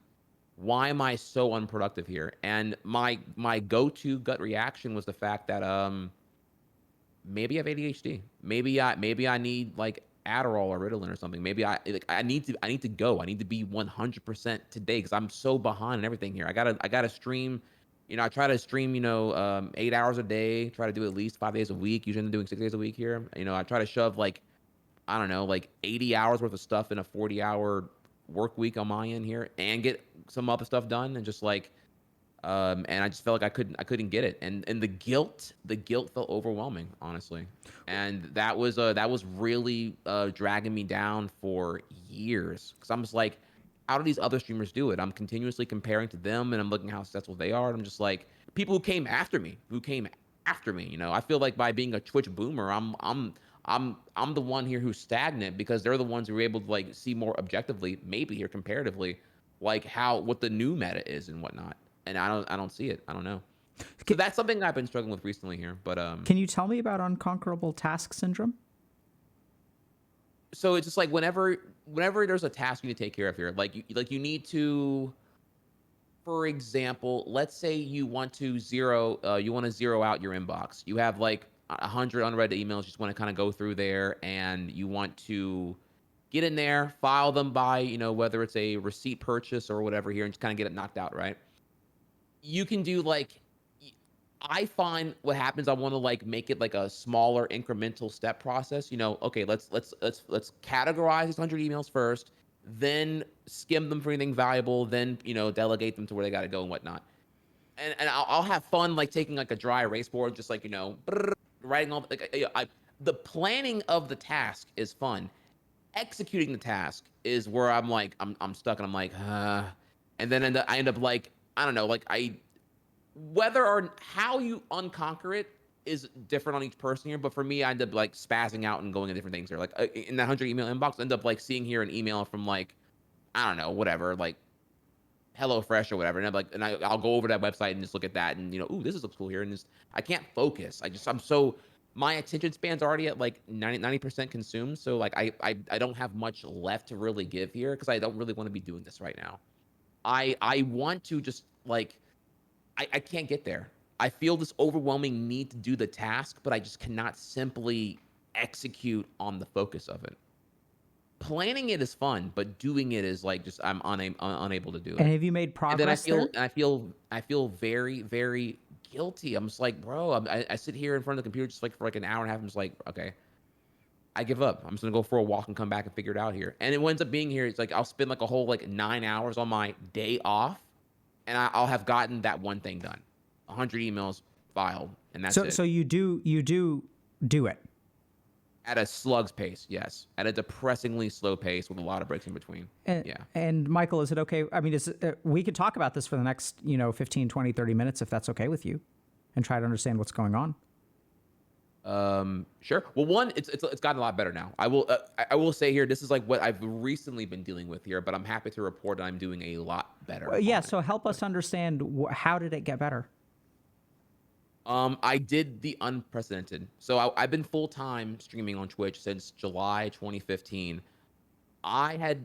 Why am I so unproductive here? And my go-to gut reaction was the fact that maybe I have ADHD. Maybe I need like Adderall or Ritalin or something. Maybe I need to go. I need to be 100% today because I'm so behind and everything here. I gotta stream. I try to stream, 8 hours a day. Try to do at least 5 days a week. Usually I'm doing 6 days a week here. I try to shove like I don't know, like 80 hours worth of stuff in a 40-hour work week on my end here and get some other stuff done and just like and I just felt like I couldn't get it. And the guilt felt overwhelming, honestly. And that was really dragging me down for years cuz I'm just like how do these other streamers do it? I'm continuously comparing to them and I'm looking how successful they are and I'm just like people who came after me. I feel like by being a Twitch boomer, I'm the one here who's stagnant because they're the ones who are able to like see more objectively, maybe here comparatively, like what the new meta is and whatnot. And I don't see it. I don't know. So Can, that's something I've been struggling with recently here. But can you tell me about unconquerable task syndrome? so it's just like whenever there's a task you need to take care of here, like you need to, for example, let's say you want to zero out your inbox. You have like 100 unread emails. You just want to kind of go through there, and you want to get in there, file them by whether it's a receipt purchase or whatever here, and just kind of get it knocked out, right? You can do like I find what happens. I want to like make it like a smaller incremental step process. Okay, let's categorize these 100 emails first, then skim them for anything valuable, then delegate them to where they got to go and whatnot. And I'll have fun like taking like a dry erase board, just like writing all like the planning of the task is fun. Executing the task is where I'm stuck and I'm like, and then I end up like I don't know, like whether or how you unconquer it is different on each person here. But for me, I end up like spazzing out and going to different things here. Like in that 100 email inbox, I end up like seeing here an email from like I don't know, whatever, like HelloFresh or whatever, and I'll go over to that website and just look at that and ooh, this looks cool here, and just I can't focus. I'm so my attention span's already at like 90% consumed, so like I don't have much left to really give here because I don't really want to be doing this right now. I want to just like I can't get there. I feel this overwhelming need to do the task, but I just cannot simply execute on the focus of it. Planning it is fun, but doing it is like just I'm unable to do And it. have you made And then progress there? I feel very, very guilty. I'm just like, bro, I sit here in front of the computer just like for like an hour and a half. I'm just like, okay, I give up. I'm just gonna go for a walk and come back and figure it out here. And it ends up being here. It's like I'll spend like a whole like 9 hours on my day off, and I'll have gotten that one thing done, 100 emails filed, and that's it. So you do it. At a slug's pace, yes. At a depressingly slow pace with a lot of breaks in between. And, Yeah. and Michael, is it okay? I mean, we could talk about this for the next, 15, 20, 30 minutes if that's okay with you, and try to understand what's going on. Sure. Well, one, it's gotten a lot better now. I will say here, this is like what I've recently been dealing with here, but I'm happy to report that I'm doing a lot better. Well, yeah. on it. So help us understand how did it get better? I did the unprecedented. So I've been full time streaming on Twitch since July 2015. I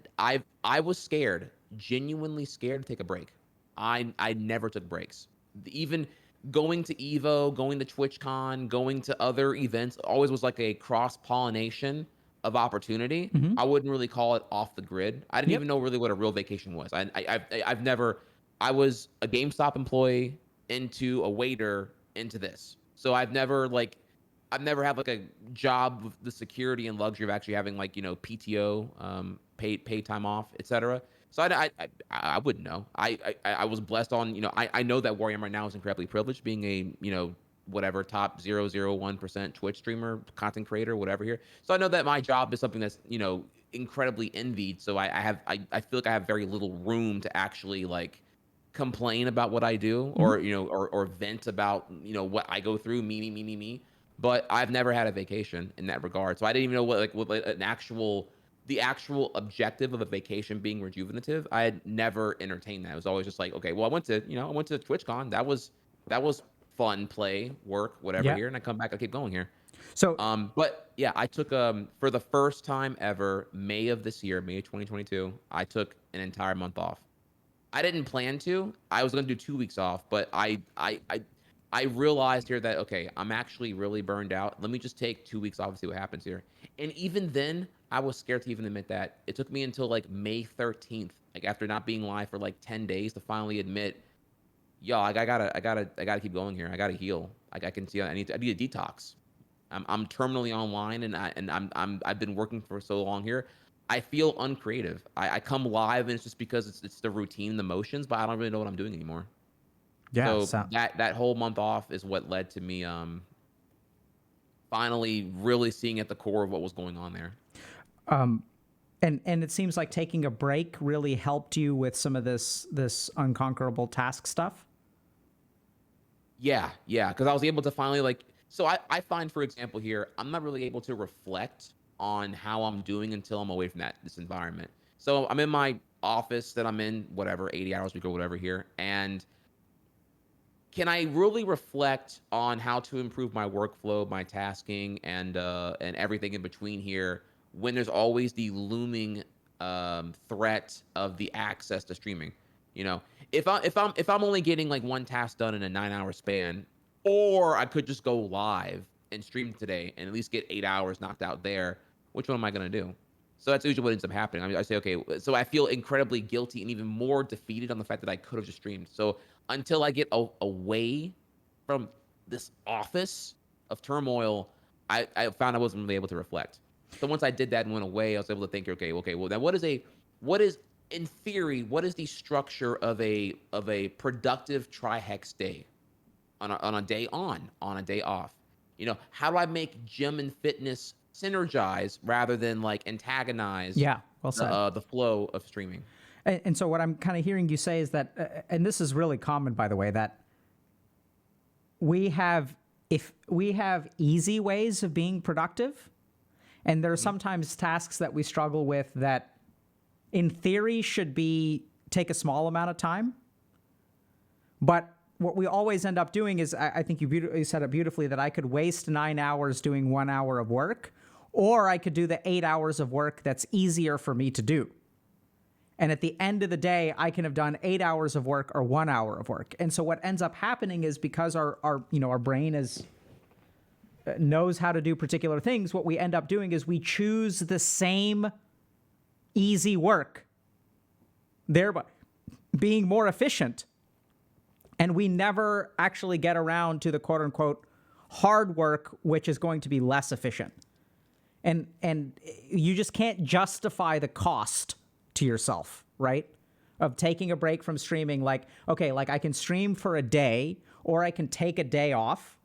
was scared, genuinely scared to take a break. I never took breaks. Even going to Evo, going to TwitchCon, going to other events always was like a cross pollination of opportunity. I wouldn't really call it off the grid. I didn't Yep. even know really what a real vacation was. I've never. I was a GameStop employee into a waiter into this. So I've never had like a job with the security and luxury of actually having like PTO, paid time off, etc. So I wouldn't know. I was blessed on I know that where I am right now is incredibly privileged, being a whatever top 0.001% Twitch streamer, content creator, whatever here. So I know that my job is something that's incredibly envied. So I feel like I have very little room to actually like complain about what I do, or or vent about what I go through, me. But I've never had a vacation in that regard, so I didn't even know what like an actual the actual objective of a vacation being rejuvenative. I had never entertained that. It was always just like, okay, well, I went to TwitchCon. That was fun, play, work, whatever Yeah. here, and I come back, I keep going here. So But yeah, I took for the first time ever, May of this year, May of 2022, I took an entire month off. I didn't plan to. I was gonna do 2 weeks off, but I realized here that okay, I'm actually really burned out. Let me just take 2 weeks off and see what happens here. And even then, I was scared to even admit that. It took me until like May 13th, like after not being live for like 10 days, to finally admit, yo, I gotta keep going here. I gotta heal. Like I can see I need a detox. I'm terminally online, and I've been working for so long here. I feel uncreative. I come live and it's just because it's the routine, the motions, but I don't really know what I'm doing anymore. yeah. So So that whole month off is what led to me finally really seeing at the core of what was going on there. and it seems like taking a break really helped you with some of this unconquerable task stuff. Yeah, because I was able to finally like. So I find, for example, here I'm not really able to reflect on how I'm doing until I'm away from this environment. So I'm in my office that I'm in, whatever, 80 hours a week or whatever here, and can I really reflect on how to improve my workflow, my tasking, and everything in between here when there's always the looming threat of the access to streaming? You know, if I'm only getting like one task done in a 9 hour span, or I could just go live and stream today and at least get 8 hours knocked out there. Which one am I gonna do? So that's usually what ends up happening. I mean, I say, okay, so I feel incredibly guilty and even more defeated on the fact that I could have just streamed. So until I get away from this office of turmoil, I found I wasn't really able to reflect. So once I did that and went away, I was able to think, okay, well, then what is in theory, what is the structure of a productive TriHex day on a day on a day off? How do I make gym and fitness synergize rather than like antagonize Yeah. Well said. the flow of streaming? And so what I'm kind of hearing you say is that, and this is really common, by the way, that if we have easy ways of being productive, and there are sometimes tasks that we struggle with that, in theory, should take a small amount of time, but what we always end up doing is, I think you said it beautifully, that I could waste 9 hours doing 1 hour of work, or I could do the 8 hours of work that's easier for me to do. And at the end of the day, I can have done 8 hours of work or 1 hour of work. And so what ends up happening is because our brain knows how to do particular things, what we end up doing is we choose the same easy work, thereby being more efficient. And we never actually get around to the quote unquote hard work, which is going to be less efficient. And you just can't justify the cost to yourself, right? Of taking a break from streaming. Like, okay, like I can stream for a day or I can take a day off,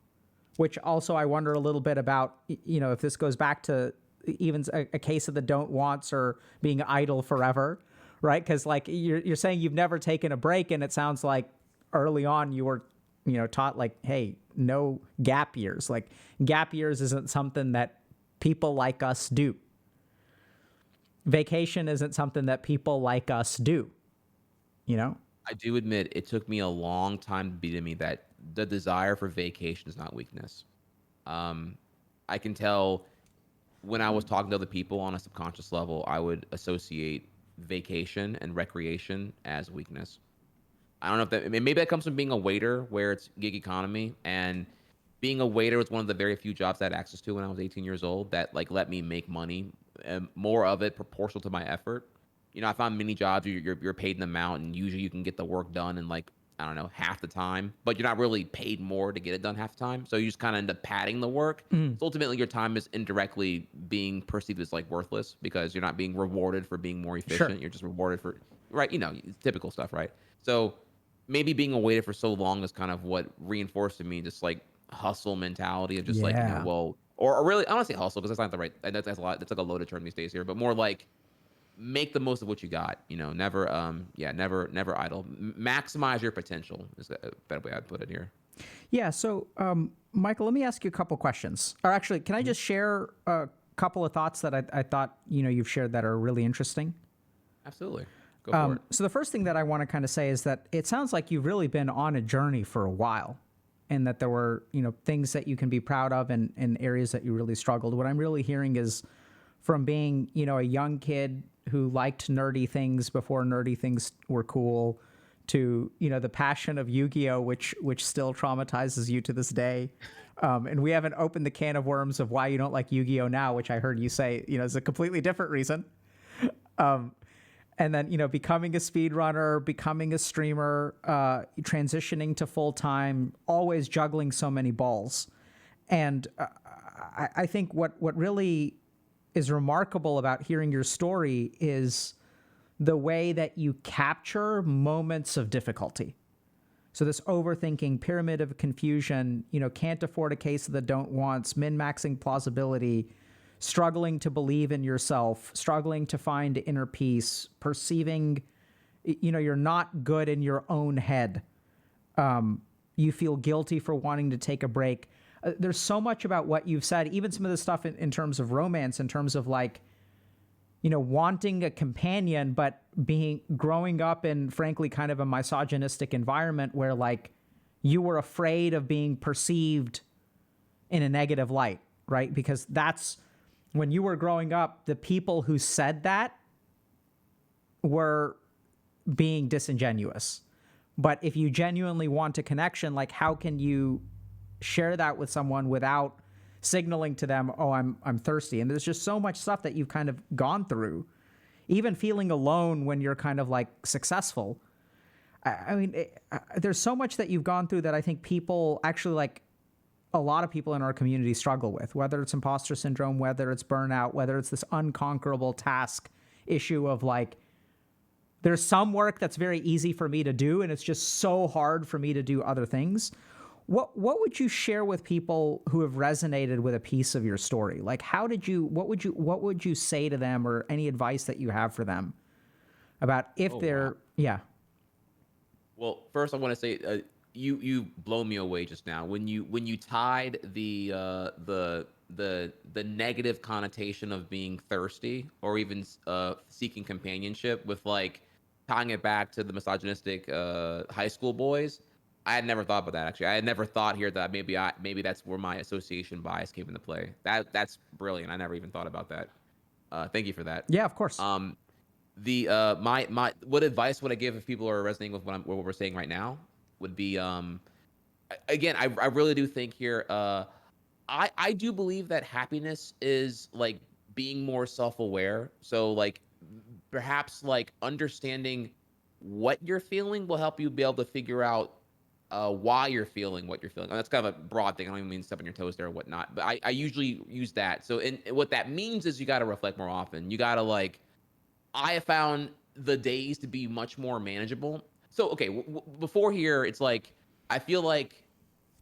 which also I wonder a little bit about, if this goes back to even a case of the don't wants or being idle forever, right? Because like you're saying you've never taken a break, and it sounds like early on you were, taught like, hey, no gap years. Like gap years isn't something that people like us do. Vacation isn't something that people like us do, I do admit it took me a long time to beat in me that the desire for vacation is not weakness. I can tell when I was talking to other people on a subconscious level, I would associate vacation and recreation as weakness. I don't know if that, maybe that comes from being a waiter where it's gig economy, and being a waiter was one of the very few jobs I had access to when I was 18 years old that like let me make money, more of it proportional to my effort. I found many jobs you're paid an amount, and usually you can get the work done in like, I don't know, half the time, but you're not really paid more to get it done half the time. So you just kind of end up padding the work. So ultimately your time is indirectly being perceived as like worthless because you're not being rewarded for being more efficient. Sure. You're just rewarded for, right? Typical stuff, right? So maybe being a waiter for so long is kind of what reinforced in me just like hustle mentality of just like, Yeah. well, or really, I don't want to say hustle because that's not the right, that's a lot, that's like a loaded term these days here, but more like make the most of what you got, never, never idle. Maximize your potential is a better way I'd put it here. Yeah. So, Michael, let me ask you a couple questions. Or actually, can I just share a couple of thoughts that I thought, you've shared that are really interesting? Absolutely. Go for it. So the first thing that I want to kind of say is that it sounds like you've really been on a journey for a while, and that there were, things that you can be proud of and areas that you really struggled. What I'm really hearing is from being, a young kid who liked nerdy things before nerdy things were cool to, the passion of Yu-Gi-Oh, which still traumatizes you to this day. And we haven't opened the can of worms of why you don't like Yu-Gi-Oh now, which I heard you say, is a completely different reason. And then, becoming a speedrunner, becoming a streamer, transitioning to full-time, always juggling so many balls. And I think what really is remarkable about hearing your story is the way that you capture moments of difficulty. So this overthinking, pyramid of confusion, can't afford a case of the don't wants, min-maxing plausibility, struggling to believe in yourself, struggling to find inner peace, perceiving, you're not good in your own head. You feel guilty for wanting to take a break. There's so much about what you've said, even some of the stuff in terms of romance, in terms of like, wanting a companion, but growing up in frankly kind of a misogynistic environment where like you were afraid of being perceived in a negative light, right? Because that's when you were growing up, the people who said that were being disingenuous. But if you genuinely want a connection, like how can you share that with someone without signaling to them, oh, I'm thirsty? And there's just so much stuff that you've kind of gone through, even feeling alone when you're kind of like successful. I mean, there's so much that you've gone through that I think people actually, like a lot of people in our community, struggle with, whether it's imposter syndrome, whether it's burnout, whether it's this unconquerable task issue of like, there's some work that's very easy for me to do, and it's just so hard for me to do other things. What would you share with people who have resonated with a piece of your story? Like, what would you say to them, or any advice that you have for them about if they're, yeah. Well, first I want to say, you blow me away just now when you tied the negative connotation of being thirsty or even seeking companionship with like tying it back to the misogynistic high school boys. I had never thought about that, actually. I had never thought here that maybe that's where my association bias came into play. That's brilliant. I never even thought about that. Thank you for that. Yeah, of course. The my what advice would I give if people are resonating with what we're saying right now would be again, I really do think here I do believe that happiness is like being more self-aware. So like perhaps like understanding what you're feeling will help you be able to figure out why you're feeling what you're feeling. And that's kind of a broad thing. I don't even mean step on your toes there or whatnot, but I usually use that. So and what that means is you got to reflect more often. You got to like I have found the days to be much more manageable. So okay, before here, it's like I feel like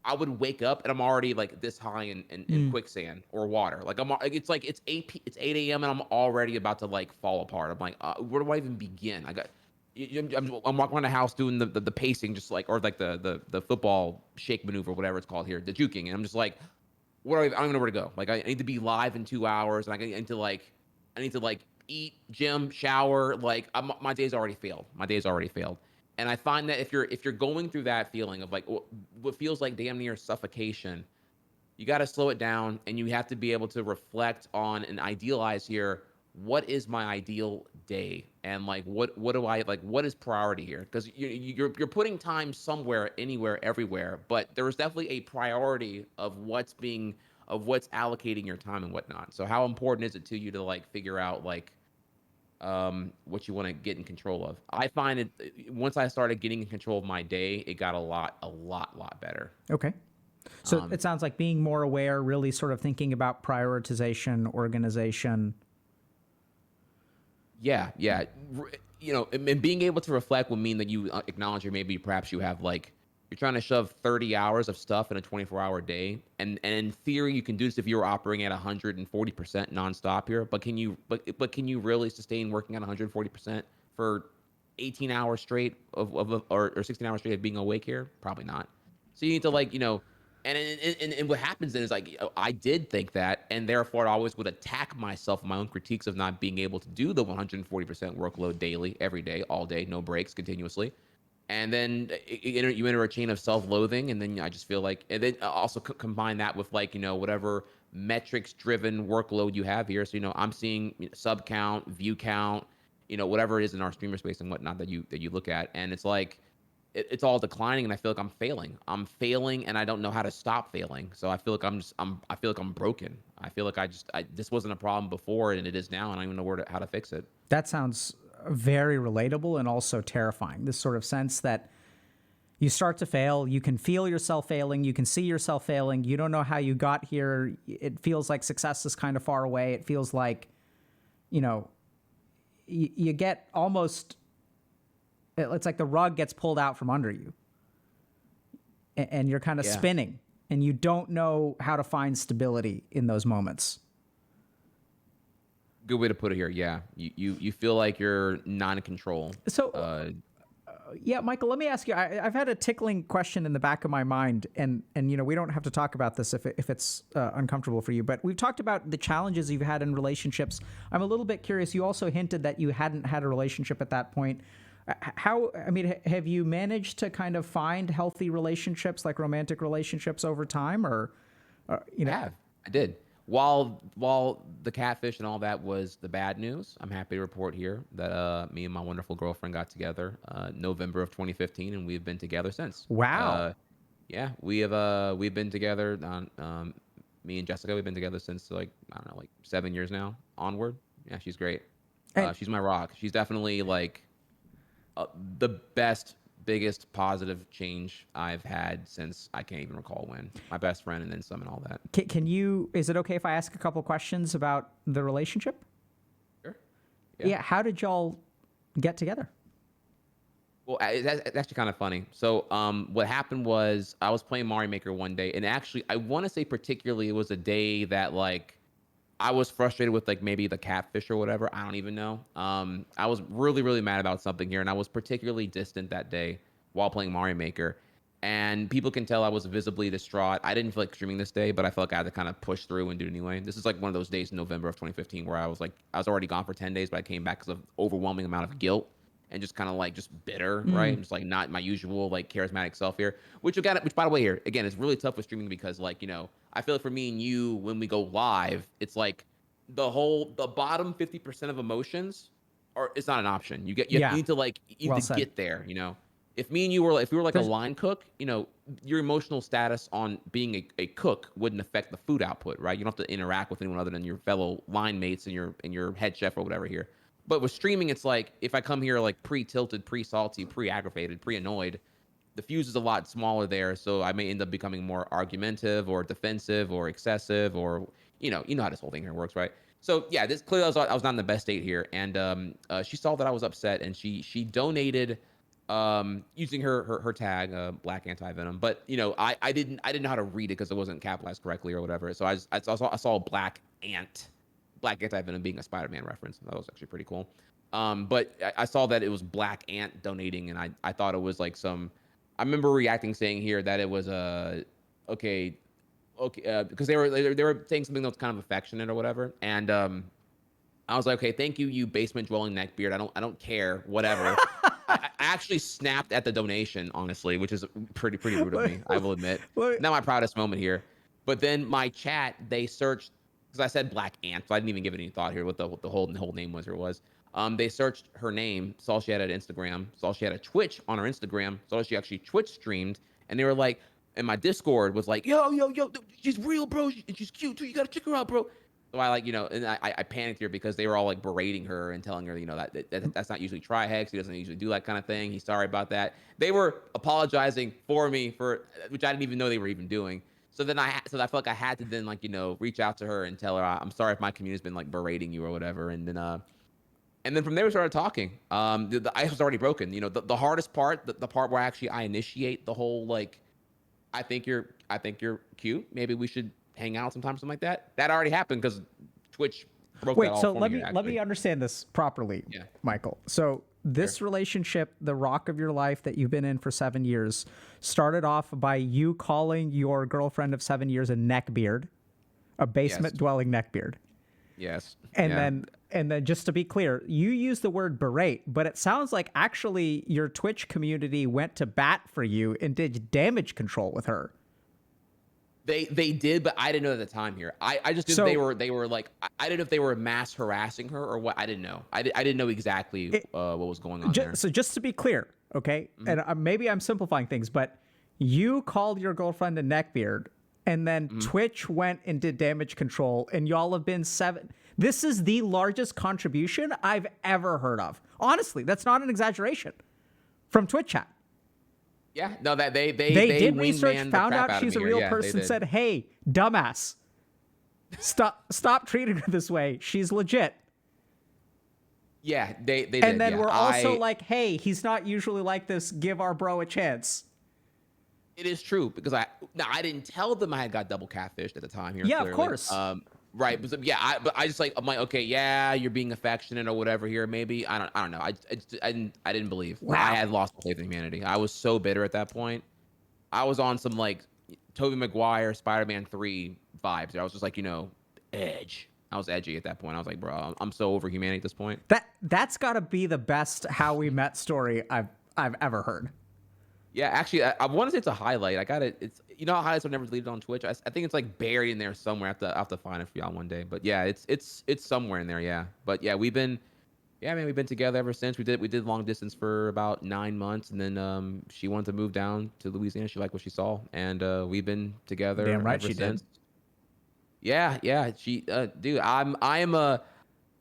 I would wake up and I'm already like this high in Mm. quicksand or water. Like it's 8 a.m. and I'm already about to like fall apart. I'm like, where do I even begin? I'm walking around the house doing the pacing, just like or like the football shake maneuver, whatever it's called here, the juking, and I'm just like, I don't even know where to go. Like I need to be live in 2 hours, and I need to like eat, gym, shower. Like my day's already failed. My day's already failed. And I find that if you're going through that feeling of like what feels like damn near suffocation, you got to slow it down and you have to be able to reflect on and idealize here what is my ideal day and like what do I like what is priority here because you're putting time somewhere anywhere everywhere but there is definitely a priority of what's allocating your time and whatnot. So how important is it to you to like figure out like what you want to get in control of? I find it once I started getting in control of my day, it got a lot better. Okay. So um it sounds like being more aware, really sort of thinking about prioritization, organization. Yeah, yeah. You know, and being able to reflect would mean that you acknowledge or maybe perhaps you have like you're trying to shove 30 hours of stuff in a 24-hour day, and in theory you can do this if you're operating at 140% nonstop here. But but can you really sustain working at 140% for 18 hours straight or 16 hours straight of being awake here? Probably not. So you need to like and what happens then is like I did think that, and therefore I always would attack myself my own critiques of not being able to do the 140% workload daily, every day, all day, no breaks, continuously. And then you enter a chain of self-loathing, and then I just feel like, and then also combine that with like whatever metrics-driven workload you have here. So I'm seeing sub count, view count, whatever it is in our streamer space and whatnot that you look at, and it's like it's all declining and I feel like I'm failing and I don't know how to stop failing. So I feel like I feel like I'm broken. I feel like this wasn't a problem before and it is now and I don't even know how to fix it. That sounds very relatable and also terrifying. This sort of sense that you start to fail, you can feel yourself failing, you can see yourself failing, you don't know how you got here. It feels like success is kind of far away. It feels like, you know, you get almost, it's like the rug gets pulled out from under you and you're kind of Yeah. spinning and you don't know how to find stability in those moments. Good way to put it here. Yeah. You feel like you're not in control. So, yeah, Michael, let me ask you. I've had a tickling question in the back of my mind, and we don't have to talk about this if it's uncomfortable for you. But we've talked about the challenges you've had in relationships. I'm a little bit curious. You also hinted that you hadn't had a relationship at that point. Have you managed to kind of find healthy relationships, like romantic relationships, over time, or I did. While the catfish and all that was the bad news, I'm happy to report here that me and my wonderful girlfriend got together November of 2015, and we've been together since. Wow. Yeah, we've been together on me and Jessica. We've been together since like I don't know, like 7 years now onward. Yeah, she's great. And She's my rock. She's definitely like the best, biggest positive change I've had since I can't even recall when. My best friend and then some and all that. can you? Is it okay if I ask a couple questions about the relationship? Sure. Yeah. How did y'all get together? Well, it's actually kind of funny. So, what happened was I was playing Mario Maker one day, and actually, I want to say particularly it was a day that like I was frustrated with like maybe the catfish or whatever. I don't even know. I was really, really mad about something here, and I was particularly distant that day while playing Mario Maker. And people can tell I was visibly distraught. I didn't feel like streaming this day, but I felt like I had to kind of push through and do it anyway. This is like one of those days in November of 2015 where I was like, I was already gone for 10 days, but I came back because of overwhelming amount of guilt and just kind of like just bitter, right? And just like not my usual like charismatic self here. Which by the way here again, it's really tough with streaming because like I feel like for me and you when we go live, it's like the bottom 50% of emotions or it's not an option. You Yeah. need to like you Well need to said. get there. You know, if me and you were if we were like a There's line cook, you know, your emotional status on being a cook wouldn't affect the food output, right? You don't have to interact with anyone other than your fellow line mates and your head chef or whatever here. But with streaming, it's like if I come here like pre-tilted, pre-salty, pre-aggravated, pre-annoyed, the fuse is a lot smaller there, so I may end up becoming more argumentative or defensive or excessive or you know how this whole thing here works, right? So yeah, this clearly I was not in the best state here, and she saw that I was upset, and she donated using her tag black anti venom, but you know I didn't know how to read it because it wasn't capitalized correctly or whatever, so I saw black anti venom being a Spider-Man reference. That was actually pretty cool. But I saw that it was Black Ant donating, and I thought it was like some. I remember reacting saying here that it was okay, okay, because they were saying something that was kind of affectionate or whatever, and I was like, okay, thank you, you basement dwelling neckbeard. I don't care, whatever. I actually snapped at the donation, honestly, which is pretty rude of me. I will admit, Let- not my proudest moment here. But then my chat, they searched because I said Black Ant, so I didn't even give it any thought here what the whole name was or was. They searched her name, saw she had an Instagram, saw she had a Twitch on her Instagram, saw she actually Twitch streamed, and they were like, and my Discord was like, yo, she's real, bro. She's cute too. You gotta check her out, bro. So I like, you know, and I panicked here because they were all like berating her and telling her, you know, that's not usually TriHex. He doesn't usually do that kind of thing. He's sorry about that. They were apologizing for me for which I didn't even know they were even doing. So then I felt like I had to then like, you know, reach out to her and tell her I'm sorry if my community's been like berating you or whatever. And then from there we started talking. The ice was already broken. You know, the hardest part, the part where actually I initiate the whole like I think you're cute. Maybe we should hang out sometime, something like that. That already happened because Twitch broke that Wait, all so for me here, let actually. me understand this properly, Yeah, Michael. So sure. this relationship, the rock of your life that you've been in for 7 years, started off by you calling your girlfriend of 7 years a neckbeard, a Yes. basement dwelling neckbeard. Yes. And Yeah. then just to be clear, you use the word berate, but it sounds like actually your Twitch community went to bat for you and did damage control with her. They did, but I didn't know at the time here. I just knew that So they were like I didn't know if they were mass harassing her or what. I didn't know. I didn't know exactly it, what was going on there. so just to be clear, okay, Hmm. and maybe I'm simplifying things, but you called your girlfriend a neckbeard, and then Hmm. Twitch went and did damage control, and y'all have been seven. This is the largest contribution I've ever heard of. Honestly, that's not an exaggeration from Twitch chat. Yeah. No, that They they did research, wingman the found crap out out of she's me a here. real Yeah, they person, did. said, "Hey, dumbass, stop treating her this way. She's legit." Yeah, they And did. then Yeah. we're also I like, "Hey, he's not usually like this. Give our bro a chance." It is true because I didn't tell them I had got double catfished at the time here Yeah, of clearly. course. Right, yeah, but I just like I'm like okay, yeah, you're being affectionate or whatever here maybe. I don't know. I didn't believe. I Wow. had lost faith in humanity. I was so bitter at that point. I was on some like Tobey Maguire Spider-Man 3 vibes. I was just like, you know, edge. I was edgy at that point. I was like, bro, I'm so over humanity at this point. That's got to be the best how we met story I've ever heard. Yeah, actually, I want to say it's a highlight. I got it. It's you know how highlights are never deleted on Twitch. I think it's like buried in there somewhere. I have to find it for y'all one day. But yeah, it's somewhere in there. Yeah, but yeah, we've been together ever since. We did long distance for about 9 months, and then she wanted to move down to Louisiana. She liked what she saw, and we've been Damn together right ever she did. since. Yeah, yeah. Dude, I am a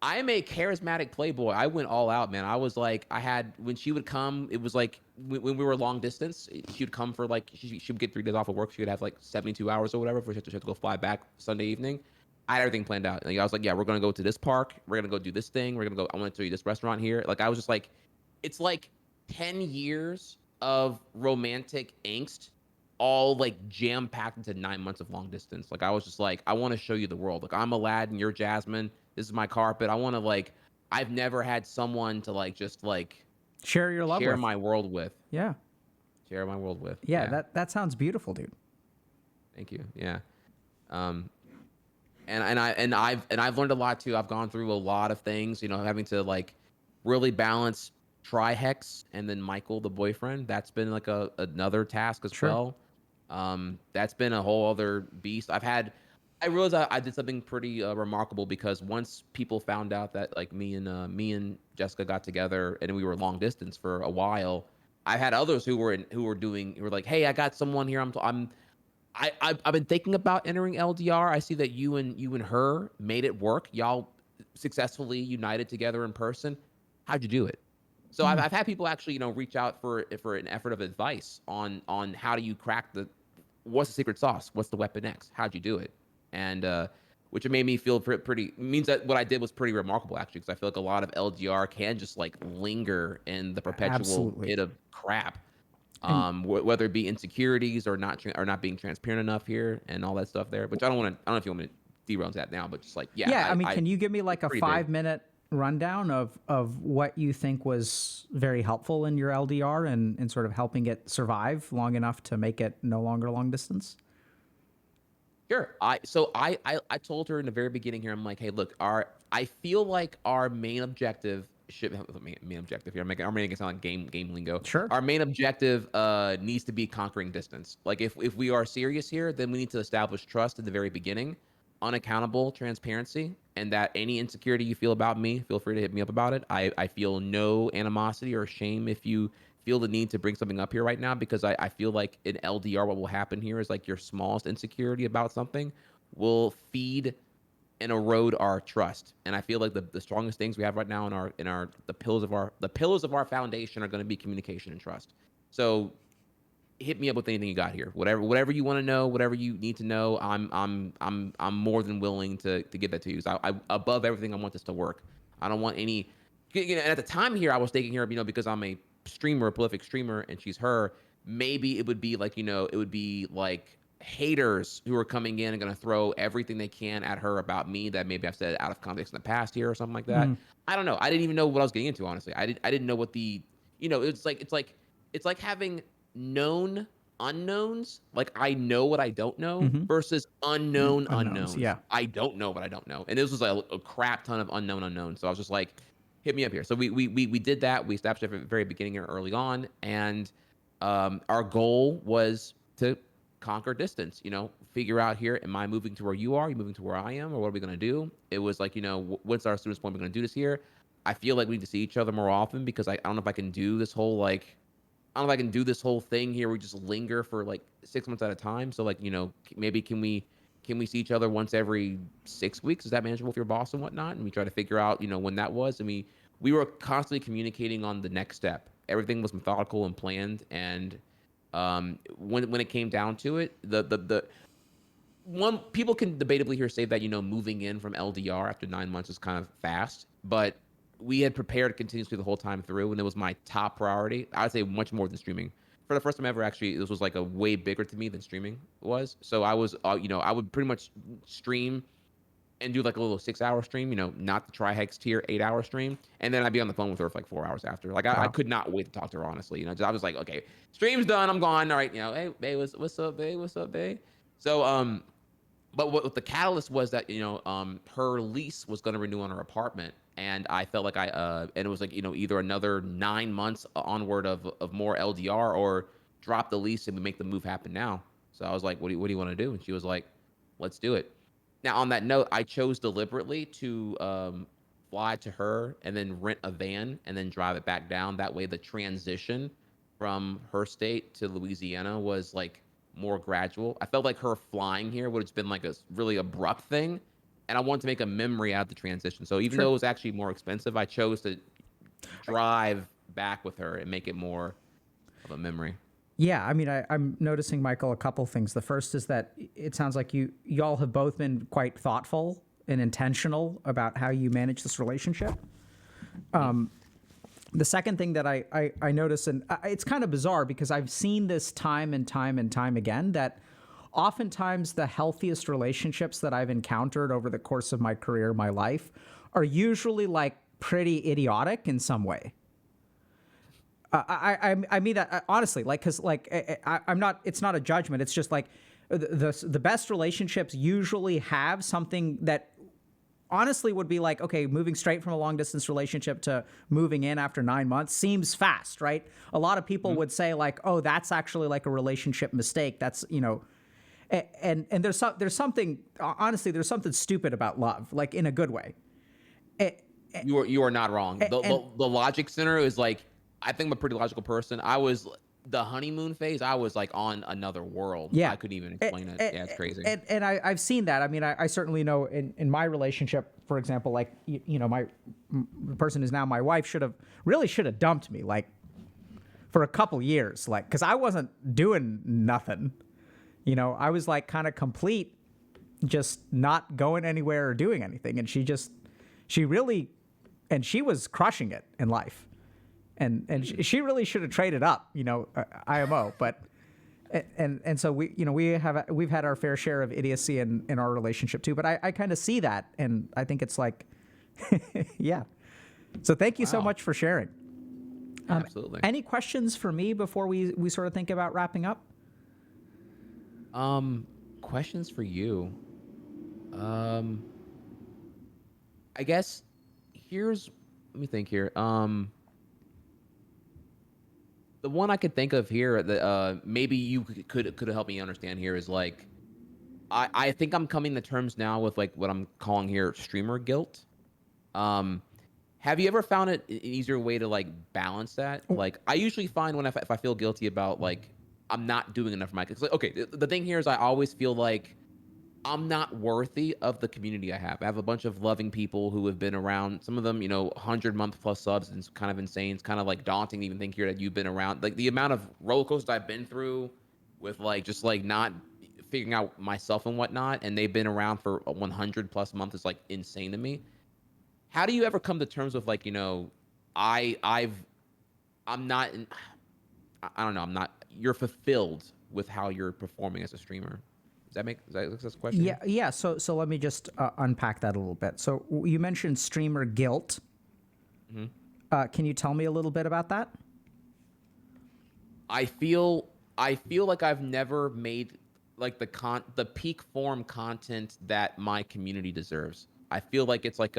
charismatic playboy. I went all out, man. I was like, I had when she would come, it was like when we were long distance. She would come for like she would get 3 days off of work. She would have like 72 hours or whatever before she had to go fly back Sunday evening. I had everything planned out. Like, I was like, yeah, we're gonna go to this park. We're gonna go do this thing. We're gonna go. I want to show you this restaurant here. Like I was just like, it's like 10 years of romantic angst all like jam packed into 9 months of long distance. Like I was just like, I want to show you the world. Like I'm Aladdin, you're Jasmine. This is my carpet. I want to like, I've never had someone to like just like Share your love share with. my world with. Yeah. Share my world with. Yeah, Yeah. that sounds beautiful, dude. Thank you. Yeah. Um, and I've learned a lot too. I've gone through a lot of things. You know, having to like really balance TriHex and then Michael, the boyfriend. That's been like another task as Sure. well. That's been a whole other beast. I've had I realized I did something pretty remarkable because once people found out that like me and Jessica got together and we were long distance for a while, I had others who were like, hey, I got someone here. I've been thinking about entering LDR. I see that you and her made it work. Y'all successfully united together in person. How'd you do it? So Mm, I've had people actually, reach out for an effort of advice on how do you crack what's the secret sauce? What's the weapon X? How'd you do it? And which made me feel pretty means that what I did was pretty remarkable actually, because I feel like a lot of LDR can just like linger in the perpetual absolutely. pit of crap, And whether it be insecurities or not being transparent enough here and all that stuff there. Which I don't know if you want me to derail into that now, but just like yeah, I mean, I can you give me it's like a pretty big. 5 minute rundown of what you think was very helpful in your LDR and sort of helping it survive long enough to make it no longer long distance? Sure. I told her in the very beginning here. I'm like, hey, look, I feel like our main objective should main objective here. I'm making it sound like game lingo. Sure. Our main objective needs to be conquering distance. Like if we are serious here, then we need to establish trust at the very beginning, unaccountable transparency, and that any insecurity you feel about me, feel free to hit me up about it. I feel no animosity or shame if you feel the need to bring something up here right now, because I feel like in LDR, what will happen here is like your smallest insecurity about something will feed and erode our trust. And I feel like the strongest things we have right now in our the pillars of our foundation are going to be communication and trust. So hit me up with anything you got here. Whatever you want to know, whatever you need to know, I'm more than willing to give that to you. So I above everything, I want this to work. I don't want any. And at the time here, I was thinking here, because I'm a streamer, a prolific streamer, and she's her. Maybe it would be like, it would be like haters who are coming in and going to throw everything they can at her about me that maybe I've said out of context in the past here or something like that. Mm, I don't know. I didn't even know what I was getting into, honestly. I didn't know what it's like having known unknowns. Like I know what I don't know mm-hmm. versus unknown Unknowns. unknowns. Yeah. I don't know what I don't know. And this was like a crap ton of unknown unknowns. So I was just like, hit me up here. So we did that. We established it at the very beginning and early on. And our goal was to conquer distance, figure out here, am I moving to where you are? Are you moving to where I am? Or what are we going to do? It was like, what's our student's point? We're going to do this here. I feel like we need to see each other more often, because I don't know if I can do this whole I don't know if I can do this whole thing here. We just linger for like 6 months at a time. So like, maybe can we see each other once every 6 weeks? Is that manageable for your boss and whatnot? And we try to figure out, when that was. And we were constantly communicating on the next step. Everything was methodical and planned. And when it came down to it, the one people can debatably here say that, moving in from LDR after 9 months is kind of fast, but we had prepared continuously the whole time through, and it was my top priority. I would say much more than streaming. For the first time ever, actually, this was like a way bigger to me than streaming was. So I was, I would pretty much stream and do like a little 6 hour stream, not the TriHex tier 8 hour stream. And then I'd be on the phone with her for like 4 hours after. Like I Wow. could not wait to talk to her, honestly. I was like, okay, stream's done. I'm gone. All right. Hey, babe, what's up, babe? What's up, babe? So, but what the catalyst was that, her lease was going to renew on her apartment. And I felt like and it was like, either another 9 months onward of more LDR, or drop the lease and we make the move happen now. So I was like, what do you want to do? And she was like, let's do it. Now, on that note, I chose deliberately to fly to her and then rent a van and then drive it back down. That way, the transition from her state to Louisiana was like more gradual. I felt like her flying here would have been like a really abrupt thing, and I wanted to make a memory out of the transition. So even Sure. though it was actually more expensive, I chose to drive back with her and make it more of a memory. Yeah, I mean, I'm noticing, Michael, a couple things. The first is that it sounds like y'all have both been quite thoughtful and intentional about how you manage this relationship. The second thing that I notice, and it's kind of bizarre because I've seen this time and time and time again, that oftentimes the healthiest relationships that I've encountered over the course of my career, my life, are usually like pretty idiotic in some way. I mean that honestly, like, because like I'm not. It's not a judgment. It's just like the best relationships usually have something that honestly would be like, okay, moving straight from a long distance relationship to moving in after 9 months seems fast, right? A lot of people would say like, oh, that's actually like a relationship mistake. That's And there's something, honestly, there's something stupid about love, like in a good way. You are not wrong. And, The logic center is like, I think I'm a pretty logical person. I was the honeymoon phase. I was like on another world. yeah. I couldn't even explain it. Yeah, it's crazy. And I've seen that. I mean, I certainly know in my relationship, for example, like, you know, the person who's now my wife should have dumped me like for a couple years, like, because I wasn't doing nothing. You know, I was like kind of complete, just not going anywhere or doing anything. And she really, and she was crushing it in life. And she really should have traded up, you know, IMO. But, and so we've had our fair share of idiocy in our relationship too. But I kind of see that. And I think it's like, yeah. So thank you so much for sharing. Absolutely. Any questions for me before we sort of think about wrapping up? Questions for you. I guess let me think here. The one I could think of here that maybe you could help me understand here is like, I think I'm coming to terms now with like what I'm calling here streamer guilt. Have you ever found it an easier way to like balance that? Like, I usually find when if I feel guilty about like I'm not doing enough for my kids. Like, okay, the thing here is I always feel like I'm not worthy of the community I have. I have a bunch of loving people who have been around. Some of them, 100-month plus subs, and it's kind of insane. It's kind of like daunting to even think here that you've been around. Like the amount of roller coasters I've been through with like just like not figuring out myself and whatnot, and they've been around for 100 plus months is like insane to me. How do you ever come to terms with like, I'm not I don't know, you're fulfilled with how you're performing as a streamer. Is that a question? Yeah, yeah. So let me just unpack that a little bit. So you mentioned streamer guilt. Mm-hmm. Can you tell me a little bit about that? I feel like I've never made like the peak form content that my community deserves. I feel like it's like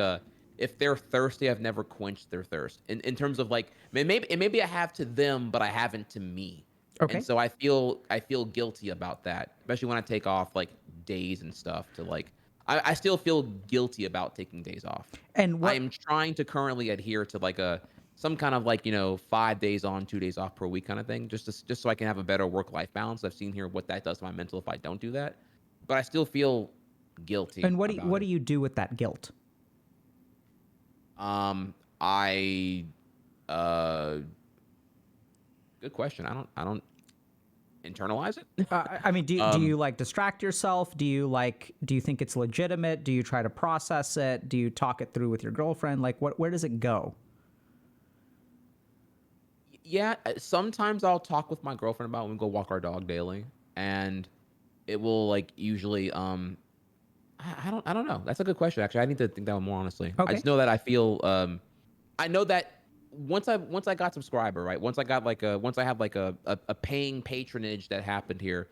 if they're thirsty, I've never quenched their thirst. In terms of like maybe I have to them, but I haven't to me. Okay. And so I feel guilty about that, especially when I take off like days and stuff to like. I still feel guilty about taking days off. And what I'm trying to currently adhere to like some kind of like 5 days on, 2 days off per week kind of thing, just so I can have a better work-life balance. I've seen here what that does to my mental if I don't do that, but I still feel guilty. And what do you do with that guilt? I good question. I don't internalize it. I mean, do you like distract yourself? Do you think it's legitimate? Do you try to process it? Do you talk it through with your girlfriend? Like where does it go? Yeah, sometimes I'll talk with my girlfriend about when we go walk our dog daily, and it will like usually I don't know. That's a good question actually. I need to think that one more honestly. Okay. I just know that I feel I know that once I got subscriber, right? Once I have like a paying patronage that happened here,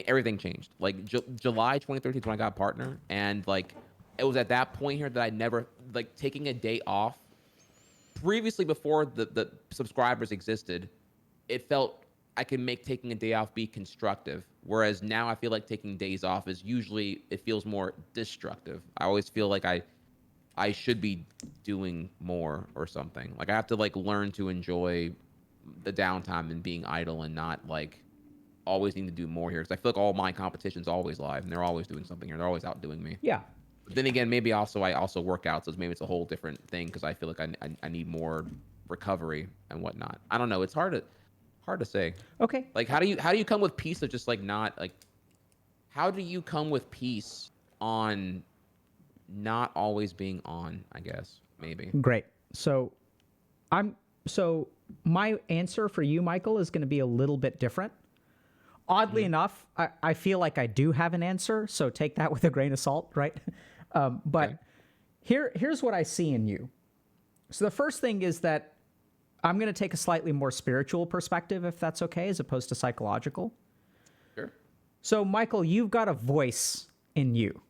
everything changed. Like July 2013 when I got partner, and like it was at that point here that I never like taking a day off. Previously, before the subscribers existed, it felt I can make taking a day off be constructive. Whereas now I feel like taking days off is usually, it feels more destructive. I always feel like I should be doing more or something. Like I have to like learn to enjoy the downtime and being idle and not like always need to do more here. Because I feel like all my competition's always live and they're always doing something here. They're always outdoing me. Yeah. But then again, maybe also I also work out, so maybe it's a whole different thing because I feel like I need more recovery and whatnot. I don't know. It's hard to say. Okay. Like how do you come with peace of just like not like how do you come with peace on not always being on, I guess, maybe. Great. So my answer for you, Michael, is going to be a little bit different. Oddly enough, I feel like I do have an answer, so take that with a grain of salt, right? But Okay. here's what I see in you. So the first thing is that I'm going to take a slightly more spiritual perspective, if that's okay, as opposed to psychological. Sure. So, Michael, you've got a voice in you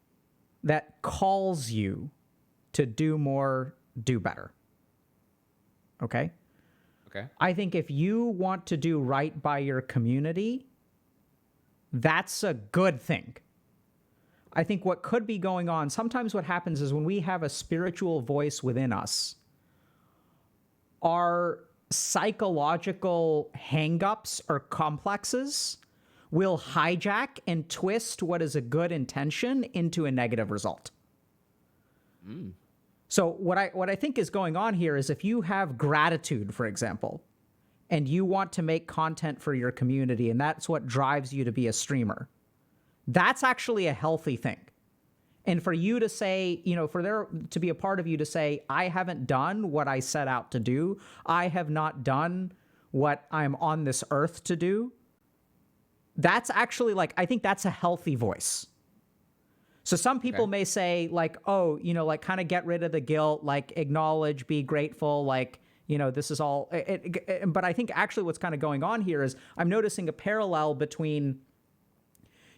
that calls you to do more, do better. Okay? Okay. I think if you want to do right by your community, that's a good thing. I think what could be going on, sometimes what happens is when we have a spiritual voice within us, our psychological hangups or complexes will hijack and twist what is a good intention into a negative result. So what I think is going on here is if you have gratitude, for example, and you want to make content for your community, and that's what drives you to be a streamer, that's actually a healthy thing. And for you to say, you know, for there to be a part of you to say, I haven't done what I set out to do, I have not done what I'm on this earth to do, that's actually like, I think that's a healthy voice. So some people may say like, oh, you know, like kind of get rid of the guilt, like acknowledge, be grateful, like, you know, this is all, but I think actually what's kind of going on here is I'm noticing a parallel between,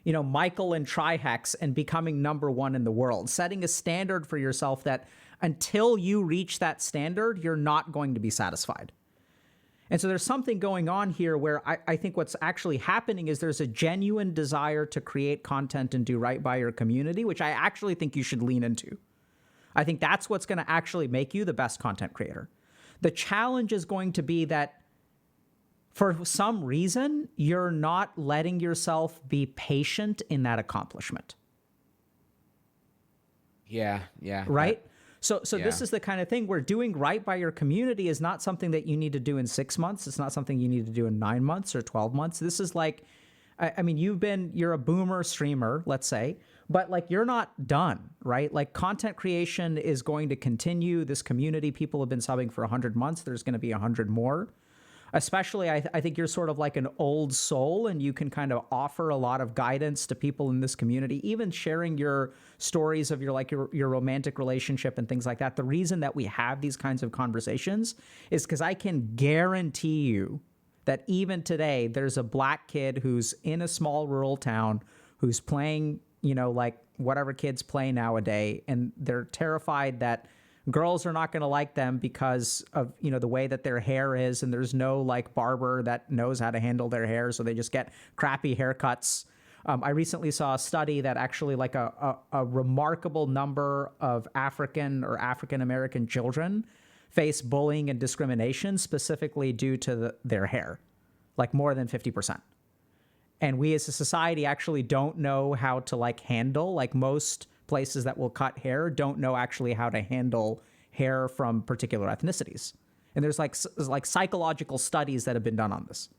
you know, Michael and TriHex and becoming #1 in the world, setting a standard for yourself that until you reach that standard, you're not going to be satisfied. And so there's something going on here where I think what's actually happening is there's a genuine desire to create content and do right by your community, which I actually think you should lean into. I think that's what's going to actually make you the best content creator. The challenge is going to be that for some reason, you're not letting yourself be patient in that accomplishment. Yeah. Right? So this is the kind of thing where doing right by your community is not something that you need to do in 6 months. It's not something you need to do in 9 months or 12 months. This is like, I mean, you're a boomer streamer, let's say, but like you're not done, right? Like content creation is going to continue. This community, people have been subbing for 100 months. There's going to be 100 more. Especially, I think you're sort of like an old soul and you can kind of offer a lot of guidance to people in this community, even sharing your stories of your romantic relationship and things like that. The reason that we have these kinds of conversations is because I can guarantee you that even today, there's a black kid who's in a small rural town who's playing, you know, like whatever kids play nowadays, and they're terrified that girls are not going to like them because of, you know, the way that their hair is, and there's no like barber that knows how to handle their hair, so they just get crappy haircuts. I recently saw a study that actually like a remarkable number of African or African American children face bullying and discrimination specifically due to their hair, like more than 50%. And we as a society actually don't know how to like handle, like most places that will cut hair don't know actually how to handle hair from particular ethnicities. And there's like psychological studies that have been done on this.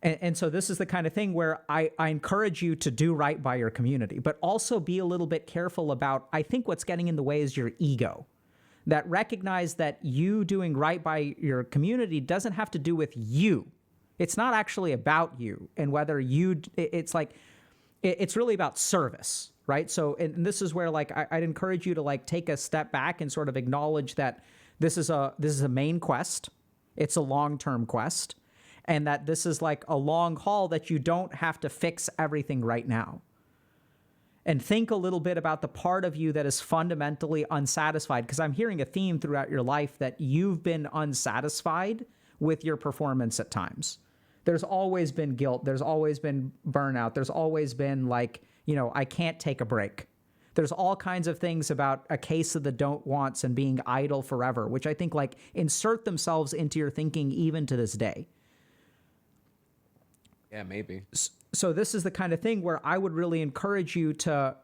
And so this is the kind of thing where I encourage you to do right by your community, but also be a little bit careful about, I think what's getting in the way is your ego. That recognize that you doing right by your community doesn't have to do with you. It's not actually about you and whether you, it's like, it's really about service. Right. So, and this is where like I'd encourage you to like take a step back and sort of acknowledge that this is a main quest. It's a long-term quest, and that this is like a long haul that you don't have to fix everything right now. And think a little bit about the part of you that is fundamentally unsatisfied, because I'm hearing a theme throughout your life that you've been unsatisfied with your performance at times. There's always been guilt. There's always been burnout. There's always been like, you know, I can't take a break. There's all kinds of things about a case of the don't wants and being idle forever, which I think like insert themselves into your thinking even to this day. Yeah, maybe. So this is the kind of thing where I would really encourage you to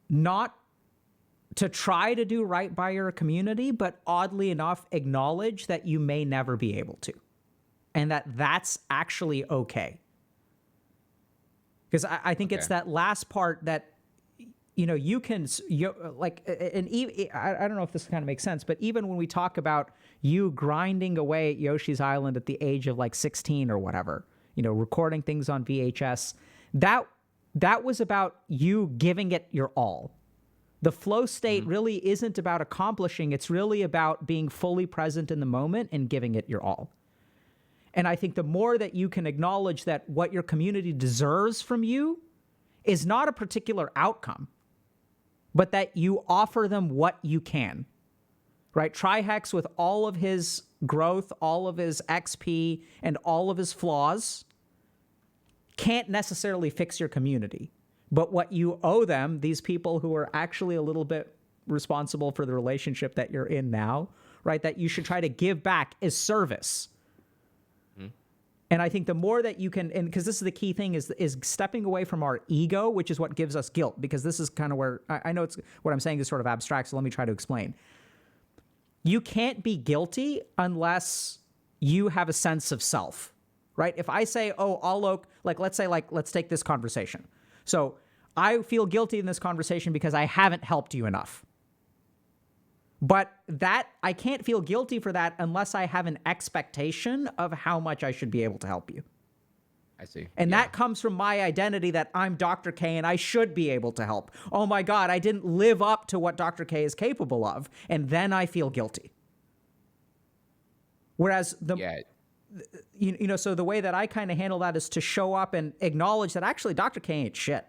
not to try to do right by your community, but oddly enough, acknowledge that you may never be able to, and that that's actually okay. Because I think it's that last part that, you know, you can, like, and I don't know if this kind of makes sense, but even when we talk about you grinding away at Yoshi's Island at the age of like 16 or whatever, you know, recording things on VHS, that was about you giving it your all. The flow state really isn't about accomplishing. It's really about being fully present in the moment and giving it your all. And I think the more that you can acknowledge that what your community deserves from you is not a particular outcome, but that you offer them what you can, right? TriHex, with all of his growth, all of his XP, and all of his flaws, can't necessarily fix your community. But what you owe them, these people who are actually a little bit responsible for the relationship that you're in now, right, that you should try to give back is service. And I think the more that you can, and because this is the key thing, is stepping away from our ego, which is what gives us guilt. Because this is kind of where I know it's what I'm saying is sort of abstract. So let me try to explain. You can't be guilty unless you have a sense of self, right? If I say, "Oh, Alok," let's take this conversation. So I feel guilty in this conversation because I haven't helped you enough. But that I can't feel guilty for that unless I have an expectation of how much I should be able to help you. I see. And that comes from my identity that I'm Dr. K and I should be able to help. Oh my God, I didn't live up to what Dr. K is capable of. And then I feel guilty. Whereas so the way that I kind of handle that is to show up and acknowledge that actually Dr. K ain't shit.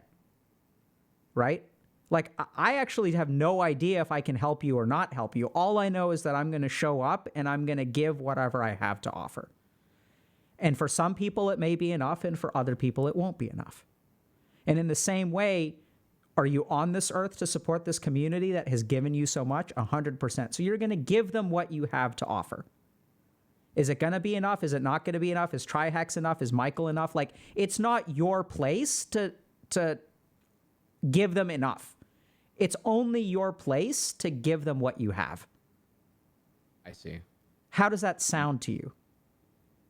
Right? Like, I actually have no idea if I can help you or not help you. All I know is that I'm going to show up and I'm going to give whatever I have to offer. And for some people, it may be enough, and for other people, it won't be enough. And in the same way, are you on this earth to support this community that has given you so much? 100%. So you're going to give them what you have to offer. Is it going to be enough? Is it not going to be enough? Is TriHex enough? Is Michael enough? Like, it's not your place to give them enough. It's only your place to give them what you have. I see. How does that sound to you?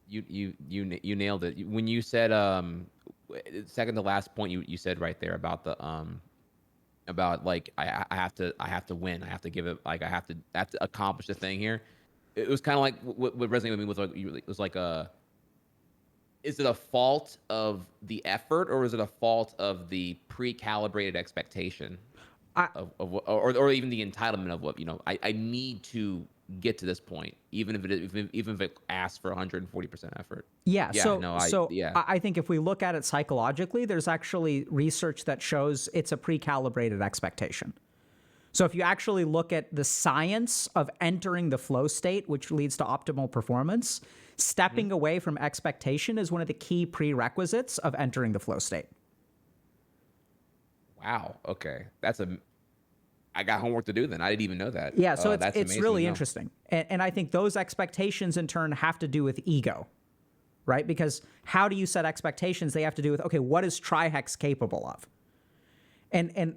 You nailed it. When you said second to last point you said right there about the about like I have to win. I have to give it, like I have to accomplish the thing here. It was kind of like what resonated with me was like it was like is it a fault of the effort or is it a fault of the pre-calibrated expectation? Or even the entitlement of what, I need to get to this point, even if it asks for 140% effort. Yeah. I think if we look at it psychologically, there's actually research that shows it's a pre-calibrated expectation. So if you actually look at the science of entering the flow state, which leads to optimal performance, stepping away from expectation is one of the key prerequisites of entering the flow state. Wow. Okay. I got homework to do then. I didn't even know that. Yeah. So it's really interesting. And I think those expectations in turn have to do with ego, right? Because how do you set expectations? They have to do with, okay, what is TriHex capable of? And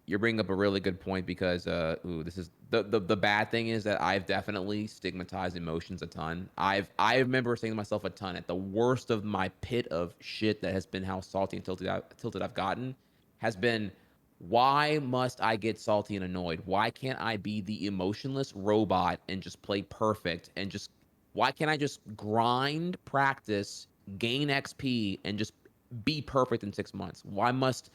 you're bringing up a really good point because this is the bad thing is that I've definitely stigmatized emotions a ton. I remember saying to myself a ton at the worst of my pit of shit that has been how salty and tilted I've gotten has been, why must I get salty and annoyed? Why can't I be the emotionless robot and just play perfect and why can't I just grind, practice, gain XP and just be perfect in 6 months? Why must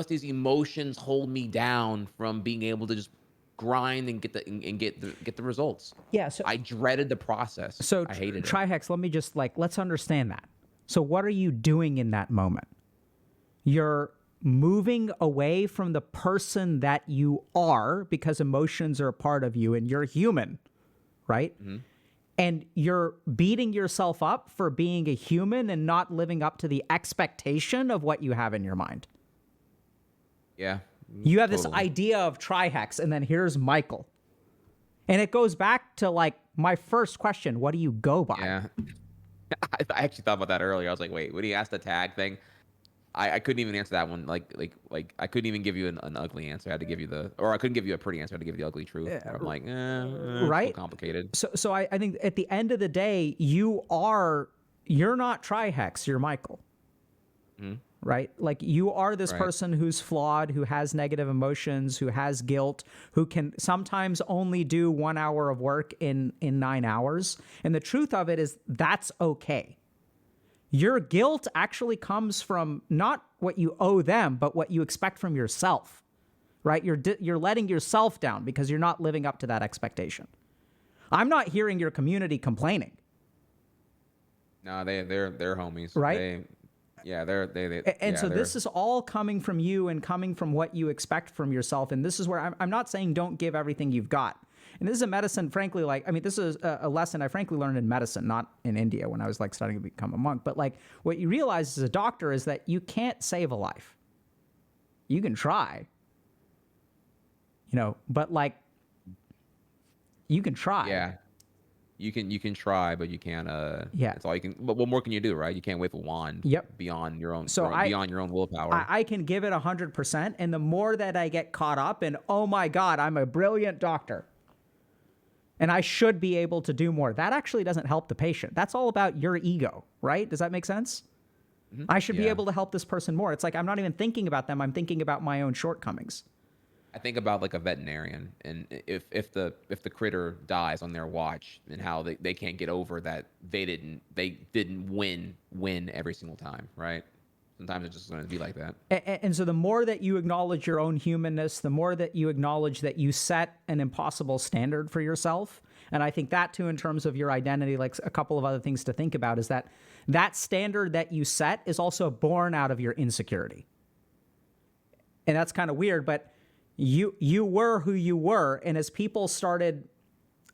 these emotions hold me down from being able to just grind and get the results? Yeah, so I dreaded the process. So I hated it. TriHex, let me just let's understand that. So what are you doing in that moment? You're moving away from the person that you are because emotions are a part of you and you're human, right? Mm-hmm. And you're beating yourself up for being a human and not living up to the expectation of what you have in your mind. Yeah. You have this idea of TriHex, and then here's Michael. And it goes back to my first question, what do you go by? Yeah. I actually thought about that earlier. I was like, wait, when he asked the tag thing, I couldn't even answer that one. Like I couldn't even give you an ugly answer. I had to give you I couldn't give you a pretty answer. I had to give you the ugly truth. I'm like, right? It's so complicated. So I think at the end of the day, you're not TriHex, you're Michael. Mm-hmm. Right? Like you are this person who's flawed, who has negative emotions, who has guilt, who can sometimes only do 1 hour of work in 9 hours. And the truth of it is that's okay. Your guilt actually comes from not what you owe them, but what you expect from yourself, right? You're letting yourself down because you're not living up to that expectation. I'm not hearing your community complaining. No, they're homies, right? So this is all coming from you and coming from what you expect from yourself. And this is where I'm not saying don't give everything you've got. and this is a medicine, frankly, like, I mean, this is a lesson I frankly learned in medicine, not in India when I was like studying to become a monk. But like what you realize as a doctor is that you can't save a life. You can try, but like you can try. Yeah. You can try, but you can't. Yeah. That's all you can. But what more can you do, right? You can't wave a wand. Yep. Beyond your own. So beyond your own willpower. I can give it 100%, and the more that I get caught up in, oh my God, I'm a brilliant doctor, and I should be able to do more. That actually doesn't help the patient. That's all about your ego, right? Does that make sense? I should be able to help this person more. It's like I'm not even thinking about them. I'm thinking about my own shortcomings. I think about like a veterinarian, and if the critter dies on their watch, and how they can't get over that they didn't win every single time, right? Sometimes it's just going to be like that. And so the more that you acknowledge your own humanness, the more that you acknowledge that you set an impossible standard for yourself. And I think that too, in terms of your identity, like a couple of other things to think about is that standard that you set is also born out of your insecurity. And that's kind of weird, but you were who you were, and as people started,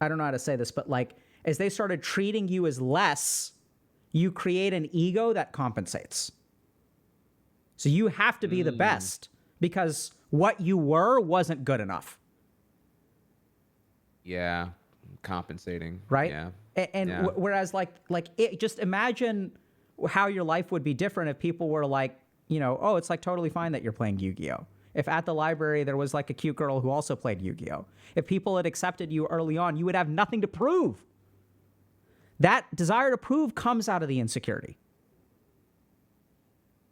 I don't know how to say this, but like as they started treating you as less, you create an ego that compensates. So you have to be the best because what you were wasn't good enough. Yeah, compensating. Right? Yeah. And whereas just imagine how your life would be different if people were like, oh, it's like totally fine that you're playing Yu-Gi-Oh! If at the library there was like a cute girl who also played Yu-Gi-Oh! If people had accepted you early on, you would have nothing to prove. That desire to prove comes out of the insecurity.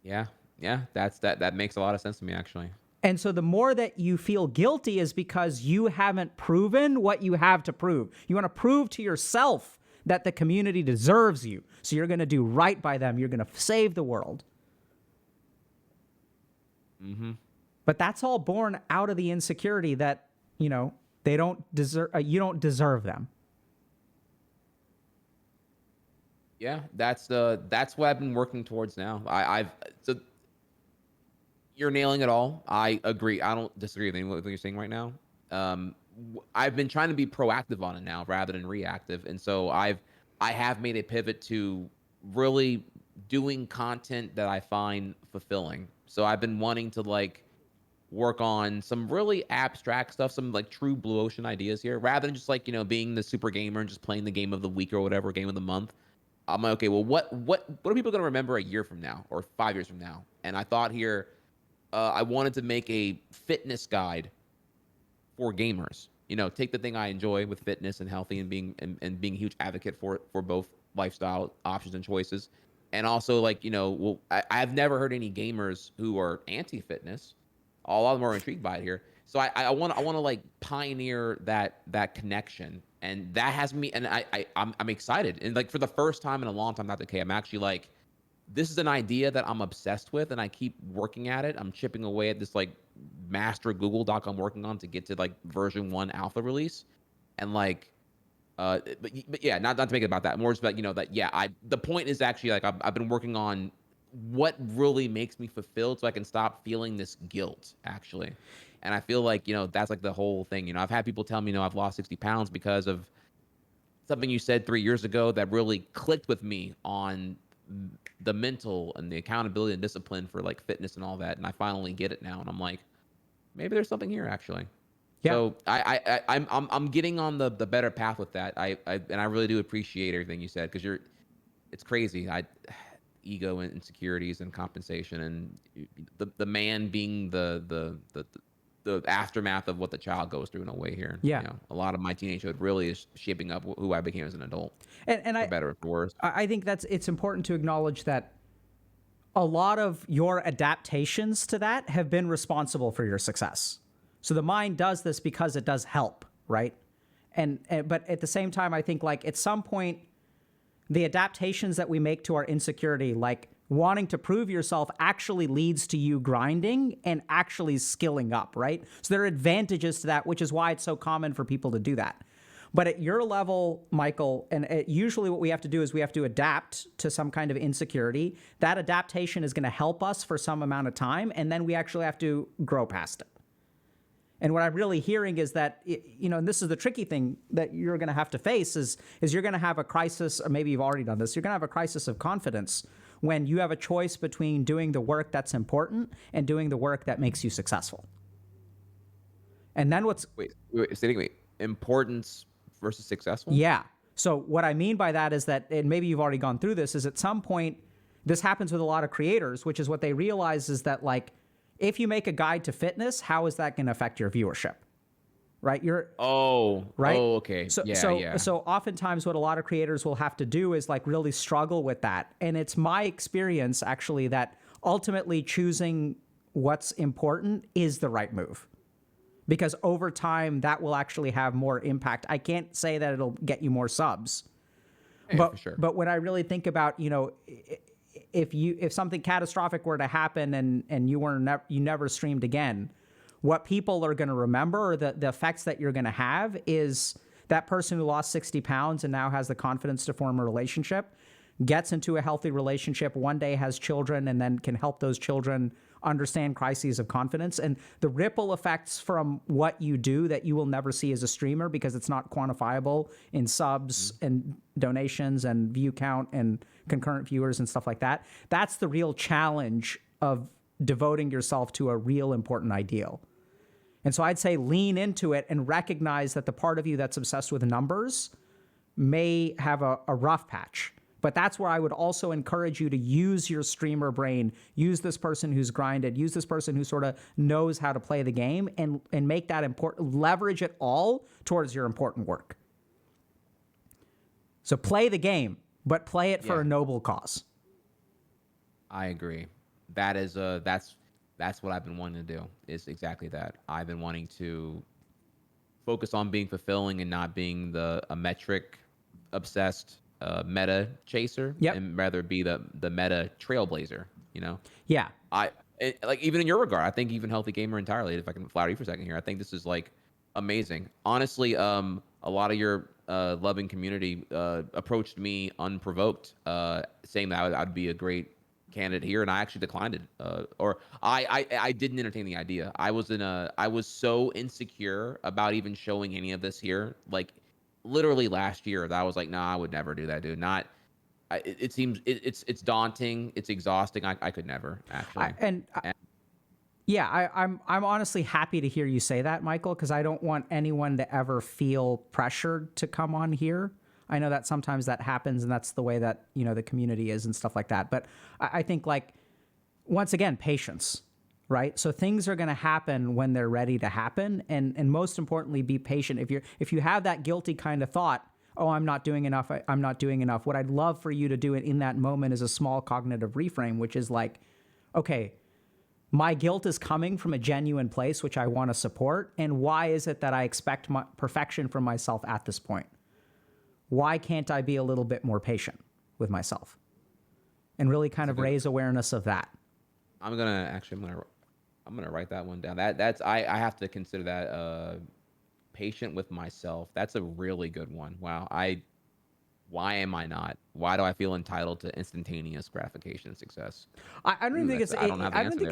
Yeah. That makes a lot of sense to me, actually. And so the more that you feel guilty is because you haven't proven what you have to prove. You want to prove to yourself that the community deserves you. So you're going to do right by them. You're going to save the world. Mm-hmm. But that's all born out of the insecurity that, they don't deserve, you don't deserve them. Yeah, that's what I've been working towards now. So you're nailing it all. I agree. I don't disagree with what you're saying right now. I've been trying to be proactive on it now rather than reactive, and so I have made a pivot to really doing content that I find fulfilling. So I've been wanting to like work on some really abstract stuff, some like true blue ocean ideas here, rather than just like being the super gamer and just playing the game of the week or whatever, game of the month. I'm like, okay, well, what are people going to remember a year from now or 5 years from now? And I thought here, I wanted to make a fitness guide for gamers. Take the thing I enjoy with fitness and healthy and being a huge advocate for both lifestyle options and choices, and also like I've never heard any gamers who are anti-fitness. A lot of them are intrigued by it here. So I want to like pioneer that connection, and that has me, and I'm excited, and like for the first time in a long time, not okay, I'm actually like, this is an idea that I'm obsessed with, and I keep working at it. I'm chipping away at this like master Google Doc I'm working on to get to like version 1 alpha release, and like, but yeah, not to make it about that, more just about that the point is actually like I've been working on what really makes me fulfilled, so I can stop feeling this guilt actually. And I feel like, that's like the whole thing. I've had people tell me, I've lost 60 pounds because of something you said 3 years ago that really clicked with me on the mental and the accountability and discipline for like fitness and all that. And I finally get it now. And I'm like, maybe there's something here actually. Yeah. So I'm getting on the better path with that. And I really do appreciate everything you said, because it's crazy. Ego and insecurities and compensation, and the man being the aftermath of what the child goes through in a way here. Yeah. A lot of my teenagehood really is shaping up who I became as an adult. And for better or for worse. I think it's important to acknowledge that a lot of your adaptations to that have been responsible for your success. So the mind does this because it does help, right? But at the same time, I think like at some point, the adaptations that we make to our insecurity, like wanting to prove yourself, actually leads to you grinding and actually skilling up, right? So there are advantages to that, which is why it's so common for people to do that. But at your level, Michael, and usually what we have to do is we have to adapt to some kind of insecurity. That adaptation is going to help us for some amount of time, and then we actually have to grow past it. And what I'm really hearing is that, and this is the tricky thing that you're going to have to face is you're going to have a crisis, or maybe you've already done this. You're going to have a crisis of confidence when you have a choice between doing the work that's important and doing the work that makes you successful. And then wait, importance versus successful? Yeah. So what I mean by that is that, and maybe you've already gone through this, is at some point, this happens with a lot of creators, which is what they realize is that, like, if you make a guide to fitness, how is that going to affect your viewership? Right? Right? Okay. So oftentimes what a lot of creators will have to do is like really struggle with that. And it's my experience actually that ultimately choosing what's important is the right move. Because over time that will actually have more impact. I can't say that it'll get you more subs. For sure. But when I really think about, if something catastrophic were to happen and you never streamed again, what people are going to remember, or the effects that you're going to have, is that person who lost 60 pounds and now has the confidence to form a relationship, gets into a healthy relationship, one day has children, and then can help those children understand crises of confidence. And the ripple effects from what you do that you will never see as a streamer, because it's not quantifiable in subs and donations and view count and concurrent viewers and stuff like that. That's the real challenge of devoting yourself to a real important ideal. And so I'd say lean into it and recognize that the part of you that's obsessed with numbers may have a rough patch. But that's where I would also encourage you to use your streamer brain, use this person who's grinded, use this person who sort of knows how to play the game, and make that important, leverage it all towards your important work. So play the game, but play it for a noble cause. I agree. That is that's what I've been wanting to do, is exactly that. I've been wanting to focus on being fulfilling and not being a metric obsessed meta chaser, and rather be the meta trailblazer, Yeah. Like, even in your regard, I think even Healthy Gamer entirely, if I can flatter you for a second here, I think this is like amazing. Honestly, a lot of your loving community approached me unprovoked, saying that I'd be a great candidate here, and I actually declined it. Or I didn't entertain the idea. I was so insecure about even showing any of this here, like literally last year, that I was like, nah, I would never do that, dude. It seems it's daunting, it's exhausting. I could never actually. I'm honestly happy to hear you say that, Michael, because I don't want anyone to ever feel pressured to come on here. I know that sometimes that happens, and that's the way that the community is and stuff like that. But I think, like, once again, patience. Right? So things are going to happen when they're ready to happen. And most importantly, be patient. If you have that guilty kind of thought, oh, I'm not doing enough, I'm not doing enough, what I'd love for you to do in that moment is a small cognitive reframe, which is like, okay, my guilt is coming from a genuine place, which I want to support. And why is it that I expect perfection from myself at this point? Why can't I be a little bit more patient with myself? And really kind of raise awareness of that. I'm gonna write that one down. That's I have to consider that patient with myself. That's a really good one. Wow. Why am I not? Why do I feel entitled to instantaneous gratification and success? I don't think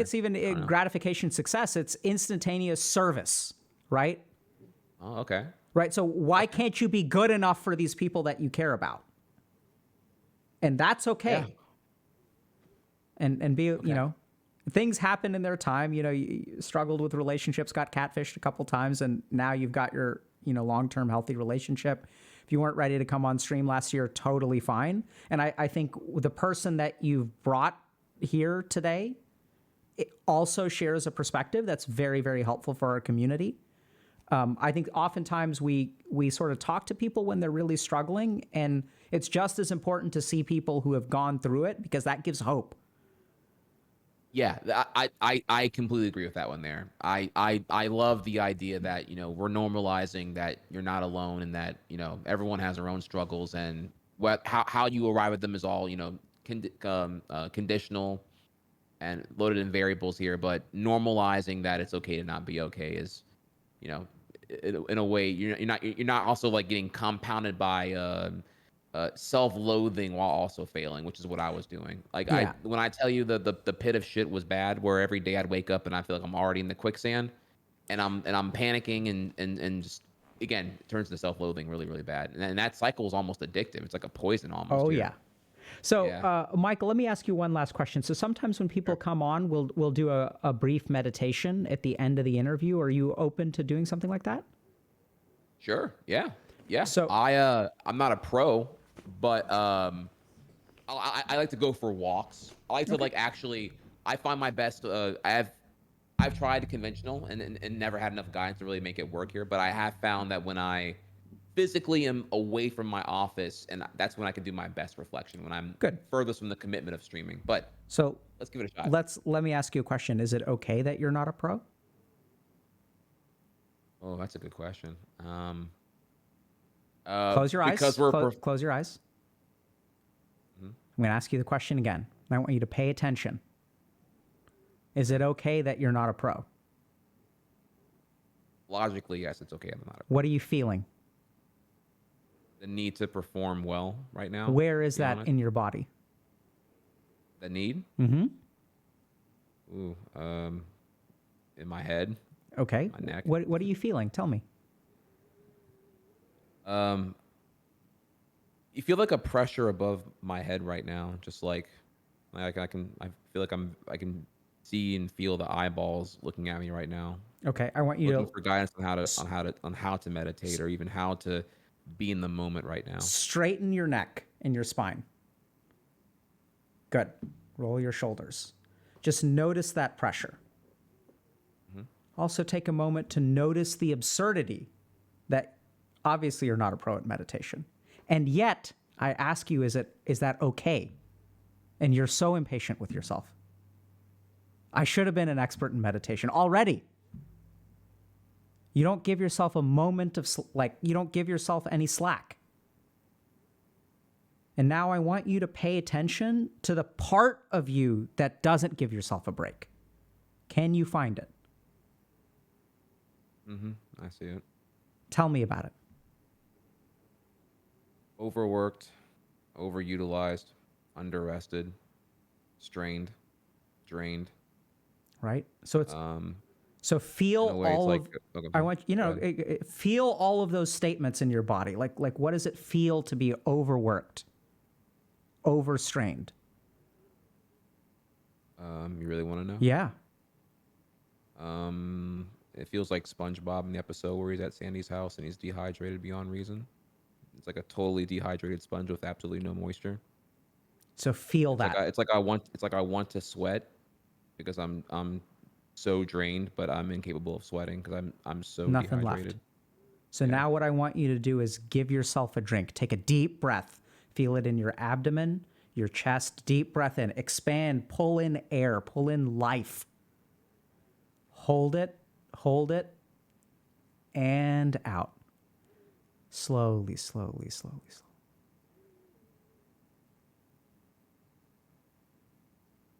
it's even gratification success. It's instantaneous service, right? Oh, okay. Right. So why can't you be good enough for these people that you care about? And that's okay. Yeah. And be, things happen in their time. You struggled with relationships, got catfished a couple times, and now you've got your, long-term healthy relationship. If you weren't ready to come on stream last year, totally fine. And I think the person that you've brought here today, it also shares a perspective that's very, very helpful for our community. I think oftentimes we sort of talk to people when they're really struggling, and it's just as important to see people who have gone through it, because that gives hope. Yeah, I completely agree with that one there. I love the idea that, we're normalizing that you're not alone, and that, everyone has their own struggles, and how you arrive at them is all, conditional and loaded in variables here. But normalizing that it's okay to not be okay is, in a way, you're not also like getting compounded by self-loathing while also failing, which is what I was doing. Like, when I tell you the pit of shit was bad, where every day I'd wake up and I feel like I'm already in the quicksand, and I'm panicking and just again it turns into self-loathing really really bad, and that cycle is almost addictive. It's like a poison almost. Oh Here. yeah. So, Yeah. Michael, let me ask you one last question. So sometimes when people come on, we'll do a brief meditation at the end of the interview. Are you open to doing something like that? Sure. Yeah. Yeah. So, I'm not a pro, but I like to go for walks. I like to okay, like actually. I find my best. I've tried conventional and never had enough guidance to really make it work here. But I have found that when I physically am away from my office, and that's when I can do my best reflection when I'm good. furthest from the commitment of streaming. But So let's give it a shot. let me ask you a question. Is it okay that you're not a pro? Oh, that's a good question. Close your eyes. Because we're Close your eyes. I'm going to ask you the question again. I want you to pay attention. Is it okay that you're not a pro? logically, yes, it's okay. I'm not a pro. What are you feeling? The need to perform well right now. Where is to be that honest. in your body? The need? Mm-hmm. Ooh, in my head, Okay. my neck. What are you feeling? Tell me. You feel like a pressure above my head right now, just like I feel like I can see and feel the eyeballs looking at me right now, Okay. I want you looking to for guidance on how to meditate or even how to be in the moment right now. straighten your neck and your spine. Good. Roll your shoulders. Just notice that pressure. Also take a moment to notice the absurdity that obviously you're not a pro at meditation. And yet, I ask you, is that okay? And you're so impatient with yourself. I should have been an expert in meditation already. You don't give yourself a moment of, you don't give yourself any slack. And now I want you to pay attention to the part of you that doesn't give yourself a break. Can you find it? I see it. Tell me about it. Overworked, overutilized, underrested, strained, drained. Right? So it's so In feel a way, all it's of like okay, I want go ahead. feel all of those statements in your body. Like what does it feel to be overworked, overstrained? You really want to know? Yeah. It feels like SpongeBob in the episode where he's at Sandy's house and he's dehydrated beyond reason. It's like a totally dehydrated sponge with absolutely no moisture. So feel It's that. like I want to sweat because I'm so drained, but I'm incapable of sweating because I'm so Nothing dehydrated. left. So now what I want you to do is give yourself a drink. Take a deep breath. Feel it in your abdomen, your chest. Deep breath in. Expand. Pull in air. Pull in life. Hold it. Hold it. And out. Slowly, slowly, slowly, slowly.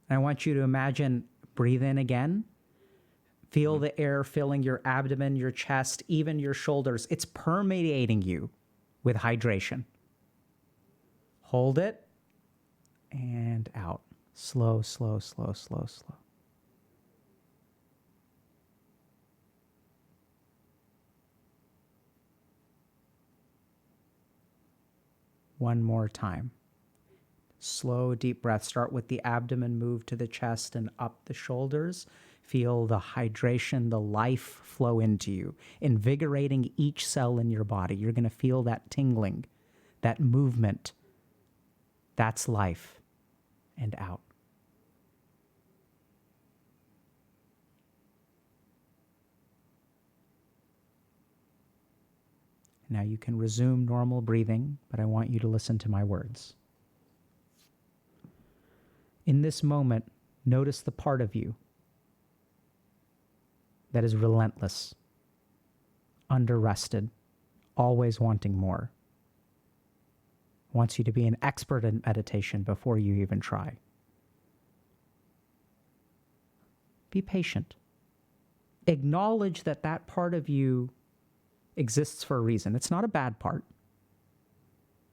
And I want you to imagine, breathe in again. Feel the air filling your abdomen, your chest, even your shoulders. It's permeating you with hydration. Hold it and out. Slow, slow, slow, slow, slow. One more time. Slow, deep breath. Start with the abdomen, move to the chest and up the shoulders. Feel the hydration, the life flow into you, invigorating each cell in your body. You're going to feel that tingling, that movement. That's life. And out. Now you can resume normal breathing, but I want you to listen to my words. In this moment, notice the part of you that is relentless, underrested, always wanting more. Wants you to be an expert in meditation before you even try. Be patient. Acknowledge that that part of you exists for a reason. It's not a bad part,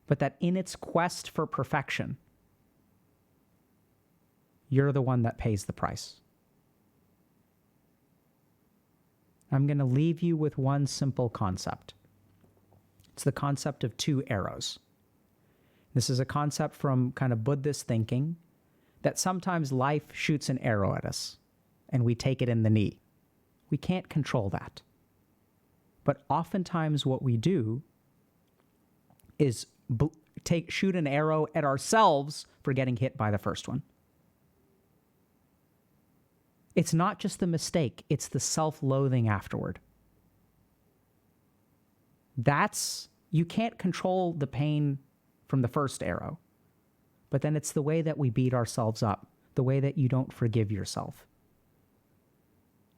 but that in its quest for perfection, you're the one that pays the price. I'm going to leave you with one simple concept. It's the concept of 2 arrows. This is a concept from kind of Buddhist thinking that sometimes life shoots an arrow at us and we take it in the knee. We can't control that. But oftentimes what we do is shoot an arrow at ourselves for getting hit by the first one. It's not just the mistake, it's the self-loathing afterward. You can't control the pain from the first arrow, but then it's the way that we beat ourselves up, the way that you don't forgive yourself.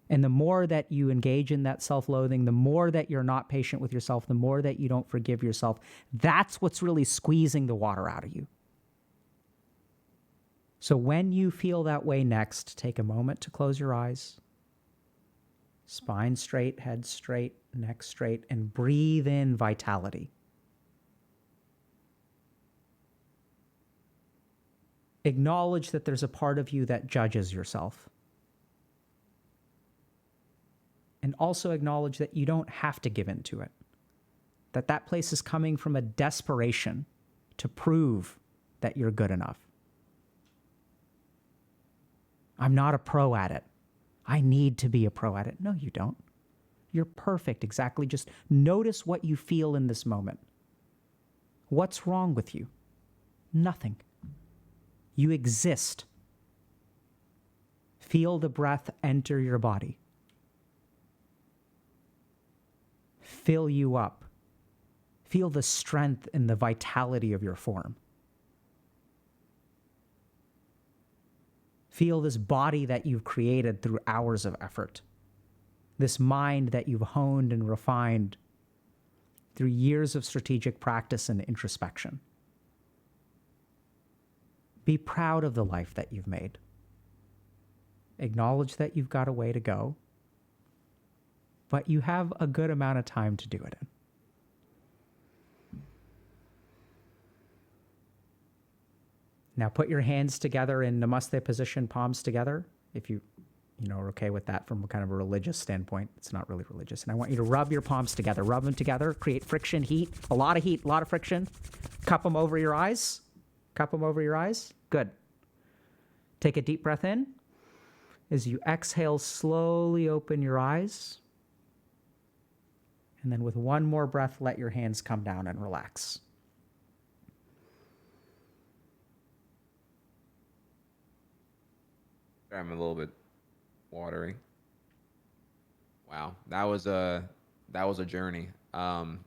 And the more that you engage in that self-loathing, the more that you're not patient with yourself, the more that you don't forgive yourself, that's what's really squeezing the water out of you. So when you feel that way next, take a moment to close your eyes, spine straight, head straight, neck straight, and breathe in vitality. Acknowledge that there's a part of you that judges yourself. And also acknowledge that you don't have to give in to it. That place is coming from a desperation to prove that you're good enough. I'm not a pro at it. I need to be a pro at it. No, you don't. You're perfect, exactly. Just notice what you feel in this moment. What's wrong with you? Nothing. You exist. Feel the breath enter your body. Fill you up. Feel the strength and the vitality of your form. Feel this body that you've created through hours of effort. This mind that you've honed and refined through years of strategic practice and introspection. Be proud of the life that you've made. Acknowledge that you've got a way to go, but you have a good amount of time to do it in. Now put your hands together in Namaste position, palms together. If you are okay with that from kind of a religious standpoint. It's not really religious. And I want you to rub your palms together. Rub them together, create friction, heat, a lot of friction. Cup them over your eyes. Cup them over your eyes. Good. Take a deep breath in. As you exhale, slowly open your eyes. And then with one more breath, let your hands come down and relax. I'm a little bit watery. Wow, that was a journey. Thank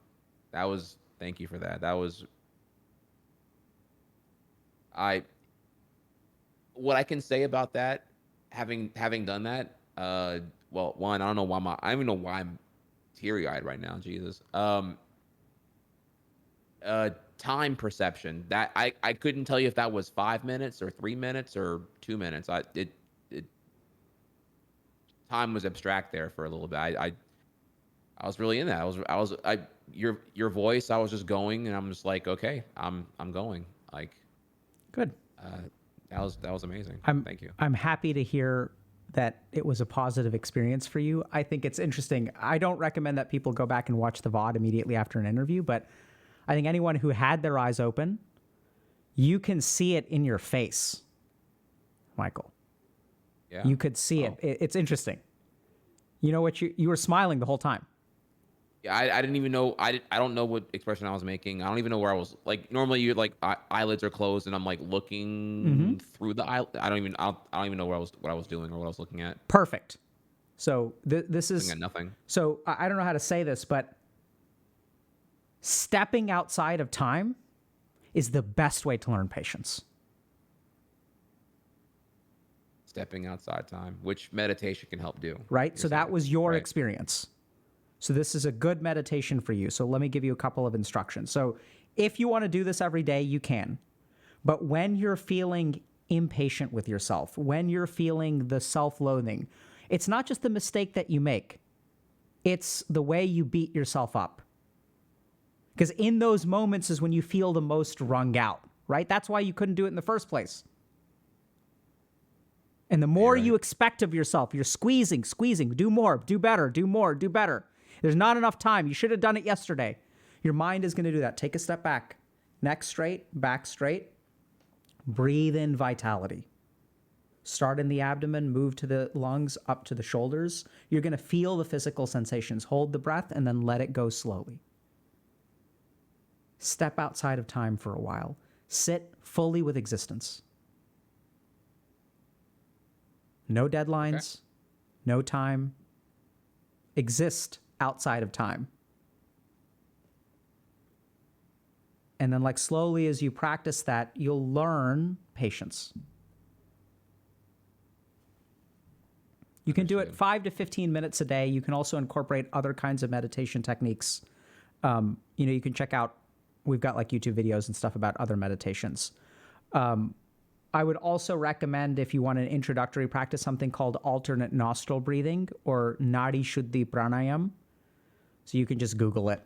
you for that. What I can say about that, having done that, well, one, I don't even know why I'm teary-eyed right now. Jesus. Time perception. That I couldn't tell you if that was 5 minutes or 3 minutes or 2 minutes. Time was abstract there for a little bit. I was really in that. Your voice, I was just going, and I'm just like, okay, I'm going. Like, good. That was amazing. Thank you. I'm happy to hear that it was a positive experience for you. I think it's interesting. I don't recommend that people go back and watch the VOD immediately after an interview, but I think anyone who had their eyes open, you can see it in your face, Michael. Yeah. You could see it. It's interesting. You know what? You were smiling the whole time. Yeah, I didn't even know. I don't know what expression I was making. I don't even know where I was. Like, normally you eyelids are closed and I'm like looking through the eye. I don't even know what I was doing or what I was looking at. Perfect. So this is nothing. So I don't know how to say this, but stepping outside of time is the best way to learn patience. Stepping outside time, which meditation can help do. Right? So that was your experience. So this is a good meditation for you. So let me give you a couple of instructions. So if you want to do this every day, you can. But when you're feeling impatient with yourself, when you're feeling the self-loathing, it's not just the mistake that you make. It's the way you beat yourself up. Because in those moments is when you feel the most wrung out, right? That's why you couldn't do it in the first place. And the more right. you expect of yourself, you're squeezing, do more, do better, do more, do better. There's not enough time. You should have done it yesterday. Your mind is going to do that. Take a step back. Neck straight, back straight. Breathe in vitality. Start in the abdomen, move to the lungs, up to the shoulders. You're going to feel the physical sensations. Hold the breath and then let it go slowly. Step outside of time for a while. Sit fully with existence. No deadlines, no time. Exist outside of time. And then like slowly as you practice that, you'll learn patience. You can do it 5 to 15 minutes a day. You can also incorporate other kinds of meditation techniques. You can check out, we've got like YouTube videos and stuff about other meditations. I would also recommend, if you want an introductory practice, something called alternate nostril breathing or Nadi Shuddhi Pranayam. So you can just Google it.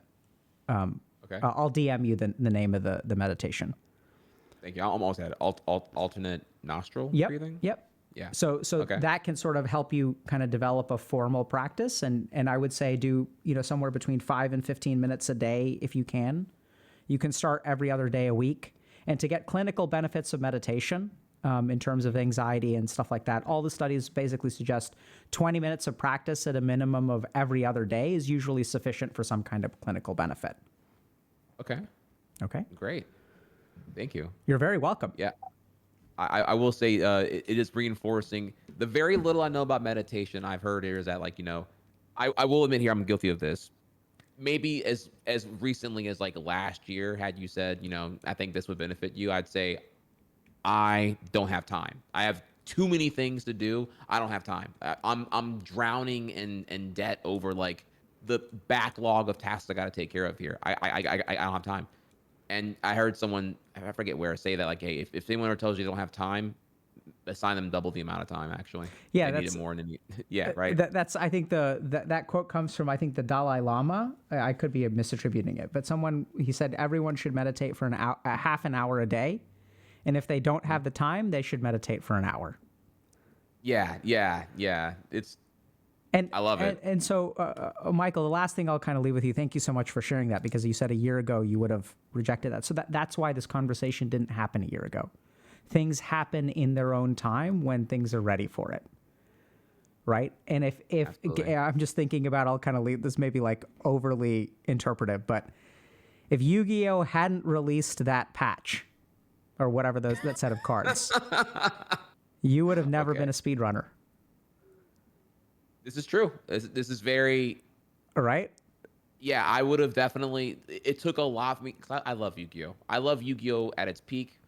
I'll DM you the name of the meditation. Thank you. I almost had alternate nostril breathing. Yep. Yeah. So that can sort of help you kind of develop a formal practice. And I would say do, somewhere between 5 and 15 minutes a day if you can. You can start every other day a week. And to get clinical benefits of meditation in terms of anxiety and stuff like that, all the studies basically suggest 20 minutes of practice at a minimum of every other day is usually sufficient for some kind of clinical benefit. Okay. Great. Thank you. You're very welcome. Yeah. I will say it is reinforcing the very little I know about meditation. I've heard here is that I will admit here I'm guilty of this. Maybe as recently as like last year, had you said, I think this would benefit you, I'd say I don't have time. I have too many things to do. I don't have time. I'm drowning in debt over like the backlog of tasks I got to take care of here. I don't have time. And I heard someone, I forget where, say that like, hey, if anyone ever tells you they don't have time, assign them double the amount of time. Actually, yeah, they need it more than yeah, right. That's I think that quote comes from the Dalai Lama. I could be misattributing it, but he said everyone should meditate for a half an hour a day, and if they don't have the time, they should meditate for an hour. Yeah. I love it. And so, Michael, the last thing I'll kind of leave with you. Thank you so much for sharing that, because you said a year ago you would have rejected that. So that's why this conversation didn't happen a year ago. Things happen in their own time when things are ready for it. Right. And if I'm just thinking about, I'll kind of leave this maybe like overly interpretive, but if Yu-Gi-Oh hadn't released that patch or whatever that set of cards, you would have never been a speedrunner. This is true. This is very... Right? Yeah, I would have definitely... It took a lot for me, because I love Yu-Gi-Oh! I love Yu-Gi-Oh! At its peak,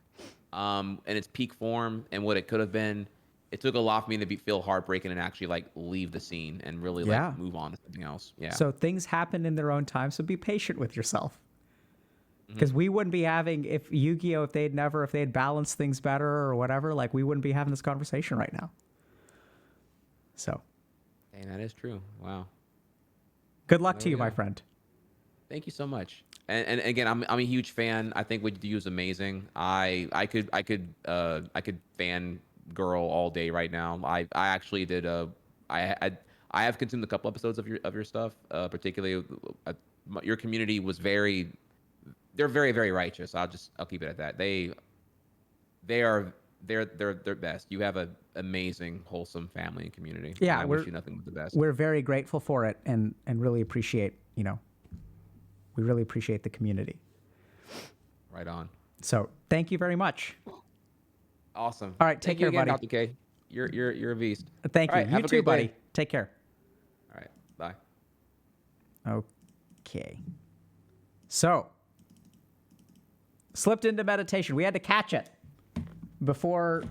in its peak form, and what it could have been. It took a lot for me to feel heartbreaking and actually like leave the scene and really like move on to something else. Yeah. So things happen in their own time, so be patient with yourself. Because we wouldn't be having, if Yu-Gi-Oh! If they had balanced things better or whatever, like we wouldn't be having this conversation right now. So... Dang, that is true. Wow. Good luck to you, my friend. Thank you so much. And again, I'm a huge fan. I think what you do is amazing. I could fan girl all day right now. I actually did I have consumed a couple episodes of your stuff. Particularly, your community was they're very, very righteous. I'll keep it at that. They're best. You have an amazing, wholesome family and community. Yeah, I wish you nothing but the best. We're very grateful for it, and really appreciate we really appreciate the community. Right on. So thank you very much. Awesome. All right, take care, again, buddy. Dr. K. You're a beast. Thank you. All right, You too, buddy. Day. Take care. All right. Bye. Okay. So slipped into meditation. We had to catch it before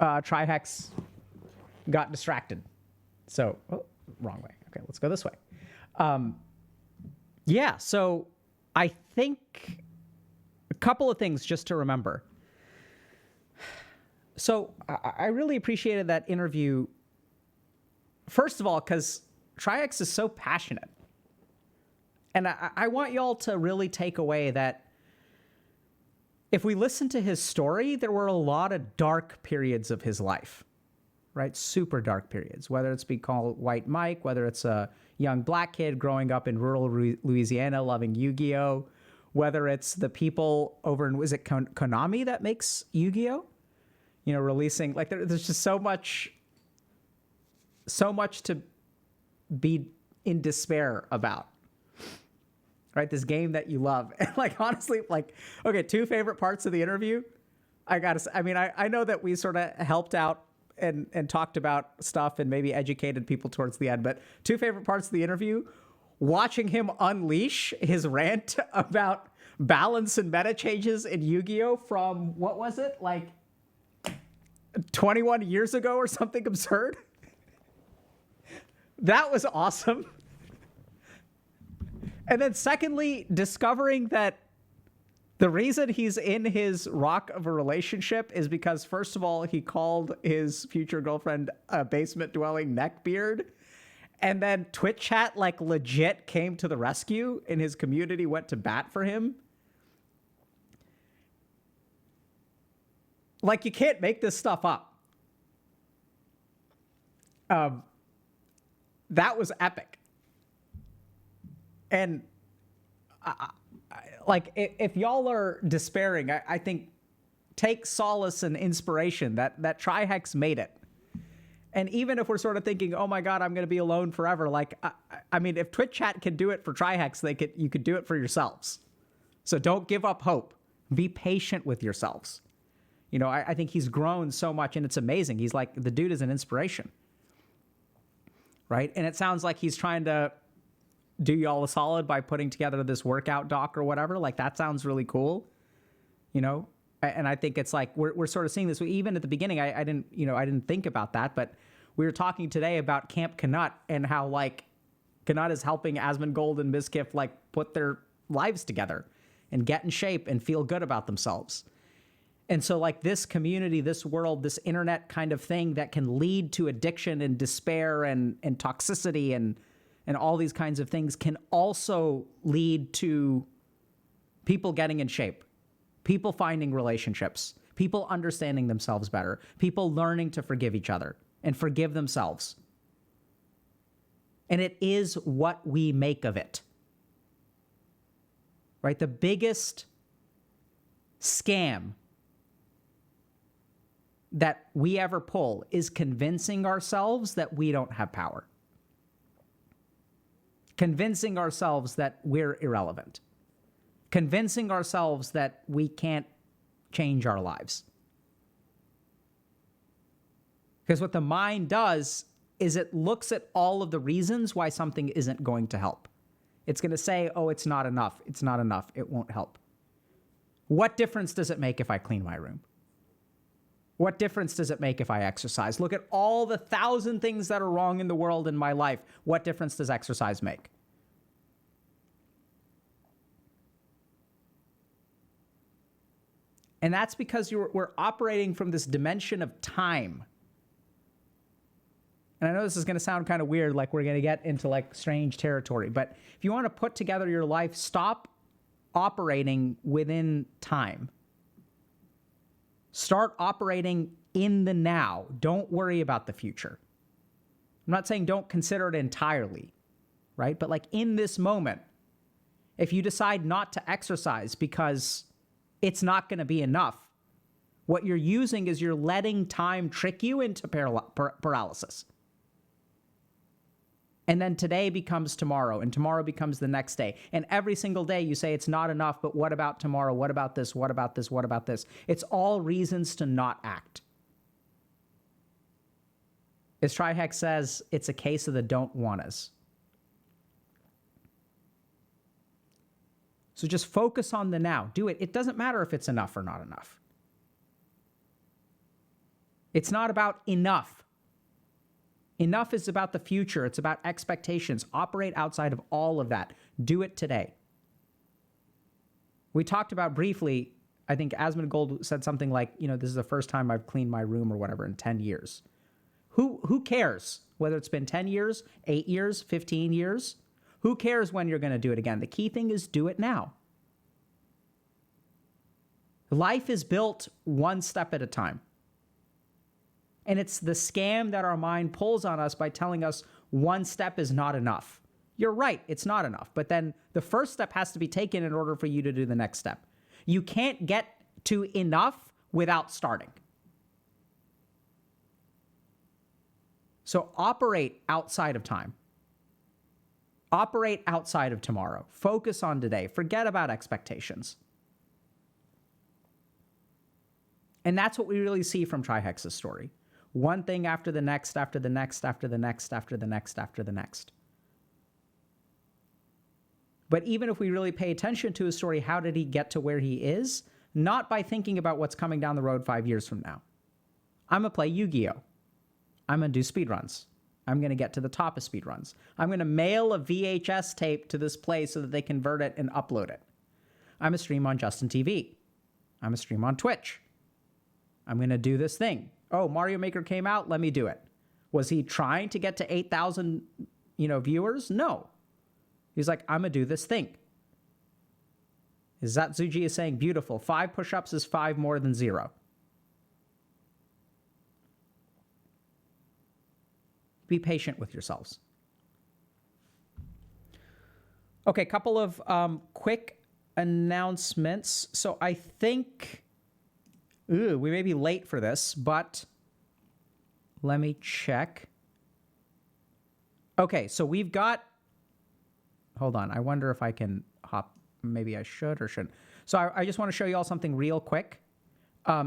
TriHex got distracted. So, wrong way. Okay, let's go this way. So I think a couple of things just to remember. So I really appreciated that interview, first of all, because TriHex is so passionate. And I want y'all to really take away that if we listen to his story, there were a lot of dark periods of his life. right? Super dark periods, whether it's be called White Mike, whether it's a young black kid growing up in rural Louisiana loving Yu-Gi-Oh, whether it's the people over in, was it Konami that makes Yu-Gi-Oh? You know, releasing, like there's just so much to be in despair about, right? This game that you love. And like, honestly, like, okay, two favorite parts of the interview. I know that we sort of helped out and talked about stuff and maybe educated people towards the end, but two favorite parts of the interview, watching him unleash his rant about balance and meta changes in Yu-Gi-Oh from, what was it? Like 21 years ago or something absurd. That was awesome. And then secondly, discovering that the reason he's in his rock of a relationship is because, first of all, he called his future girlfriend a basement-dwelling neckbeard. And then Twitch chat, like, legit came to the rescue, and his community went to bat for him. Like, you can't make this stuff up. That was epic. And like, if y'all are despairing, I think take solace and inspiration that TriHex made it. And even if we're sort of thinking, oh my God, I'm going to be alone forever. Like, I mean, if Twitch chat can do it for TriHex, you could do it for yourselves. So don't give up hope. Be patient with yourselves. You know, I think he's grown so much, and it's amazing. He's like, the dude is an inspiration. Right? And it sounds like he's trying to do y'all a solid by putting together this workout doc or whatever. Like, that sounds really cool, you know? And I think it's like, we're sort of seeing this. Even at the beginning, I didn't think about that, but we were talking today about Camp Knut and how, like, Knut is helping Asmongold and Mizkif, like, put their lives together and get in shape and feel good about themselves. And so, like, this community, this world, this internet kind of thing that can lead to addiction and despair and toxicity and all these kinds of things can also lead to people getting in shape, people finding relationships, people understanding themselves better, people learning to forgive each other and forgive themselves. And it is what we make of it. Right? The biggest scam that we ever pull is convincing ourselves that we don't have power. Convincing ourselves that we're irrelevant. Convincing ourselves that we can't change our lives. Because what the mind does is it looks at all of the reasons why something isn't going to help. It's going to say, oh, it's not enough. It's not enough. It won't help. What difference does it make if I clean my room? What difference does it make if I exercise? Look at all the 1,000 things that are wrong in the world in my life. What difference does exercise make? And that's because we're operating from this dimension of time. And I know this is going to sound kind of weird, like we're going to get into like strange territory, but if you want to put together your life, stop operating within time. Start operating in the now. Don't worry about the future. I'm not saying don't consider it entirely, right? But like in this moment, if you decide not to exercise because it's not going to be enough, what you're using is you're letting time trick you into paralysis. And then today becomes tomorrow, and tomorrow becomes the next day. And every single day you say it's not enough, but what about tomorrow? What about this? What about this? What about this? It's all reasons to not act. As TriHex says, it's a case of the don't wannas. So just focus on the now. Do it. It doesn't matter if it's enough or not enough. It's not about enough. Enough is about the future. It's about expectations. Operate outside of all of that. Do it today. We talked about briefly, I think Asmongold said something like, you know, this is the first time I've cleaned my room or whatever in 10 years. Who cares whether it's been 10 years, 8 years, 15 years? Who cares when you're going to do it again? The key thing is do it now. Life is built one step at a time. And it's the scam that our mind pulls on us by telling us one step is not enough. You're right, it's not enough. But then the first step has to be taken in order for you to do the next step. You can't get to enough without starting. So operate outside of time. Operate outside of tomorrow. Focus on today. Forget about expectations. And that's what we really see from TriHex's story. One thing after the next, after the next, after the next, after the next, after the next. But even if we really pay attention to his story, how did he get to where he is? Not by thinking about what's coming down the road 5 years from now. I'm going to play Yu-Gi-Oh! I'm going to do speedruns. I'm going to get to the top of speedruns. I'm going to mail a VHS tape to this place so that they convert it and upload it. I'm going to stream on Justin TV. I'm going to stream on Twitch. I'm going to do this thing. Oh, Mario Maker came out. Let me do it. Was he trying to get to 8,000, viewers? No. He's like, I'm going to do this thing. Zatsuji is saying, beautiful. 5 push-ups is 5 more than 0. Be patient with yourselves. Okay, couple of quick announcements. So I think, we may be late for this, but let me check. Okay, so we've got, hold on, I wonder if I can hop, maybe I should or shouldn't. So I just want to show you all something real quick.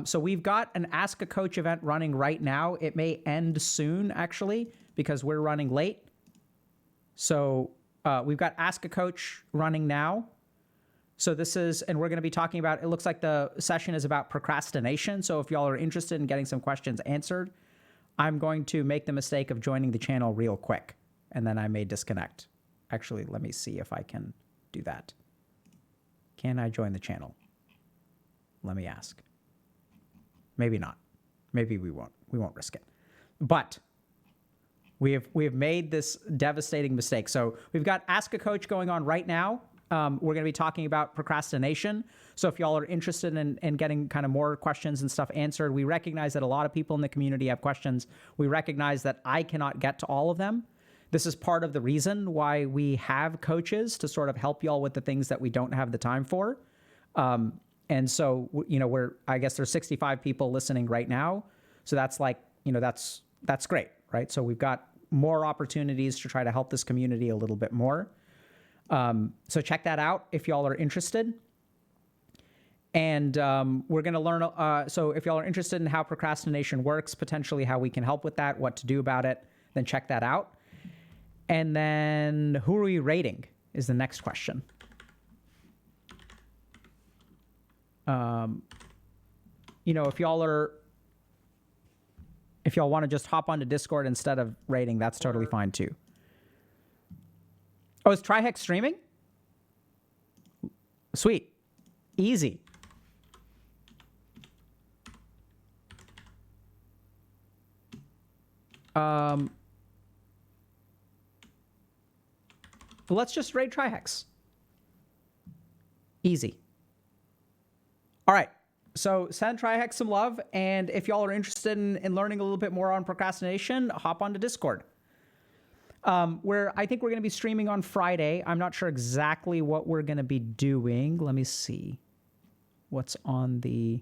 So we've got an Ask a Coach event running right now. It may end soon, actually, because we're running late. So we've got Ask a Coach running now. So this is, and we're going to be talking about, it looks like the session is about procrastination. So if y'all are interested in getting some questions answered, I'm going to make the mistake of joining the channel real quick, and then I may disconnect. Actually, let me see if I can do that. Can I join the channel? Let me ask. Maybe not. Maybe we won't. We won't risk it. But we have made this devastating mistake. So we've got Ask a Coach going on right now. We're going to be talking about procrastination. So if y'all are interested in getting kind of more questions and stuff answered, we recognize that a lot of people in the community have questions. We recognize that I cannot get to all of them. This is part of the reason why we have coaches to sort of help y'all with the things that we don't have the time for. And so, I guess there's 65 people listening right now. So that's like, that's great, right? So we've got more opportunities to try to help this community a little bit more. So check that out if y'all are interested. And we're going to learn, so if y'all are interested in how procrastination works, potentially how we can help with that, what to do about it, then check that out. And then who are we rating is the next question. If y'all want to just hop onto Discord instead of rating, that's totally fine too. Oh, is TriHex streaming? Sweet. Easy. Let's just raid TriHex. Easy. All right. So send TriHex some love. And if y'all are interested in learning a little bit more on procrastination, hop onto Discord. I think we're going to be streaming on Friday. I'm not sure exactly what we're going to be doing. Let me see what's on the...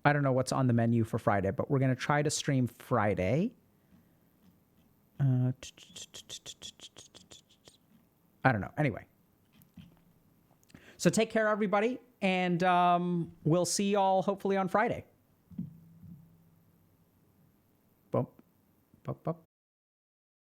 I don't know what's on the menu for Friday, but we're going to try to stream Friday. I don't know. Anyway. So take care, everybody, and we'll see y'all hopefully on Friday. Bump, bump, bump.